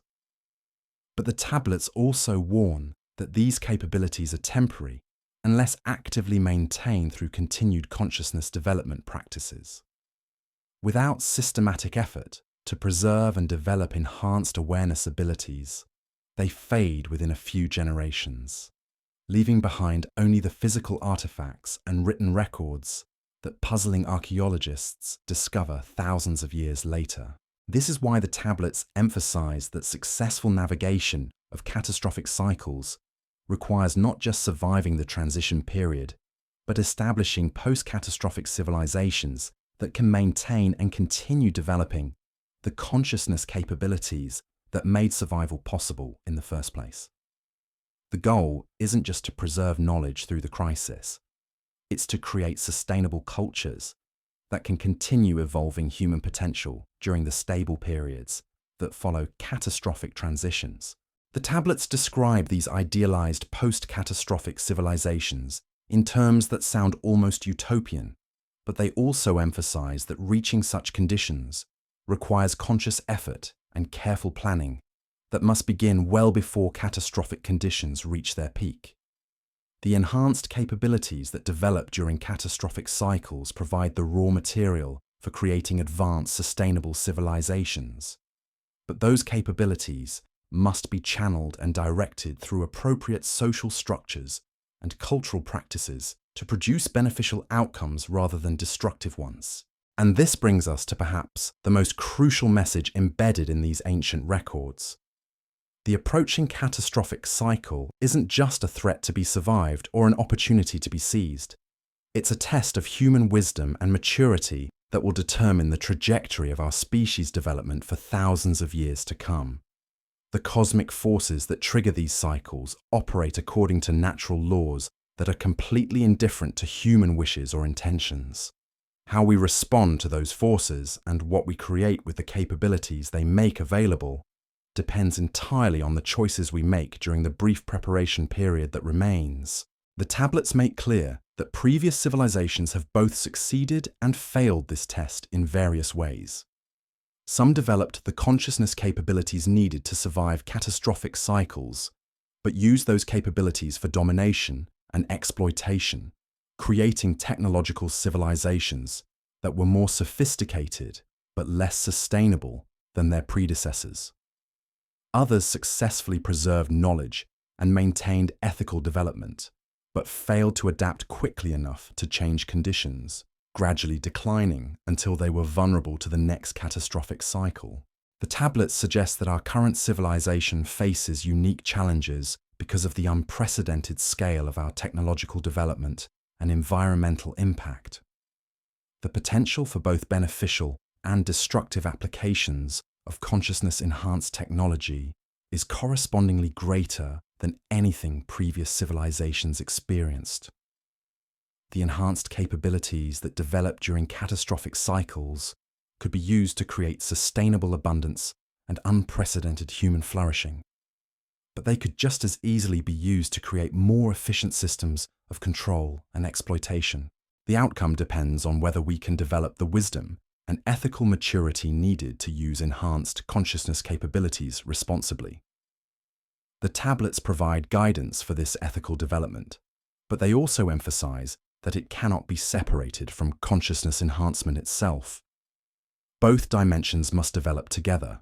But the tablets also warn that these capabilities are temporary unless actively maintained through continued consciousness development practices. Without systematic effort to preserve and develop enhanced awareness abilities, they fade within a few generations, leaving behind only the physical artifacts and written records that puzzling archaeologists discover thousands of years later. This is why the tablets emphasize that successful navigation of catastrophic cycles requires not just surviving the transition period, but establishing post-catastrophic civilizations that can maintain and continue developing the consciousness capabilities that made survival possible in the first place. The goal isn't just to preserve knowledge through the crisis, it's to create sustainable cultures that can continue evolving human potential during the stable periods that follow catastrophic transitions. The tablets describe these idealized post-catastrophic civilizations in terms that sound almost utopian, but they also emphasize that reaching such conditions requires conscious effort and careful planning that must begin well before catastrophic conditions reach their peak. The enhanced capabilities that develop during catastrophic cycles provide the raw material for creating advanced, sustainable civilizations. But those capabilities must be channeled and directed through appropriate social structures and cultural practices to produce beneficial outcomes rather than destructive ones. And this brings us to perhaps the most crucial message embedded in these ancient records. The approaching catastrophic cycle isn't just a threat to be survived or an opportunity to be seized. It's a test of human wisdom and maturity that will determine the trajectory of our species' development for thousands of years to come. The cosmic forces that trigger these cycles operate according to natural laws that are completely indifferent to human wishes or intentions. How we respond to those forces and what we create with the capabilities they make available depends entirely on the choices we make during the brief preparation period that remains. The tablets make clear that previous civilizations have both succeeded and failed this test in various ways. Some developed the consciousness capabilities needed to survive catastrophic cycles, but used those capabilities for domination and exploitation, creating technological civilizations that were more sophisticated but less sustainable than their predecessors. Others successfully preserved knowledge and maintained ethical development, but failed to adapt quickly enough to change conditions, gradually declining until they were vulnerable to the next catastrophic cycle. The tablets suggest that our current civilization faces unique challenges because of the unprecedented scale of our technological development and environmental impact. The potential for both beneficial and destructive applications of consciousness-enhanced technology is correspondingly greater than anything previous civilizations experienced. The enhanced capabilities that develop during catastrophic cycles could be used to create sustainable abundance and unprecedented human flourishing. But they could just as easily be used to create more efficient systems of control and exploitation. The outcome depends on whether we can develop the wisdom and ethical maturity needed to use enhanced consciousness capabilities responsibly. The tablets provide guidance for this ethical development, but they also emphasize that it cannot be separated from consciousness enhancement itself. Both dimensions must develop together,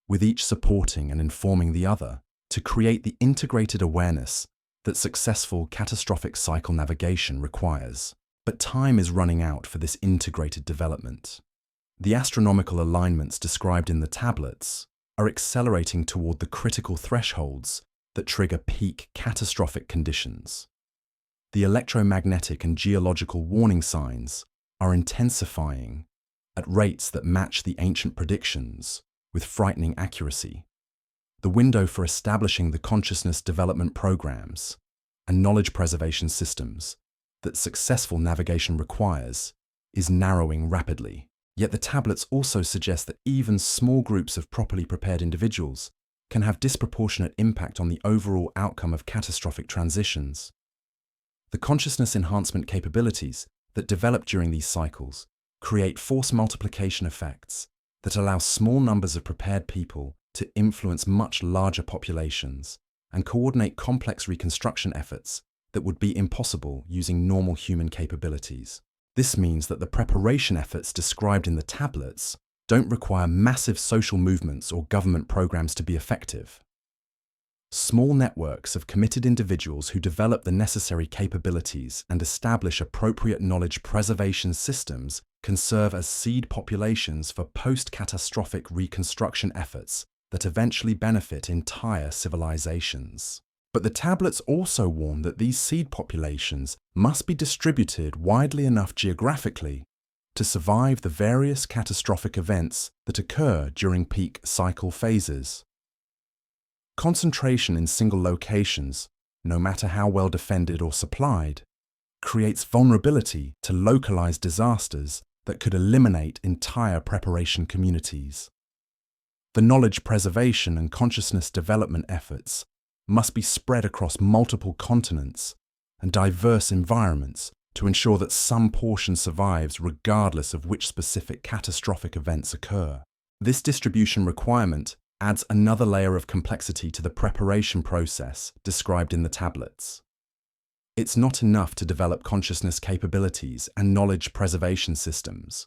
with each supporting and informing the other to create the integrated awareness that successful catastrophic cycle navigation requires. But time is running out for this integrated development. The astronomical alignments described in the tablets are accelerating toward the critical thresholds that trigger peak catastrophic conditions. The electromagnetic and geological warning signs are intensifying at rates that match the ancient predictions with frightening accuracy. The window for establishing the consciousness development programs and knowledge preservation systems that successful navigation requires is narrowing rapidly. Yet the tablets also suggest that even small groups of properly prepared individuals can have disproportionate impact on the overall outcome of catastrophic transitions. The consciousness enhancement capabilities that develop during these cycles create force multiplication effects that allow small numbers of prepared people to influence much larger populations and coordinate complex reconstruction efforts that would be impossible using normal human capabilities. This means that the preparation efforts described in the tablets don't require massive social movements or government programs to be effective. Small networks of committed individuals who develop the necessary capabilities and establish appropriate knowledge preservation systems can serve as seed populations for post-catastrophic reconstruction efforts that eventually benefit entire civilizations. But the tablets also warn that these seed populations must be distributed widely enough geographically to survive the various catastrophic events that occur during peak cycle phases. Concentration in single locations, no matter how well defended or supplied, creates vulnerability to localized disasters that could eliminate entire preparation communities. The knowledge preservation and consciousness development efforts must be spread across multiple continents and diverse environments to ensure that some portion survives regardless of which specific catastrophic events occur. This distribution requirement adds another layer of complexity to the preparation process described in the tablets. It's not enough to develop consciousness capabilities and knowledge preservation systems.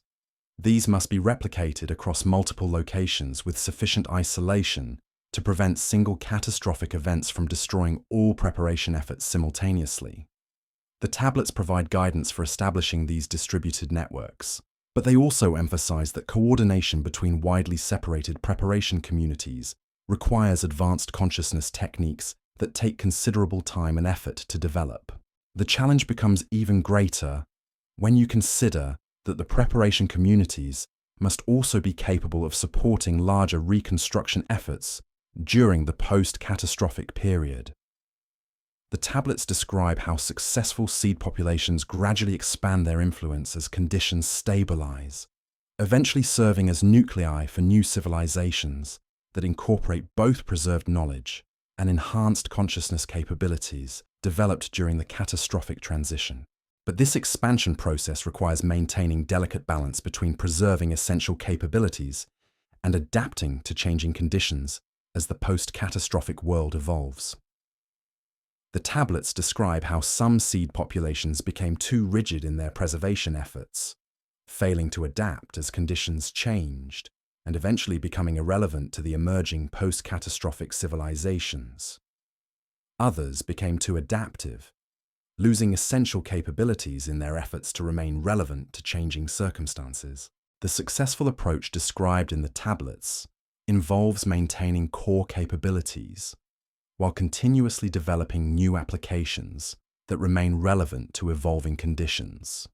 These must be replicated across multiple locations with sufficient isolation to prevent single catastrophic events from destroying all preparation efforts simultaneously. The tablets provide guidance for establishing these distributed networks, but they also emphasize that coordination between widely separated preparation communities requires advanced consciousness techniques that take considerable time and effort to develop. The challenge becomes even greater when you consider that the preparation communities must also be capable of supporting larger reconstruction efforts during the post-catastrophic period. The tablets describe how successful seed populations gradually expand their influence as conditions stabilize, eventually serving as nuclei for new civilizations that incorporate both preserved knowledge and enhanced consciousness capabilities developed during the catastrophic transition. But this expansion process requires maintaining delicate balance between preserving essential capabilities and adapting to changing conditions as the post-catastrophic world evolves. The tablets describe how some seed populations became too rigid in their preservation efforts, failing to adapt as conditions changed and eventually becoming irrelevant to the emerging post-catastrophic civilizations. Others became too adaptive, losing essential capabilities in their efforts to remain relevant to changing circumstances. The successful approach described in the tablets involves maintaining core capabilities while continuously developing new applications that remain relevant to evolving conditions.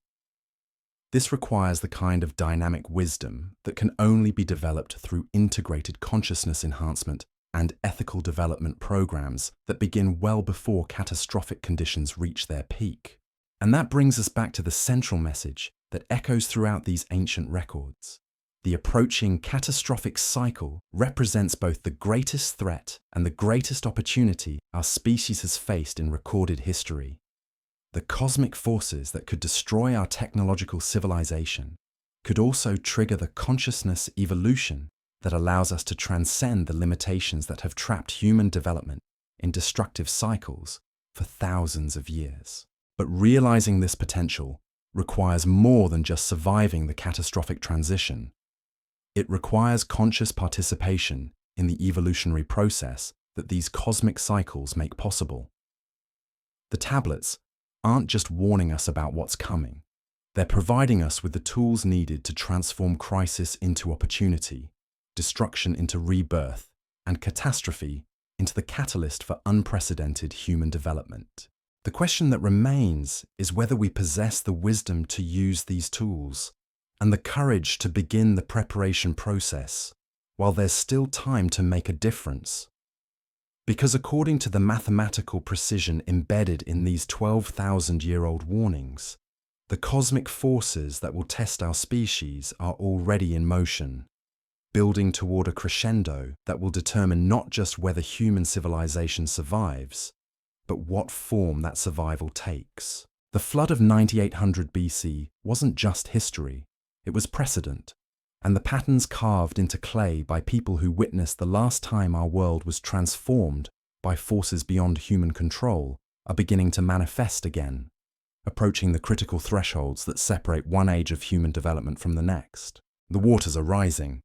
This requires the kind of dynamic wisdom that can only be developed through integrated consciousness enhancement and ethical development programs that begin well before catastrophic conditions reach their peak. And that brings us back to the central message that echoes throughout these ancient records. The approaching catastrophic cycle represents both the greatest threat and the greatest opportunity our species has faced in recorded history. The cosmic forces that could destroy our technological civilization could also trigger the consciousness evolution that allows us to transcend the limitations that have trapped human development in destructive cycles for thousands of years. But realizing this potential requires more than just surviving the catastrophic transition. It requires conscious participation in the evolutionary process that these cosmic cycles make possible. The tablets aren't just warning us about what's coming. They're providing us with the tools needed to transform crisis into opportunity, destruction into rebirth, and catastrophe into the catalyst for unprecedented human development. The question that remains is whether we possess the wisdom to use these tools and the courage to begin the preparation process while there's still time to make a difference. Because according to the mathematical precision embedded in these 12,000-year-old warnings, the cosmic forces that will test our species are already in motion, building toward a crescendo that will determine not just whether human civilization survives, but what form that survival takes. The flood of 9800 BC wasn't just history, it was precedent, and the patterns carved into clay by people who witnessed the last time our world was transformed by forces beyond human control are beginning to manifest again, approaching the critical thresholds that separate one age of human development from the next. The waters are rising.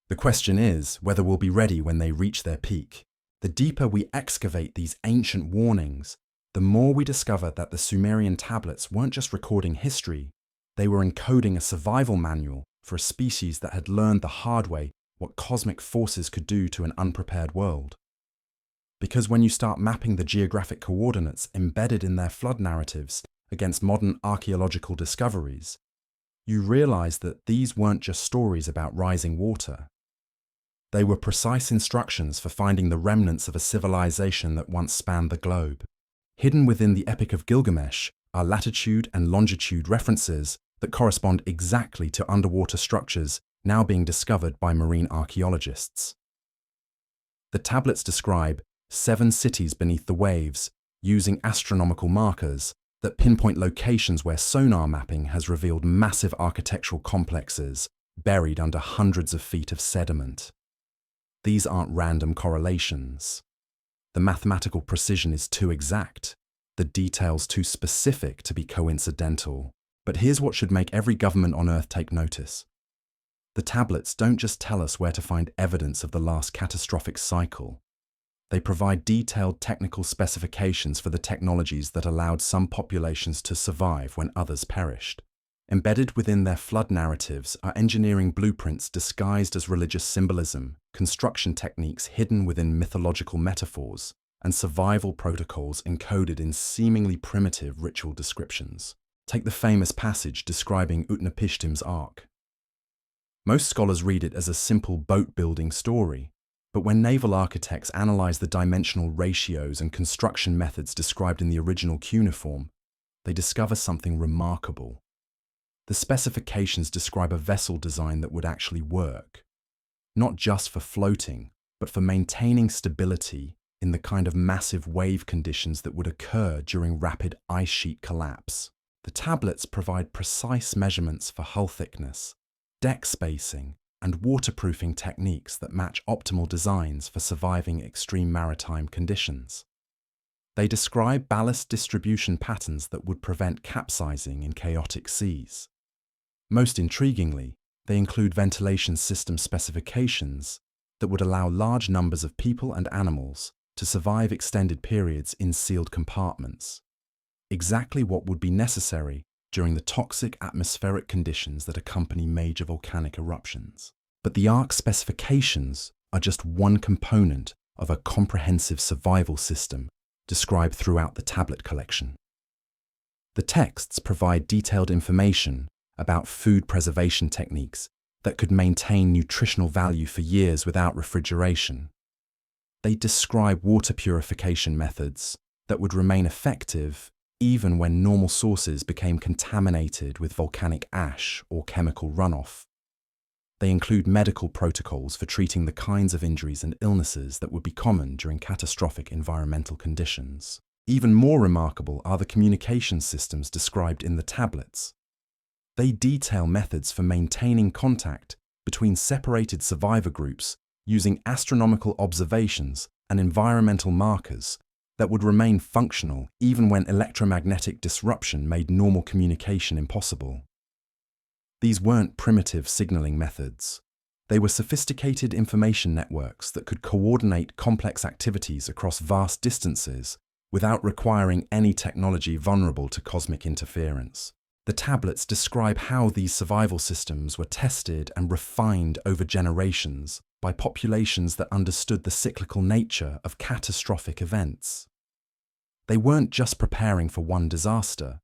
The question is whether we'll be ready when they reach their peak. The deeper we excavate these ancient warnings, the more we discover that the Sumerian tablets weren't just recording history, they were encoding a survival manual for a species that had learned the hard way what cosmic forces could do to an unprepared world. Because when you start mapping the geographic coordinates embedded in their flood narratives against modern archaeological discoveries, you realize that these weren't just stories about rising water. They were precise instructions for finding the remnants of a civilization that once spanned the globe. Hidden within the Epic of Gilgamesh are latitude and longitude references that correspond exactly to underwater structures now being discovered by marine archaeologists. The tablets describe 7 cities beneath the waves using astronomical markers that pinpoint locations where sonar mapping has revealed massive architectural complexes buried under hundreds of feet of sediment. These aren't random correlations. The mathematical precision is too exact, the details too specific to be coincidental. But here's what should make every government on Earth take notice. The tablets don't just tell us where to find evidence of the last catastrophic cycle. They provide detailed technical specifications for the technologies that allowed some populations to survive when others perished. Embedded within their flood narratives are engineering blueprints disguised as religious symbolism, construction techniques hidden within mythological metaphors, and survival protocols encoded in seemingly primitive ritual descriptions. Take the famous passage describing Utnapishtim's Ark. Most scholars read it as a simple boat-building story, but when naval architects analyze the dimensional ratios and construction methods described in the original cuneiform, they discover something remarkable. The specifications describe a vessel design that would actually work, not just for floating, but for maintaining stability in the kind of massive wave conditions that would occur during rapid ice sheet collapse. The tablets provide precise measurements for hull thickness, deck spacing, and waterproofing techniques that match optimal designs for surviving extreme maritime conditions. They describe ballast distribution patterns that would prevent capsizing in chaotic seas. Most intriguingly, they include ventilation system specifications that would allow large numbers of people and animals to survive extended periods in sealed compartments. Exactly what would be necessary during the toxic atmospheric conditions that accompany major volcanic eruptions. But the Ark's specifications are just one component of a comprehensive survival system described throughout the tablet collection. The texts provide detailed information about food preservation techniques that could maintain nutritional value for years without refrigeration. They describe water purification methods that would remain effective even when normal sources became contaminated with volcanic ash or chemical runoff. They include medical protocols for treating the kinds of injuries and illnesses that would be common during catastrophic environmental conditions. Even more remarkable are the communication systems described in the tablets. They detail methods for maintaining contact between separated survivor groups using astronomical observations and environmental markers that would remain functional even when electromagnetic disruption made normal communication impossible. These weren't primitive signaling methods. They were sophisticated information networks that could coordinate complex activities across vast distances without requiring any technology vulnerable to cosmic interference. The tablets describe how these survival systems were tested and refined over generations by populations that understood the cyclical nature of catastrophic events. They weren't just preparing for one disaster.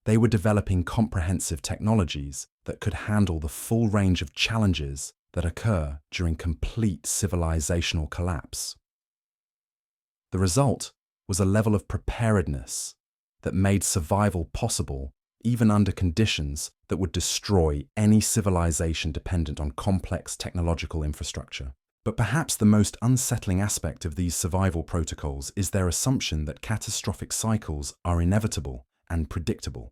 They were developing comprehensive technologies that could handle the full range of challenges that occur during complete civilizational collapse. The result was a level of preparedness that made survival possible even under conditions that would destroy any civilization dependent on complex technological infrastructure. But perhaps the most unsettling aspect of these survival protocols is their assumption that catastrophic cycles are inevitable and predictable.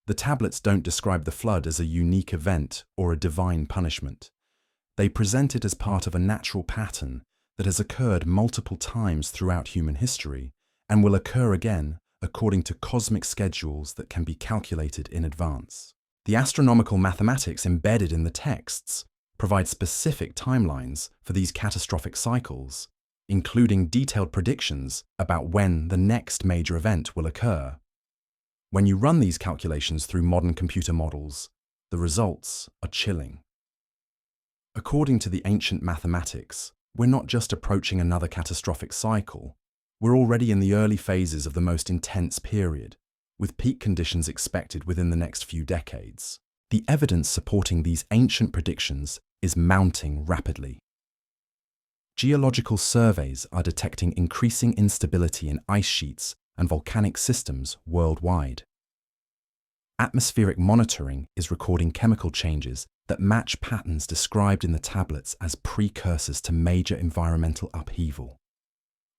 The tablets don't describe the flood as a unique event or a divine punishment. They present it as part of a natural pattern that has occurred multiple times throughout human history and will occur again according to cosmic schedules that can be calculated in advance. The astronomical mathematics embedded in the texts provide specific timelines for these catastrophic cycles, including detailed predictions about when the next major event will occur. When you run these calculations through modern computer models, the results are chilling. According to the ancient mathematics, we're not just approaching another catastrophic cycle. We're already in the early phases of the most intense period, with peak conditions expected within the next few decades. The evidence supporting these ancient predictions is mounting rapidly. Geological surveys are detecting increasing instability in ice sheets and volcanic systems worldwide. Atmospheric monitoring is recording chemical changes that match patterns described in the tablets as precursors to major environmental upheaval.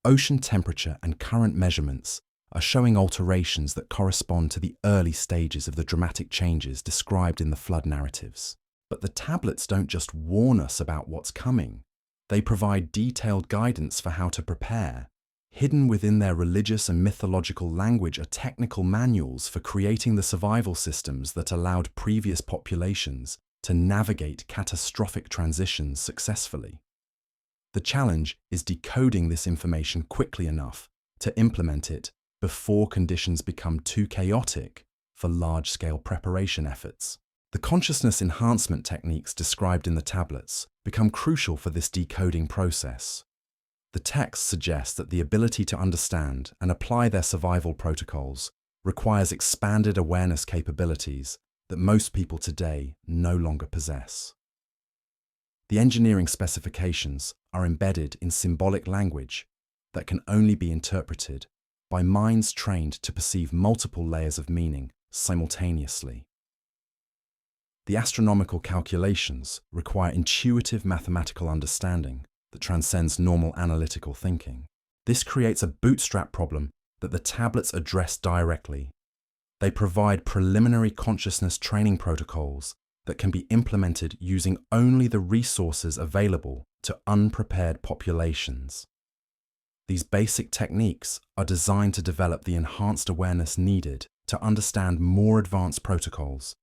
Ocean temperature and current measurements are showing alterations that correspond to the early stages of the dramatic changes described in the flood narratives. But the tablets don't just warn us about what's coming. They provide detailed guidance for how to prepare. Hidden within their religious and mythological language are technical manuals for creating the survival systems that allowed previous populations to navigate catastrophic transitions successfully. The challenge is decoding this information quickly enough to implement it before conditions become too chaotic for large-scale preparation efforts. The consciousness enhancement techniques described in the tablets become crucial for this decoding process. The text suggests that the ability to understand and apply their survival protocols requires expanded awareness capabilities that most people today no longer possess. The engineering specifications are embedded in symbolic language that can only be interpreted by minds trained to perceive multiple layers of meaning simultaneously. The astronomical calculations require intuitive mathematical understanding that transcends normal analytical thinking. This creates a bootstrap problem that the tablets address directly. They provide preliminary consciousness training protocols that can be implemented using only the resources available to unprepared populations. These basic techniques are designed to develop the enhanced awareness needed to understand more advanced protocols,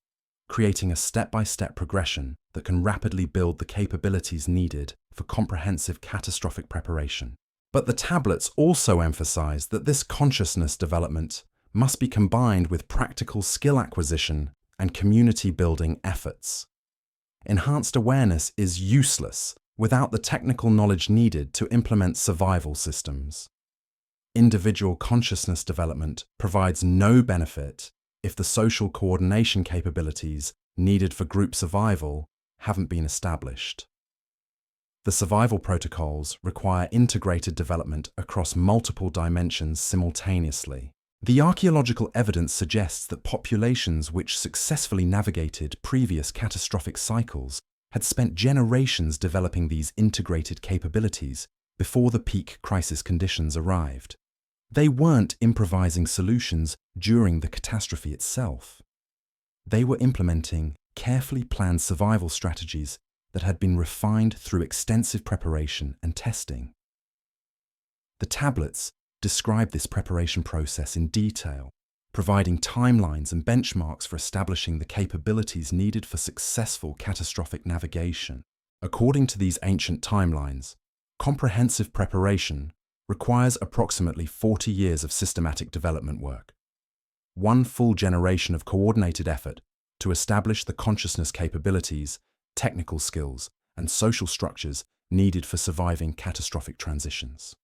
creating a step-by-step progression that can rapidly build the capabilities needed for comprehensive catastrophic preparation. But the tablets also emphasize that this consciousness development must be combined with practical skill acquisition and community-building efforts. Enhanced awareness is useless without the technical knowledge needed to implement survival systems. Individual consciousness development provides no benefit if the social coordination capabilities needed for group survival haven't been established. The survival protocols require integrated development across multiple dimensions simultaneously. The archaeological evidence suggests that populations which successfully navigated previous catastrophic cycles had spent generations developing these integrated capabilities before the peak crisis conditions arrived. They weren't improvising solutions during the catastrophe itself. They were implementing carefully planned survival strategies that had been refined through extensive preparation and testing. The tablets describe this preparation process in detail, providing timelines and benchmarks for establishing the capabilities needed for successful catastrophic navigation. According to these ancient timelines, comprehensive preparation requires approximately 40 years of systematic development work. One full generation of coordinated effort to establish the consciousness capabilities, technical skills, and social structures needed for surviving catastrophic transitions.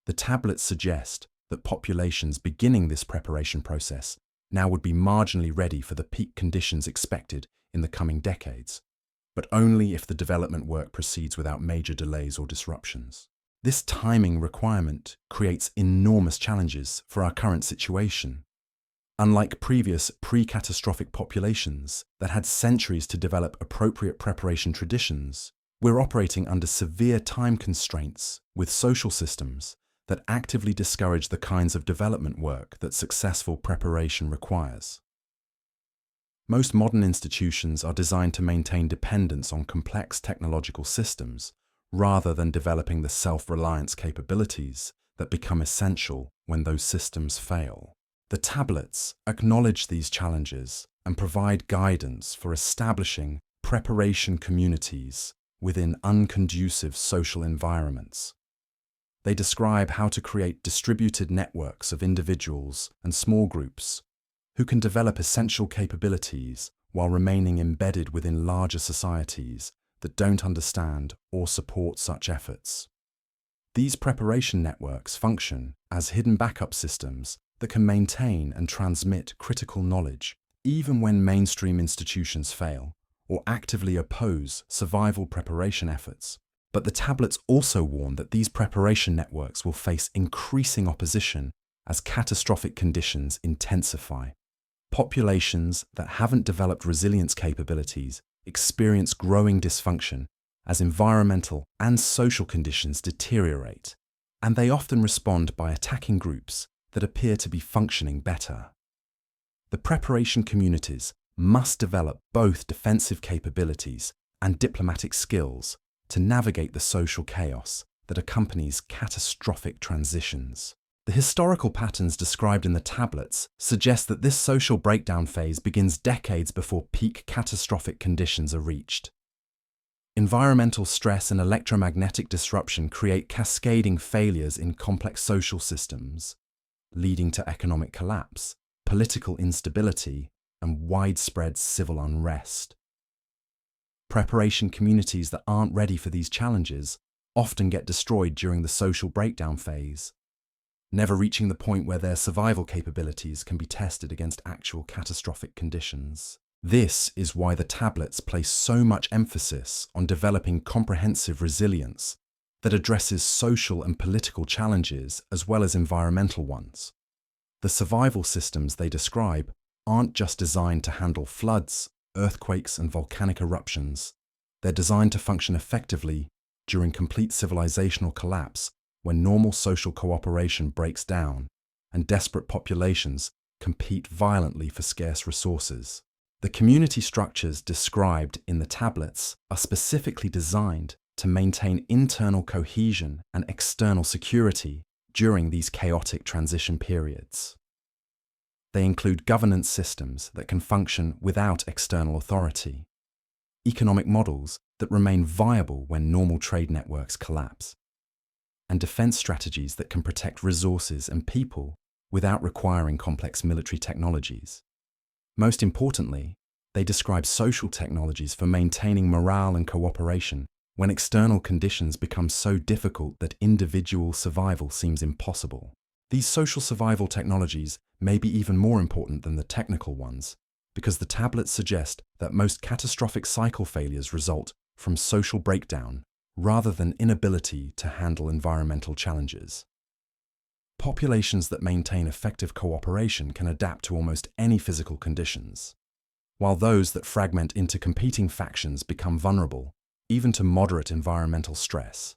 The tablets suggest that populations beginning this preparation process now would be marginally ready for the peak conditions expected in the coming decades, but only if the development work proceeds without major delays or disruptions. This timing requirement creates enormous challenges for our current situation. Unlike previous pre-catastrophic populations that had centuries to develop appropriate preparation traditions, we're operating under severe time constraints with social systems that actively discourage the kinds of development work that successful preparation requires. Most modern institutions are designed to maintain dependence on complex technological systems rather than developing the self-reliance capabilities that become essential when those systems fail. The tablets acknowledge these challenges and provide guidance for establishing preparation communities within unconducive social environments. They describe how to create distributed networks of individuals and small groups who can develop essential capabilities while remaining embedded within larger societies that don't understand or support such efforts. These preparation networks function as hidden backup systems that can maintain and transmit critical knowledge even when mainstream institutions fail or actively oppose survival preparation efforts. But the tablets also warn that these preparation networks will face increasing opposition as catastrophic conditions intensify. Populations that haven't developed resilience capabilities experience growing dysfunction as environmental and social conditions deteriorate, and they often respond by attacking groups that appear to be functioning better. The preparation communities must develop both defensive capabilities and diplomatic skills to navigate the social chaos that accompanies catastrophic transitions. The historical patterns described in the tablets suggest that this social breakdown phase begins decades before peak catastrophic conditions are reached. Environmental stress and electromagnetic disruption create cascading failures in complex social systems, leading to economic collapse, political instability, and widespread civil unrest. Preparation communities that aren't ready for these challenges often get destroyed during the social breakdown phase, never reaching the point where their survival capabilities can be tested against actual catastrophic conditions. This is why the tablets place so much emphasis on developing comprehensive resilience that addresses social and political challenges as well as environmental ones. The survival systems they describe aren't just designed to handle floods, earthquakes, and volcanic eruptions. They're designed to function effectively during complete civilizational collapse when normal social cooperation breaks down and desperate populations compete violently for scarce resources. The community structures described in the tablets are specifically designed to maintain internal cohesion and external security during these chaotic transition periods. They include governance systems that can function without external authority, economic models that remain viable when normal trade networks collapse, and defense strategies that can protect resources and people without requiring complex military technologies. Most importantly, they describe social technologies for maintaining morale and cooperation when external conditions become so difficult that individual survival seems impossible. These social survival technologies may be even more important than the technical ones, because the tablets suggest that most catastrophic cycle failures result from social breakdown rather than inability to handle environmental challenges. Populations that maintain effective cooperation can adapt to almost any physical conditions, while those that fragment into competing factions become vulnerable, even to moderate environmental stress.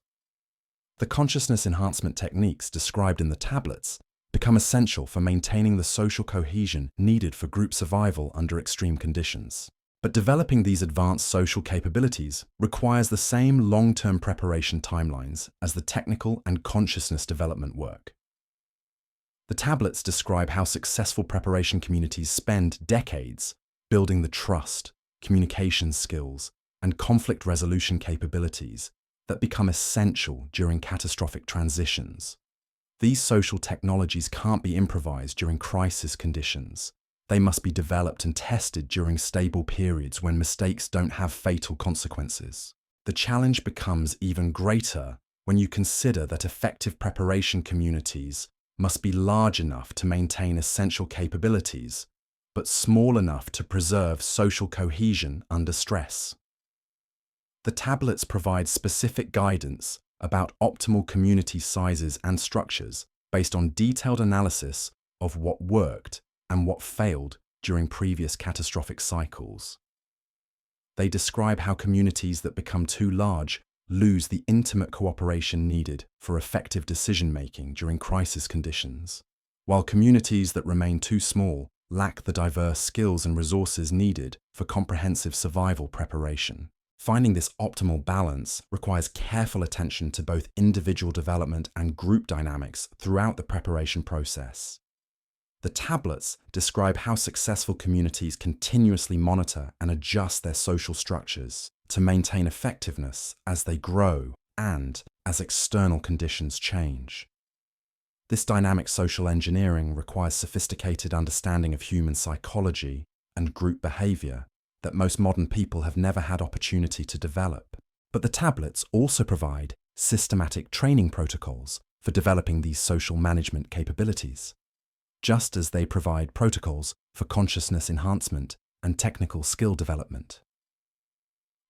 The consciousness enhancement techniques described in the tablets become essential for maintaining the social cohesion needed for group survival under extreme conditions. But developing these advanced social capabilities requires the same long-term preparation timelines as the technical and consciousness development work. The tablets describe how successful preparation communities spend decades building the trust, communication skills, and conflict resolution capabilities that become essential during catastrophic transitions. These social technologies can't be improvised during crisis conditions. They must be developed and tested during stable periods when mistakes don't have fatal consequences. The challenge becomes even greater when you consider that effective preparation communities must be large enough to maintain essential capabilities, but small enough to preserve social cohesion under stress. The tablets provide specific guidance about optimal community sizes and structures based on detailed analysis of what worked and what failed during previous catastrophic cycles. They describe how communities that become too large lose the intimate cooperation needed for effective decision-making during crisis conditions, while communities that remain too small lack the diverse skills and resources needed for comprehensive survival preparation. Finding this optimal balance requires careful attention to both individual development and group dynamics throughout the preparation process. The tablets describe how successful communities continuously monitor and adjust their social structures to maintain effectiveness as they grow and as external conditions change. This dynamic social engineering requires sophisticated understanding of human psychology and group behavior that most modern people have never had opportunity to develop. But the tablets also provide systematic training protocols for developing these social management capabilities, just as they provide protocols for consciousness enhancement and technical skill development.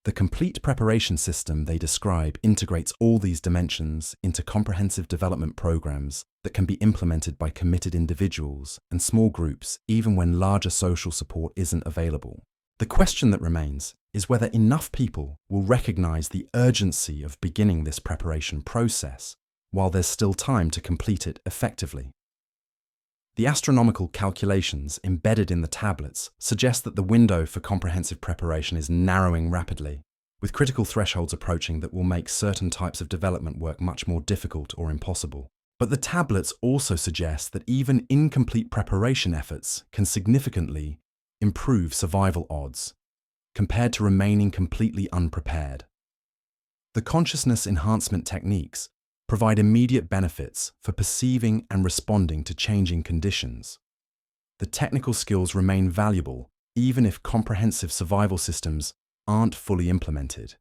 The complete preparation system they describe integrates all these dimensions into comprehensive development programs that can be implemented by committed individuals and small groups even when larger social support isn't available. The question that remains is whether enough people will recognize the urgency of beginning this preparation process while there's still time to complete it effectively. The astronomical calculations embedded in the tablets suggest that the window for comprehensive preparation is narrowing rapidly, with critical thresholds approaching that will make certain types of development work much more difficult or impossible. But the tablets also suggest that even incomplete preparation efforts can significantly improve survival odds compared to remaining completely unprepared. The consciousness enhancement techniques provide immediate benefits for perceiving and responding to changing conditions. The technical skills remain valuable even if comprehensive survival systems aren't fully implemented.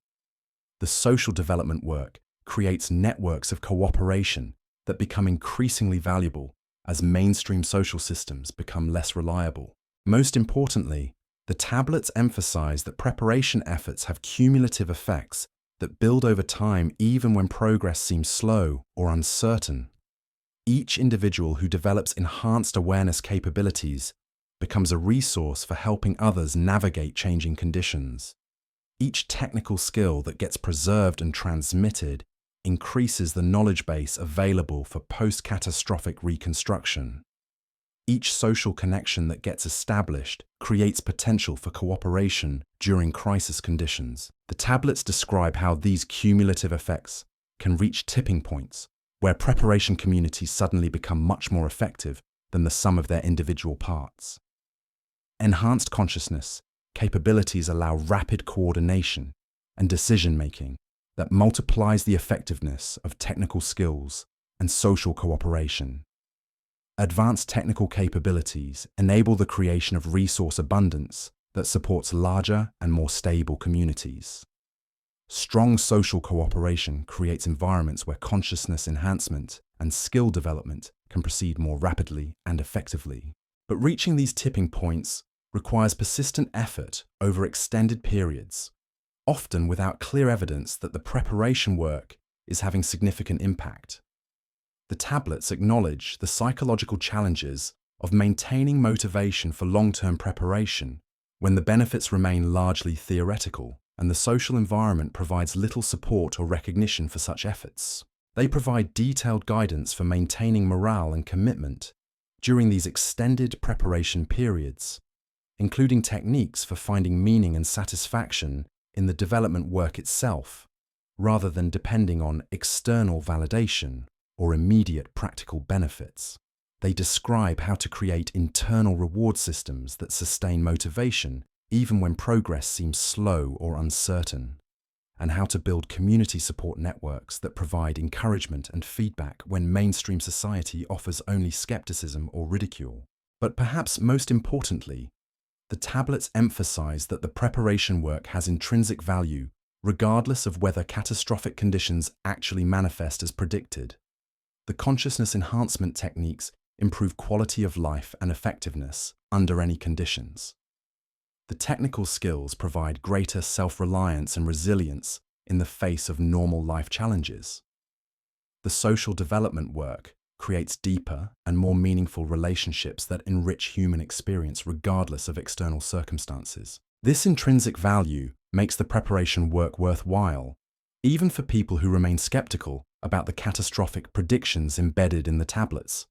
The social development work creates networks of cooperation that become increasingly valuable as mainstream social systems become less reliable. Most importantly, the tablets emphasize that preparation efforts have cumulative effects that build over time even when progress seems slow or uncertain. Each individual who develops enhanced awareness capabilities becomes a resource for helping others navigate changing conditions. Each technical skill that gets preserved and transmitted increases the knowledge base available for post-catastrophic reconstruction. Each social connection that gets established creates potential for cooperation during crisis conditions. The tablets describe how these cumulative effects can reach tipping points where preparation communities suddenly become much more effective than the sum of their individual parts. Enhanced consciousness capabilities allow rapid coordination and decision-making that multiplies the effectiveness of technical skills and social cooperation. Advanced technical capabilities enable the creation of resource abundance that supports larger and more stable communities. Strong social cooperation creates environments where consciousness enhancement and skill development can proceed more rapidly and effectively. But reaching these tipping points requires persistent effort over extended periods, often without clear evidence that the preparation work is having significant impact. The tablets acknowledge the psychological challenges of maintaining motivation for long-term preparation when the benefits remain largely theoretical and the social environment provides little support or recognition for such efforts. They provide detailed guidance for maintaining morale and commitment during these extended preparation periods, including techniques for finding meaning and satisfaction in the development work itself, rather than depending on external validation or immediate practical benefits. They describe how to create internal reward systems that sustain motivation even when progress seems slow or uncertain. and how to build community support networks that provide encouragement and feedback when mainstream society offers only skepticism or ridicule. But perhaps most importantly, the tablets emphasize that the preparation work has intrinsic value, regardless of whether catastrophic conditions actually manifest as predicted. The consciousness enhancement techniques improve quality of life and effectiveness under any conditions. The technical skills provide greater self-reliance and resilience in the face of normal life challenges. The social development work creates deeper and more meaningful relationships that enrich human experience regardless of external circumstances. This intrinsic value makes the preparation work worthwhile, even for people who remain skeptical about the catastrophic predictions embedded in the tablets.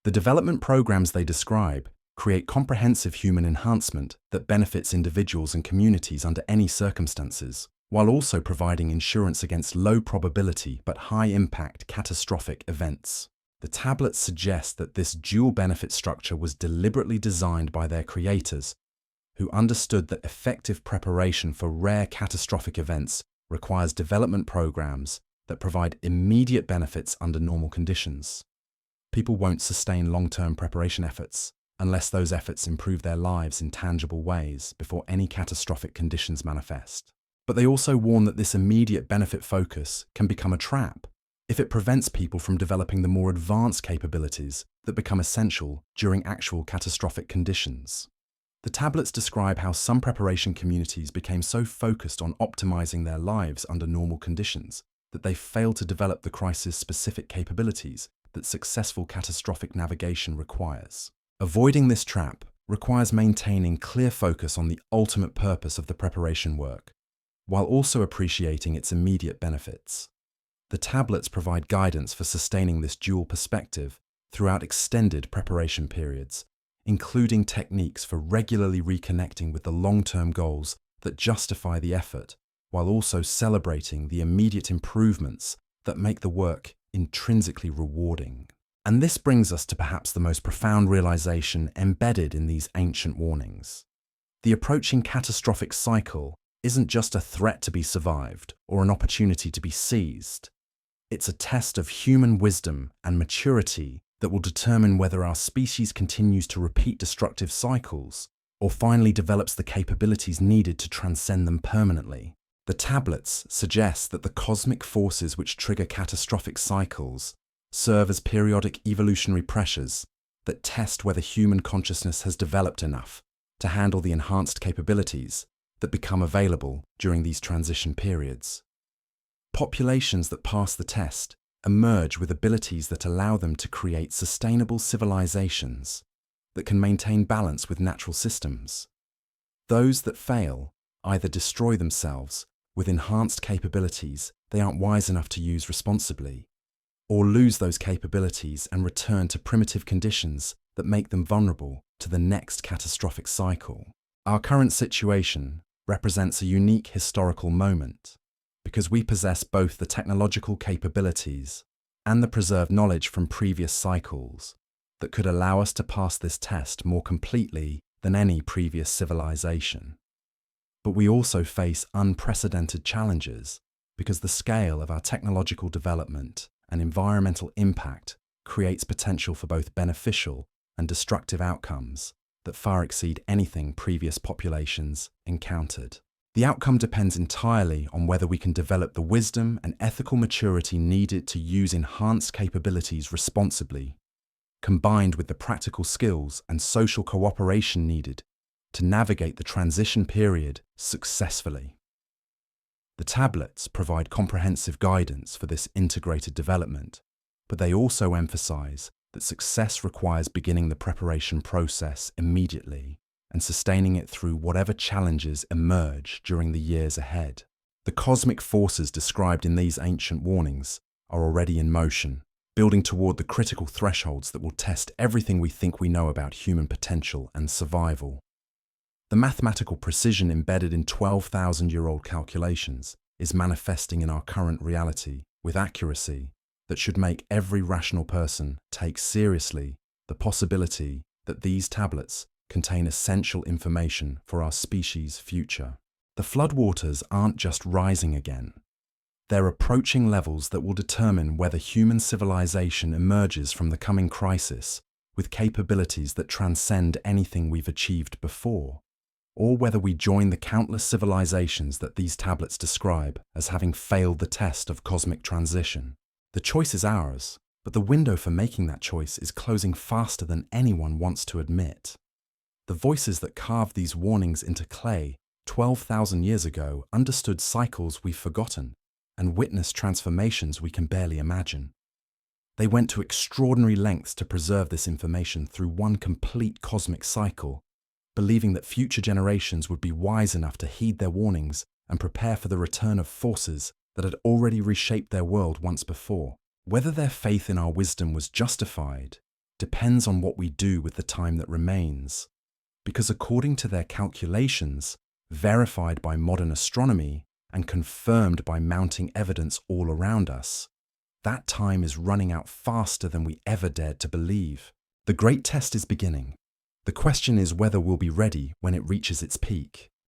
The development programs they describe create comprehensive human enhancement that benefits individuals and communities under any circumstances, while also providing insurance against low probability but high impact catastrophic events. The tablets suggest that this dual benefit structure was deliberately designed by their creators, who understood that effective preparation for rare catastrophic events requires development programs that provide immediate benefits under normal conditions. People won't sustain long-term preparation efforts unless those efforts improve their lives in tangible ways before any catastrophic conditions manifest. But they also warn that this immediate benefit focus can become a trap if it prevents people from developing the more advanced capabilities that become essential during actual catastrophic conditions. The tablets describe how some preparation communities became so focused on optimizing their lives under normal conditions that they failed to develop the crisis-specific capabilities that successful catastrophic navigation requires. Avoiding this trap requires maintaining clear focus on the ultimate purpose of the preparation work, while also appreciating its immediate benefits. The tablets provide guidance for sustaining this dual perspective throughout extended preparation periods, including techniques for regularly reconnecting with the long-term goals that justify the effort, while also celebrating the immediate improvements that make the work intrinsically rewarding. And this brings us to perhaps the most profound realization embedded in these ancient warnings. The approaching catastrophic cycle isn't just a threat to be survived or an opportunity to be seized. It's a test of human wisdom and maturity that will determine whether our species continues to repeat destructive cycles or finally develops the capabilities needed to transcend them permanently. The tablets suggest that the cosmic forces which trigger catastrophic cycles serve as periodic evolutionary pressures that test whether human consciousness has developed enough to handle the enhanced capabilities that become available during these transition periods. Populations that pass the test emerge with abilities that allow them to create sustainable civilizations that can maintain balance with natural systems. Those that fail either destroy themselves with enhanced capabilities they aren't wise enough to use responsibly, or lose those capabilities and return to primitive conditions that make them vulnerable to the next catastrophic cycle. Our current situation represents a unique historical moment because we possess both the technological capabilities and the preserved knowledge from previous cycles that could allow us to pass this test more completely than any previous civilization. But we also face unprecedented challenges because the scale of our technological development and environmental impact creates potential for both beneficial and destructive outcomes that far exceed anything previous populations encountered. The outcome depends entirely on whether we can develop the wisdom and ethical maturity needed to use enhanced capabilities responsibly, combined with the practical skills and social cooperation needed to navigate the transition period successfully. The tablets provide comprehensive guidance for this integrated development, but they also emphasize that success requires beginning the preparation process immediately and sustaining it through whatever challenges emerge during the years ahead. The cosmic forces described in these ancient warnings are already in motion, building toward the critical thresholds that will test everything we think we know about human potential and survival. The mathematical precision embedded in 12,000-year-old calculations is manifesting in our current reality with accuracy that should make every rational person take seriously the possibility that these tablets contain essential information for our species' future. The floodwaters aren't just rising again. They're approaching levels that will determine whether human civilization emerges from the coming crisis with capabilities that transcend anything we've achieved before, or whether we join the countless civilizations that these tablets describe as having failed the test of cosmic transition. The choice is ours, but the window for making that choice is closing faster than anyone wants to admit. The voices that carved these warnings into clay 12,000 years ago understood cycles we've forgotten and witnessed transformations we can barely imagine. They went to extraordinary lengths to preserve this information through one complete cosmic cycle, believing that future generations would be wise enough to heed their warnings and prepare for the return of forces that had already reshaped their world once before. Whether their faith in our wisdom was justified depends on what we do with the time that remains, because according to their calculations, verified by modern astronomy and confirmed by mounting evidence all around us, that time is running out faster than we ever dared to believe. The great test is beginning. The question is whether we'll be ready when it reaches its peak.